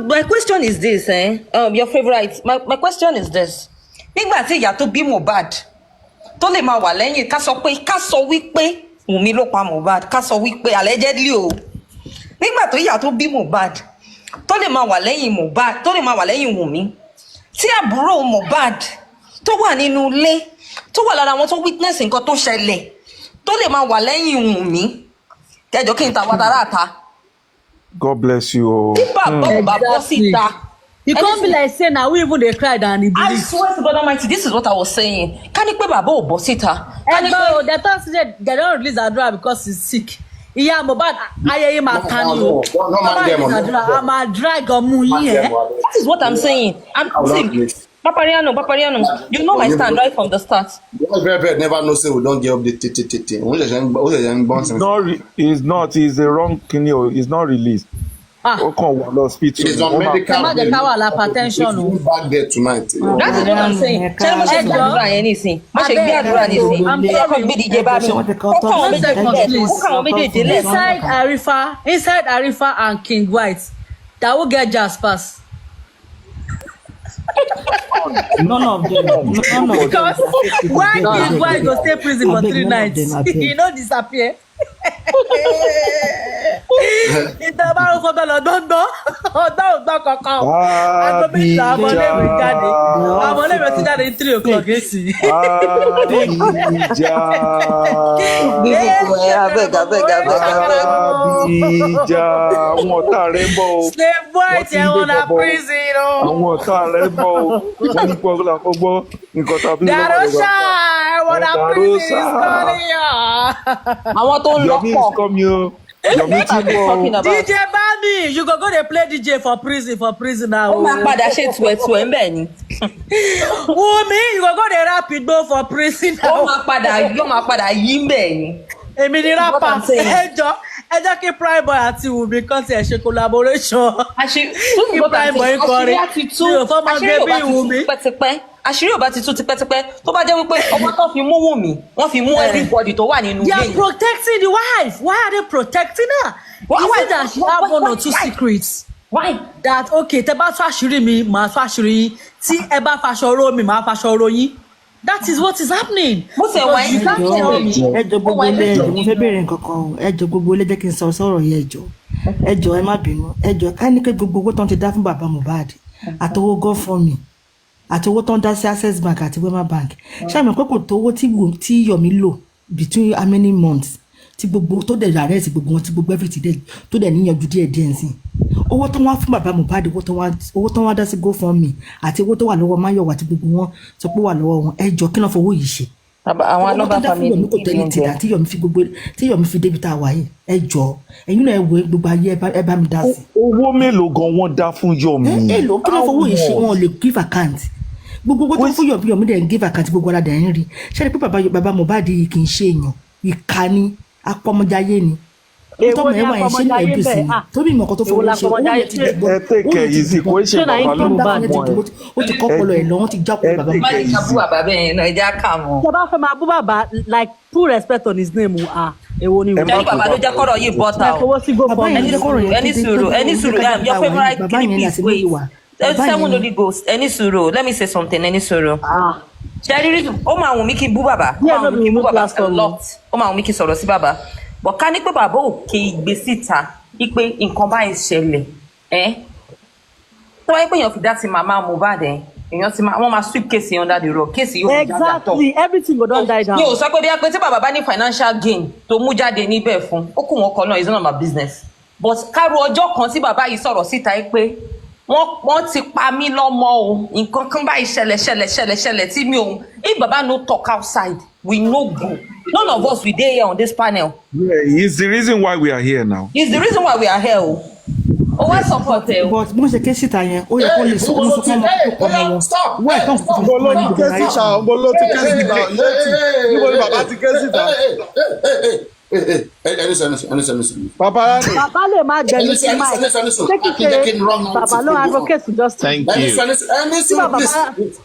My question is this, your favorite. My question is this. Nígbà tí ìyá tó bí Mohbad tó lè máa wà lẹ́yìn ká sọ wípé Wunmi ló pa Mohbad ká sọ wípé allegedly o. Nígbà tó ìyá tó bí Mohbad tó lè máa wà lẹ́yìn Mohbad tó lè máa wà lẹ́yìn Wunmi. Tí àbúrò Mohbad tó wà nínú ilé tó wà lára wọn tó witness nǹkan tó ṣẹlẹ̀ tó lè máa wà lẹ́yìn Wunmi. Kẹjọ kí n ta wàdàrà ta. God bless you. Exactly. You can't be like saying now we even they cried and I swear to God Almighty, this is what I was saying. Can you pay Baba Obosita? They thought they don't release Adura because he's sick. Iya Mohbad ayeye ma tani o. I'm a drag omu here. That is what I'm saying. Paparaino, you know my stand right from the start. Never know say we don't give up the It's not. It's the wrong thing. It's not released. ó kàn wà lọ́sítù. He's on medical Ẹ má jẹ́ ká wà hypertension o. He's back there tonight. That is what I'm saying. Ṣé mo ṣe gbé àdúrà yẹn nísìn? Mo ṣe gbé àdúrà nísìn. Ọkọ̀ gbé DJ bá mi. Ó kàn méjèèjì lẹ̀. Inside Arifa and King White, that will get Jaspers. None of them. Because why King White go stay prison for 3 nights? He no disappear. Ìjọba ń fọdọ lọ́dọ́dọ́ ọdọ ògbà kankan agbóbìnrin àmọléwé jáde àmọléwé ti jáde ní 3 o'clock èsì. Ìjà àwọn ọ̀tá rẹ̀ ń bọ̀ o. Slave boy ti ẹ̀wọ̀n na prison o. Àwọn ọ̀tá rẹ̀ ń bọ̀ o. Wọ́n ní gbọ́ nǹkan tá a fi ń lọ́wọ́. Darosha ẹ̀wọ̀n na prison is calling ya. Àwọn tó ń lọ pọ̀. DJ Bami, you go dey play DJ for prison now. Ó máa padà ṣe tuẹ̀tuẹ̀ ń bẹ̀ ni. Wumi, you go dey rap igbo for prison now. Ó máa padà yí ń bẹ̀ ni. Èmi ni rapper. Ẹ jẹ́ kí Prime Boy àti Wumi kan ti ẹ̀ ṣe collaboration. Kí Prime Boy kọrin. Mi ò fọ́ máa gbé bí Wumi. Àṣírí ò bá ti tú tipẹ́tipẹ́ tó bá jẹ́ wípé ọmọ tó fi mú Wùmí wọ́n fi mú everybody tó wà nínú ilé yìí. They are protecting the wife. Why are they protecting her? Is it that she have one or two secrets? Why? That okay, tẹ́ bá tú àṣírí mi, màá tú àṣírí yín. Tí ẹ bá faṣọ ró mi, màá faṣọ ró yín. That is what is happening. Mo ṣe wá you can't tell me. Ẹjọ́ gbogbo ilé ẹjọ́ mo fẹ́ béèrè nǹkan kan o. Ẹjọ́ gbogbo ilé jẹ́ kí n sọ sọ̀rọ̀ yẹn ẹjọ́. Ẹjọ́ ẹ má bínú. Ẹjọ́ ká ní pé gbogbo owó tán ti dá fún bàbá Mohbad àtọwọ́ GoFundMe àti owó tó ń dá sí Access Bank àti Wema Bank ṣáàmì pé kò tó owó tí Yomi lò between how many months tí gbogbo tó dẹ̀ rẹ̀ sí gbogbo wọn tí gbogbo everything dẹ̀ tó dẹ̀ níyànjú díẹ̀ sí owó tó wá fún bàbá Mohbad owó tó wá dá sí GoFundMe àti owó tó wà lọ́wọ́ Máyọ̀wá àti gbogbo wọn sọ pé wà lọ́wọ́ wọn ẹjọ́ kí náà fowó yìí ṣe. Àwọn alọ́ba family kò tẹ́lẹ̀ tìdá tí Yomi fi débi tá a wà yìí ẹjọ́ ẹ̀yin náà ẹ wo gbogbo ayé ẹ bá mi dá sí. Owó mélòó gan wọ́n dá fún Yomi? Èlò kí náà fowó yìí ṣe wọn lè give account gbogbo owó tó fún Yomi dẹ̀ ń give account gbogbo ara dẹ̀ ń rí ṣé pé bàbá Mohbad yìí kì í ṣe èèyàn ìka ni apọmọjáyé ni tó mọ̀ ẹ̀wọ̀n ẹ̀ ṣe ní ẹ̀dùn sí tó bí ìmọ̀kan tó fowó ṣe owó yẹn ti dẹ̀gbọ́ ẹ tẹ̀kẹ̀ yìí sí kò ṣe bàbá ló bá mọ̀ ẹ́ ó ti kọ́ ọpọlọ ẹ̀ lọ́wọ́ ti já ọpọlọ bàbá Mohbad. Má ní ká bú bàbá bẹ́ẹ̀ náà ẹja kà mọ́. Ṣé bá fẹ́ máa bú bàbá like put respect on his name èwo ni. Ẹni bàbá ló jẹ́ kọ́rọ̀ yìí bọ́ta o. Ẹni sùúrù your favourite clip is wait. 7 Holy Ghost any sùúrù let me say something any sùúrù. Ṣẹ́rí ó máa wùn mí kí n bú bàbá ó máa wùn mí kí n bú bàbá a lot ó máa wùn mí kí n sọ̀rọ̀ sí bàbá bọ̀ ká ní pé bàbá òkè ìgbé síta wípé nǹkan báyìí ṣẹlẹ̀ tó wáyé pé èèyàn fi dá sí màmá Mohbad èèyàn ti wọ́n máa sweep case under the rug case yóò fi jáde àtọ̀. Exactly everything go don die down. mi ò sọ pé bí a pé tí bàbá bá ní financial gain tó mú jáde níbẹ̀ fún ó kù wọn kọ náà it's none of my business but káru ọjọ́ kan tí bàbá yìí sọ̀rọ̀ síta pé wọ́n ti pa mí lọ́mọ o nǹkan kan báyìí ṣẹlẹ̀ tí mi ò if baba no talk outside we no go none of us we dey here on this panel. Yeah, it's the reason why we are here now. It's the reason why we are here o. O wá support ẹ o. But bó ṣe ké síta yẹn ó yẹ kó lè sọ ọmọ sọkọ ọmọ wọn wọ́n ẹ̀kan kò Mo ló ti ké síta mo ló ti ké síta níbo ni bàbá ti ké síta. Bàbá lè má gbẹ̀lú sí máa ṣé kíkẹ́ bàbá ló advocate justice. Thank you.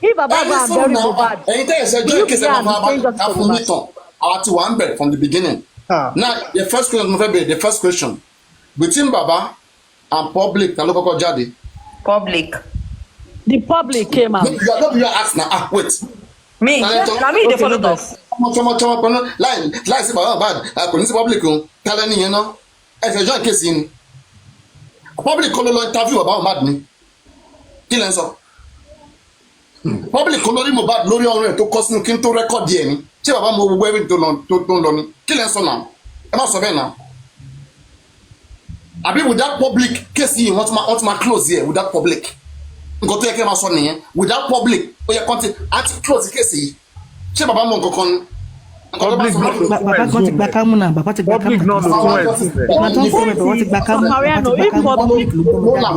If bàbá bá very Mohbad you be and the change of our to one bed from the beginning. Now the first question between Baba and public na ló kọ́kọ́ jáde. Public. The public came out. You are asked now. Wait. Me dey follow us. Tọmọ pẹ̀lú láì sí bàbá bad kò ní sí public o kálẹ̀ nìyẹn náà ẹ fẹ́ join case ni public kọ́ ló lọ interview bàbá Mohbad ni kí lẹ́ ń sọ public kọ́ lórí Mohbad lórí ọ̀rọ̀ ẹ̀ tó kọ́ sínú kí n tó rẹ́kọ̀dì ẹ̀ ni ṣé bàbá mo gbogbo ẹ̀rí tó ń lọ ni kí lẹ́ ń sọ náà ẹ má sọ bẹ́ẹ̀ náà àbí without public case yìí wọ́n ti máa close yẹ without public nǹkan tó yẹ kí ẹ máa sọ nìyẹn without public ó yẹ kọ́ńtì àti close case yìí ṣé bàbá mọ nǹkan kan ni. Bàbá kan ti gba kámú náà bàbá ti gba kámú náà bàbá ti gba kámú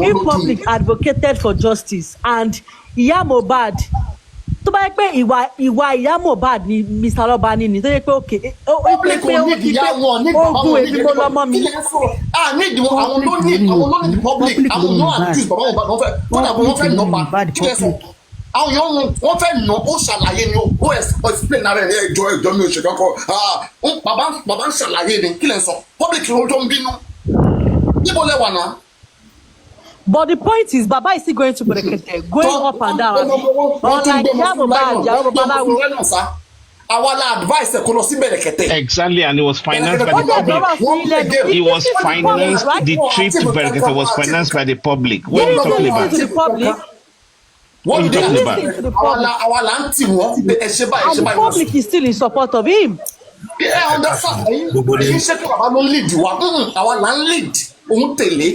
if public advocated for justice and ìyá Mohbad tó bá yẹ pé ìwà ìyá Mohbad ni Mr. Lobani ni tó yẹ pé òkè public ò ní ìyá wọn ní bàbá wọn ní èmi mo lọ́mọ mi. ní ìdíwọ́ àwọn ló ní public àwọn ló accuse bàbá Mohbad wọ́n fẹ́ nà pa kí lẹ sọ àwọn yòó wọ́n fẹ́ nà ó ṣàlàyé ni ó explain náà rẹ̀ ẹjọ́ mi ò ṣe kankan bàbá ń ṣàlàyé ni kí lẹ sọ public ló tó ń bínú níbo lẹ wà náà. But the point is, Baba is still going to Brekete, going up and down. Exactly, and it was financed by the public. It was financed, the trip to Brekete was financed by the public. What are you talking about? What are you talking about? And the public is still in support of him. Yeah, understand.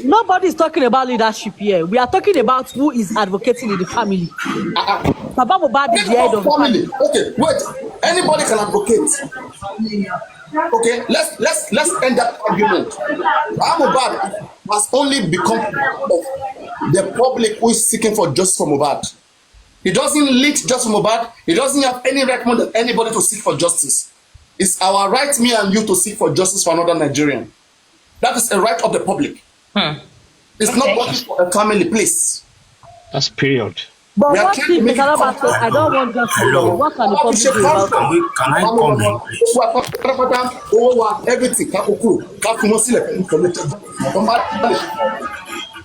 Nobody is talking about leadership here. We are talking about who is advocating in the family. Baba Mohbad is the head of the family. Okay, wait. Anybody can advocate. Okay, let's end that argument. Baba Mohbad has only become of the public who is seeking for justice for Mohbad. He doesn't lead justice for Mohbad. He doesn't have any recommend of anybody to seek for justice. It's our right, me and you, to seek for justice for another Nigerian. That is a right of the public. It's not working for a family, please. That's period. But what if Mr. Roberto, I don't want justice. What can the public do about it? Can I comment?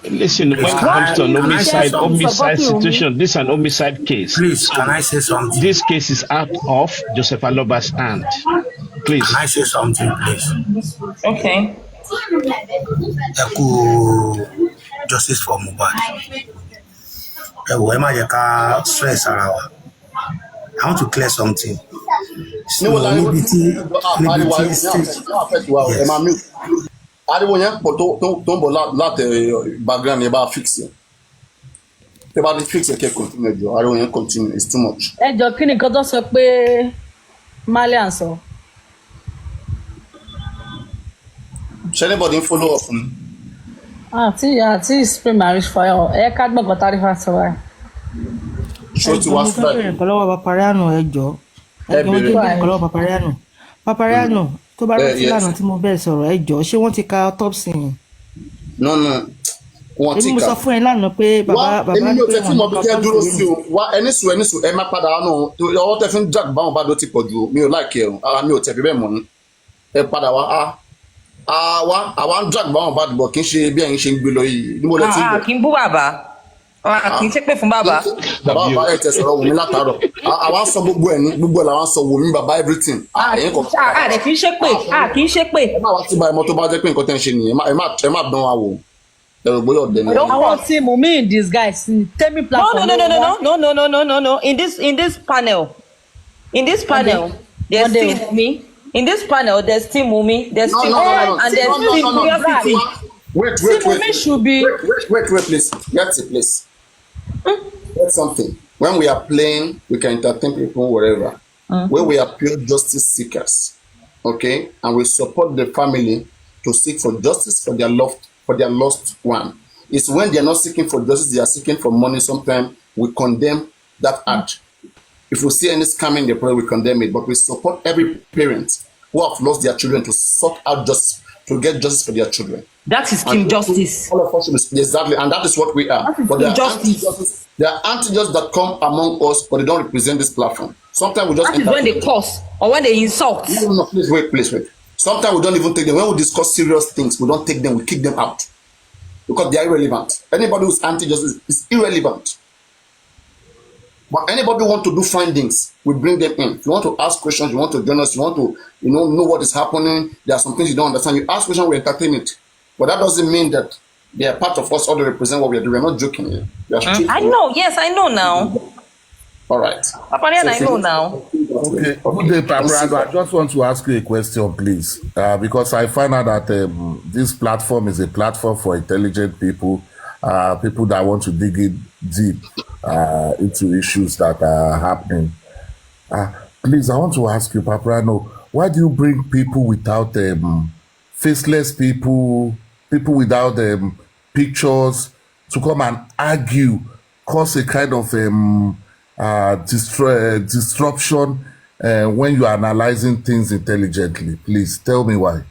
Listen, when it comes to an homicide situation, this is an homicide case. Please, can I say something? This case is out of Joseph Aloba's hand. Please. Can I say something, please? Okay. Justice for Mohbad. Stress around. I want to clear something. So, liberty stage. Yes. Ariwo yẹn pọ̀ tó ń bọ̀ láti background yẹn bá fix yẹn. Tẹ́ bá fix yẹn kẹ́ continue jọ, ariwo yẹn continue, it's too much. Ẹ jọ kí ni nǹkan tó sọ pé Malian sọ? Ṣé anybody ń follow up ni? Àti spray marriage fire ẹ ká gbọ̀ngàn tarifa sọ wa. Ṣé o ti wá sí báyìí? Kọ́lọ́wọ́ papariano ẹ jọ. Ẹ jọ kọ́lọ́wọ́ papariano. Papariano. Tó bá rántí lánàá tí mo bẹ́ẹ̀ sọ̀rọ̀ ẹ jọ̀ọ́ ṣé wọ́n ti ka autopsy yẹn. No, wọ́n ti ka. èmi mo sọ fún ẹ lánàá pé bàbá èmi ní o tẹ tí mo bí kẹ́ dúró sí o wá ẹni sùn ẹ má padà nù ọwọ́ tẹ fi ń jà báwọn bá dó ti pọ̀ ju mi ò láìkẹ́ o ara mi ò tẹ̀ fi bẹ́ẹ̀ mọ̀ ní ẹ padà wá àwa ń jà báwọn bá dùbọ̀ kì í ṣe bí ẹ̀yin ṣe ń gbé lọ yìí níbo lẹ ti ń bọ̀. kì í bú bàbá kì í ṣépè fún bàbá. bàbá ẹ tẹ sọ̀rọ̀ Wùmí látàárọ̀ àwa ń sọ gbogbo ẹ̀ ní gbogbo ẹ̀ làwọn sọ Wùmí bàbá everything. àdè kì í ṣépè kì í ṣépè. ẹ má wá sí báyìí mọ́ tó bá jẹ́ pé nǹkan tẹ́ ń ṣe nìyẹn ẹ má dán wa wò ẹ̀rọ gbóyè ọ̀dẹ ni. àwọn tí mo mean this guy tell me platform. No. In this panel there's still Wunmi. In this panel there's still Wunmi. There's still and there's still curiosity. Wait, please. Get it, please. That's something. When we are playing, we can entertain people wherever. When we are pure justice seekers, okay, and we support the family to seek for justice for their lost one. It's when they are not seeking for justice, they are seeking for money. Sometimes we condemn that act. If we see any scam in the prayer, we condemn it. But we support every parent who have lost their children to sort out justice, to get justice for their children. That is Team Justice. All of us, exactly, and that is what we are. But there are anti-justice that come among us, but they don't represent this platform. Sometimes we just. That is when they curse or when they insult. No, please wait. Sometimes we don't even take them. When we discuss serious things, we don't take them. We kick them out because they are irrelevant. Anybody who's anti-justice is irrelevant. But anybody who want to do findings, we bring them in. If you want to ask questions, you want to join us, you want to know what is happening, there are some things you don't understand, you ask questions, we entertain it. But that doesn't mean that they are part of us or they represent what we are doing. We're not joking here. I know, yes, I know now. All right. Papariano, I know now. Okay, good day, Papariano. I just want to ask you a question, please. Because I find out that this platform is a platform for intelligent people, people that want to dig in deep into issues that are happening. Please, I want to ask you, Papariano, why do you bring people without faceless people without pictures to come and argue, cause a kind of disruption when you are analyzing things intelligently? Please tell me why.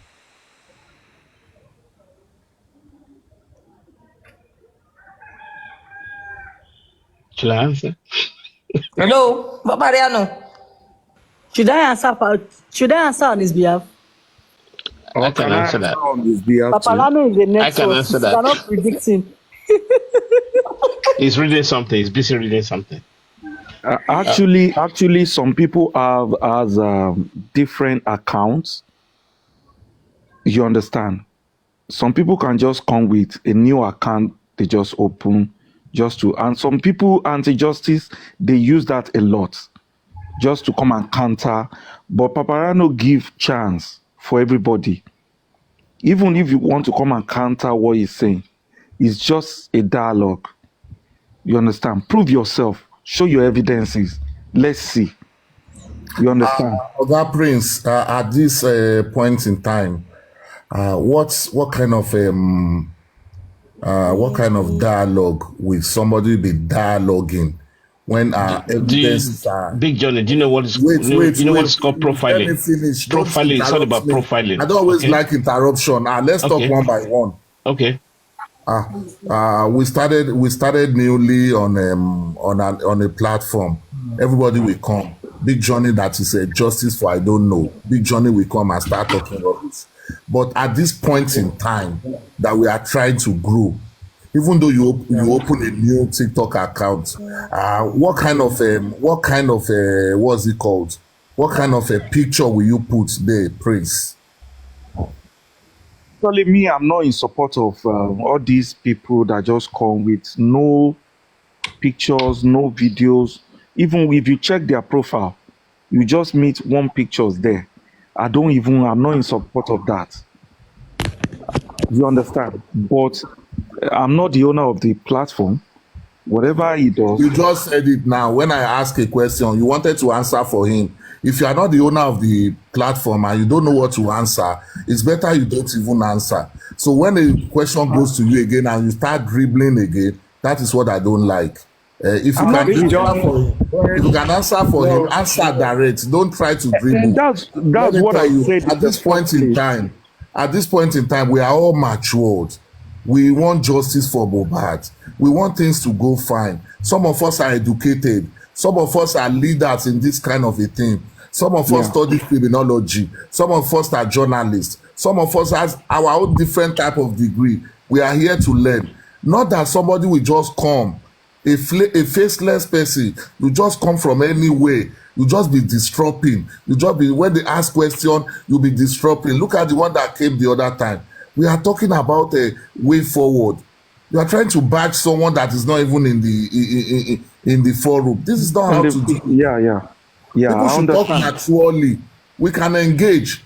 Should I answer? Hello, paparaino. Should I answer on his behalf? I can answer that. On this behalf too? Papalano is the I next can one. answer You that. cannot predict him. He's reading something. He's busy reading something. Actually, some people have as different accounts. You understand? Some people can just come with a new account they just open just to, and some people anti-justice, they use that a lot just to come and counter. But Paparano give chance for everybody. Even if you want to come and counter what he's saying, it's just a dialogue. You understand? Prove yourself. Show your evidences. Let's see. You understand? Oga Prince, at this point in time, what kind of dialogue will somebody be dialoguing when evidences are... Big Johnny, do you know what is Wait. what is called profiling? Let me finish. Profiling is all about profiling. I don't always like interruption. Let's talk one by one. Okay. We started newly on a platform. Everybody will come. Big Johnny, that is a justice for I don't know. Big Johnny will come and start talking about this. But at this point in time that we are trying to grow, even though you open a new TikTok account, what kind of what's it called? What kind of a picture will you put there, Prince? Actually, me, I'm not in support of all these people that just come with no pictures, no videos. Even if you check their profile, you just meet one pictures there. I'm not in support of that. You understand? But I'm not the owner of the platform. Whatever he does. You just said it now. When I ask a question, you wanted to answer for him. If you are not the owner of the platform and you don't know what to answer, it's better you don't even answer. So when a question goes to you again and you start dribbling again, that is what I don't like. If you can answer for him, answer direct. Don't try to dribble. That's what I said. At this point in time, we are all matured. We want justice for Mohbad. We want things to go fine. Some of us are educated. Some of us are leaders in this kind of a thing. Some of us study criminology. Some of us are journalists. Some of us has our own different type of degree. We are here to learn. Not that somebody will just come, a faceless person, you just come from anywhere. You just be disrupting. You just be, when they ask question, you be disrupting. Look at the one that came the other time. We are talking about a way forward. You are trying to badge someone that is not even in the forum. This is not how to do. Yeah. People should talk naturally. We can engage.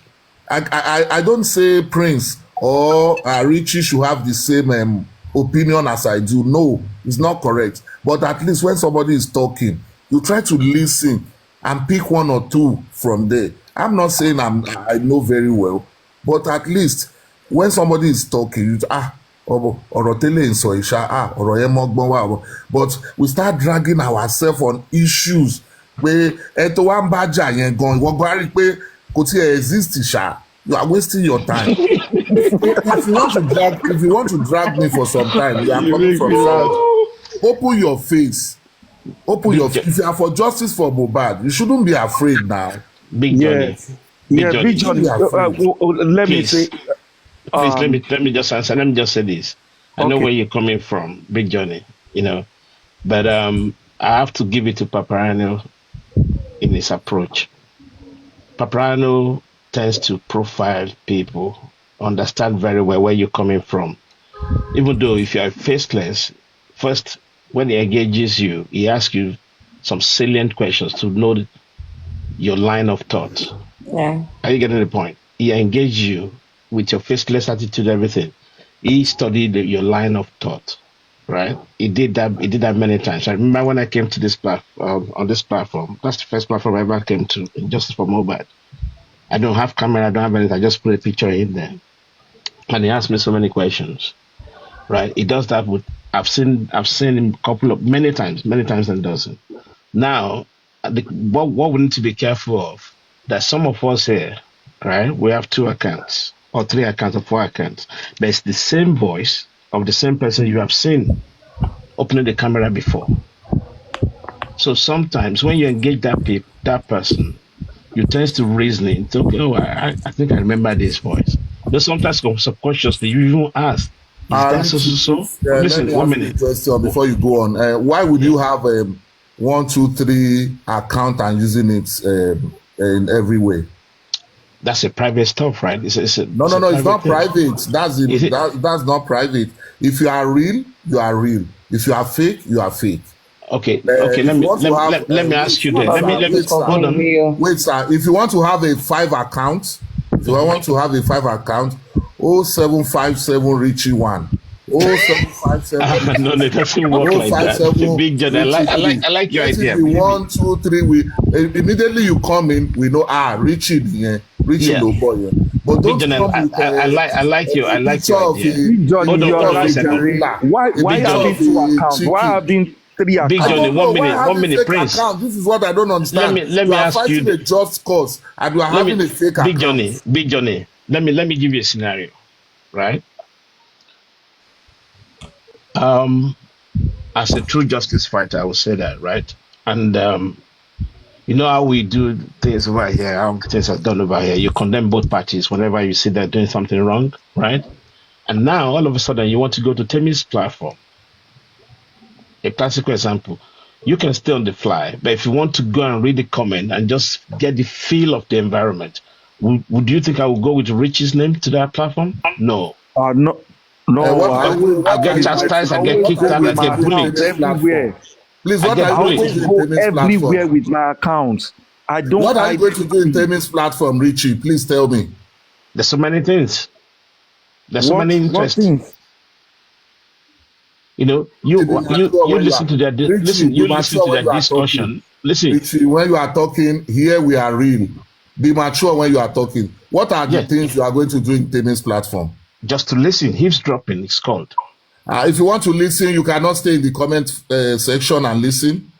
I don't say Prince or Richie should have the same opinion as I do. No, it's not correct. But at least when somebody is talking, you try to listen and pick one or two from there. I'm not saying I know very well, but at least when somebody is talking, you ọ̀rọ̀ tẹ́lẹ̀ ń sọ ìṣá ọ̀rọ̀ yẹn mọ́gbọ́n wà. But we start dragging ourselves on issues pé ẹ tó wá ń bá jà yẹn gan ìwọ gbọ́ rí pé kò tí ẹ exist ṣá. You are wasting your time. If you want to drag me for some time, you are coming from side. Open your face. If you are for justice for Mohbad, you shouldn't be afraid now. Big Johnny. Big Johnny. Let me say. Please let me just answer. Let me just say this. I know where you're coming from, Big Johnny. But I have to give it to Paparaino in his approach. Paparaino tends to profile people, understand very well where you're coming from. Even though if you are faceless, first when he engages you, he asks you some salient questions to know your line of thought. Yeah. Are you getting the point? He engaged you with your faceless attitude, everything. He studied your line of thought, right? He did that many times. I remember when I came to this platform, on this platform, that's the first platform I ever came to, Justice for Mohbad. I don't have camera, I don't have anything, I just put a picture in there. And he asked me so many questions, right? He does that with, I've seen him many times and dozen. Now, what we need to be careful of, that some of us here, right, we have 2 accounts or 3 accounts or 4 accounts. But it's the same voice of the same person you have seen opening the camera before. So sometimes when you engage that person, you tend to reasoning, to, oh, I think I remember this voice. But sometimes subconsciously, you even ask, is that so? Listen, 1 minute. Question before you go on. Why would you have 1, 2, 3 account and using it in every way? That's a private stuff, right? No, it's not private. That's not private. If you are real, you are real. If you are fake, you are fake. Okay. Let me ask you that. Let me hold on. Wait, sir. If you want to have a 5 account, 0757 Richie 1. 0757. No, it doesn't work like that. Big John, I like your idea. 1, 2, 3. Immediately you come in, we know Richie, low boy. But Big John, I like your idea. Big John, why having 2 accounts? Why having 3 accounts? Big John, 1 minute, Prince. This is what I don't understand. Let me ask you. A just cause, and you are having a fake account. Big Johnny. Let me give you a scenario, right? As a true justice fighter, I would say that, right? And you know how we do things over here, how things are done over here. You condemn both parties whenever you see they're doing something wrong, right? And now all of a sudden you want to go to Temi's platform. A classical example. You can stay on the fly, but if you want to go and read the comment and just get the feel of the environment, would you think I would go with Richie's name to that platform? No. No. I get chastised, I get kicked out, I get bullied. Everywhere. Please, what are you going to go everywhere with my accounts? What are you going to do in Temi's platform, Richie? Please tell me. There's so many things. There's so many interests. You know, you listen to that. Listen, you listen to that discussion. Listen, Richie, when you are talking, here we are real. Be mature when you are talking. What are the things you are going to do in Temi's platform? Just to listen. Eavesdropping, it's called. If you want to listen, you cannot stay in the comment section and listen.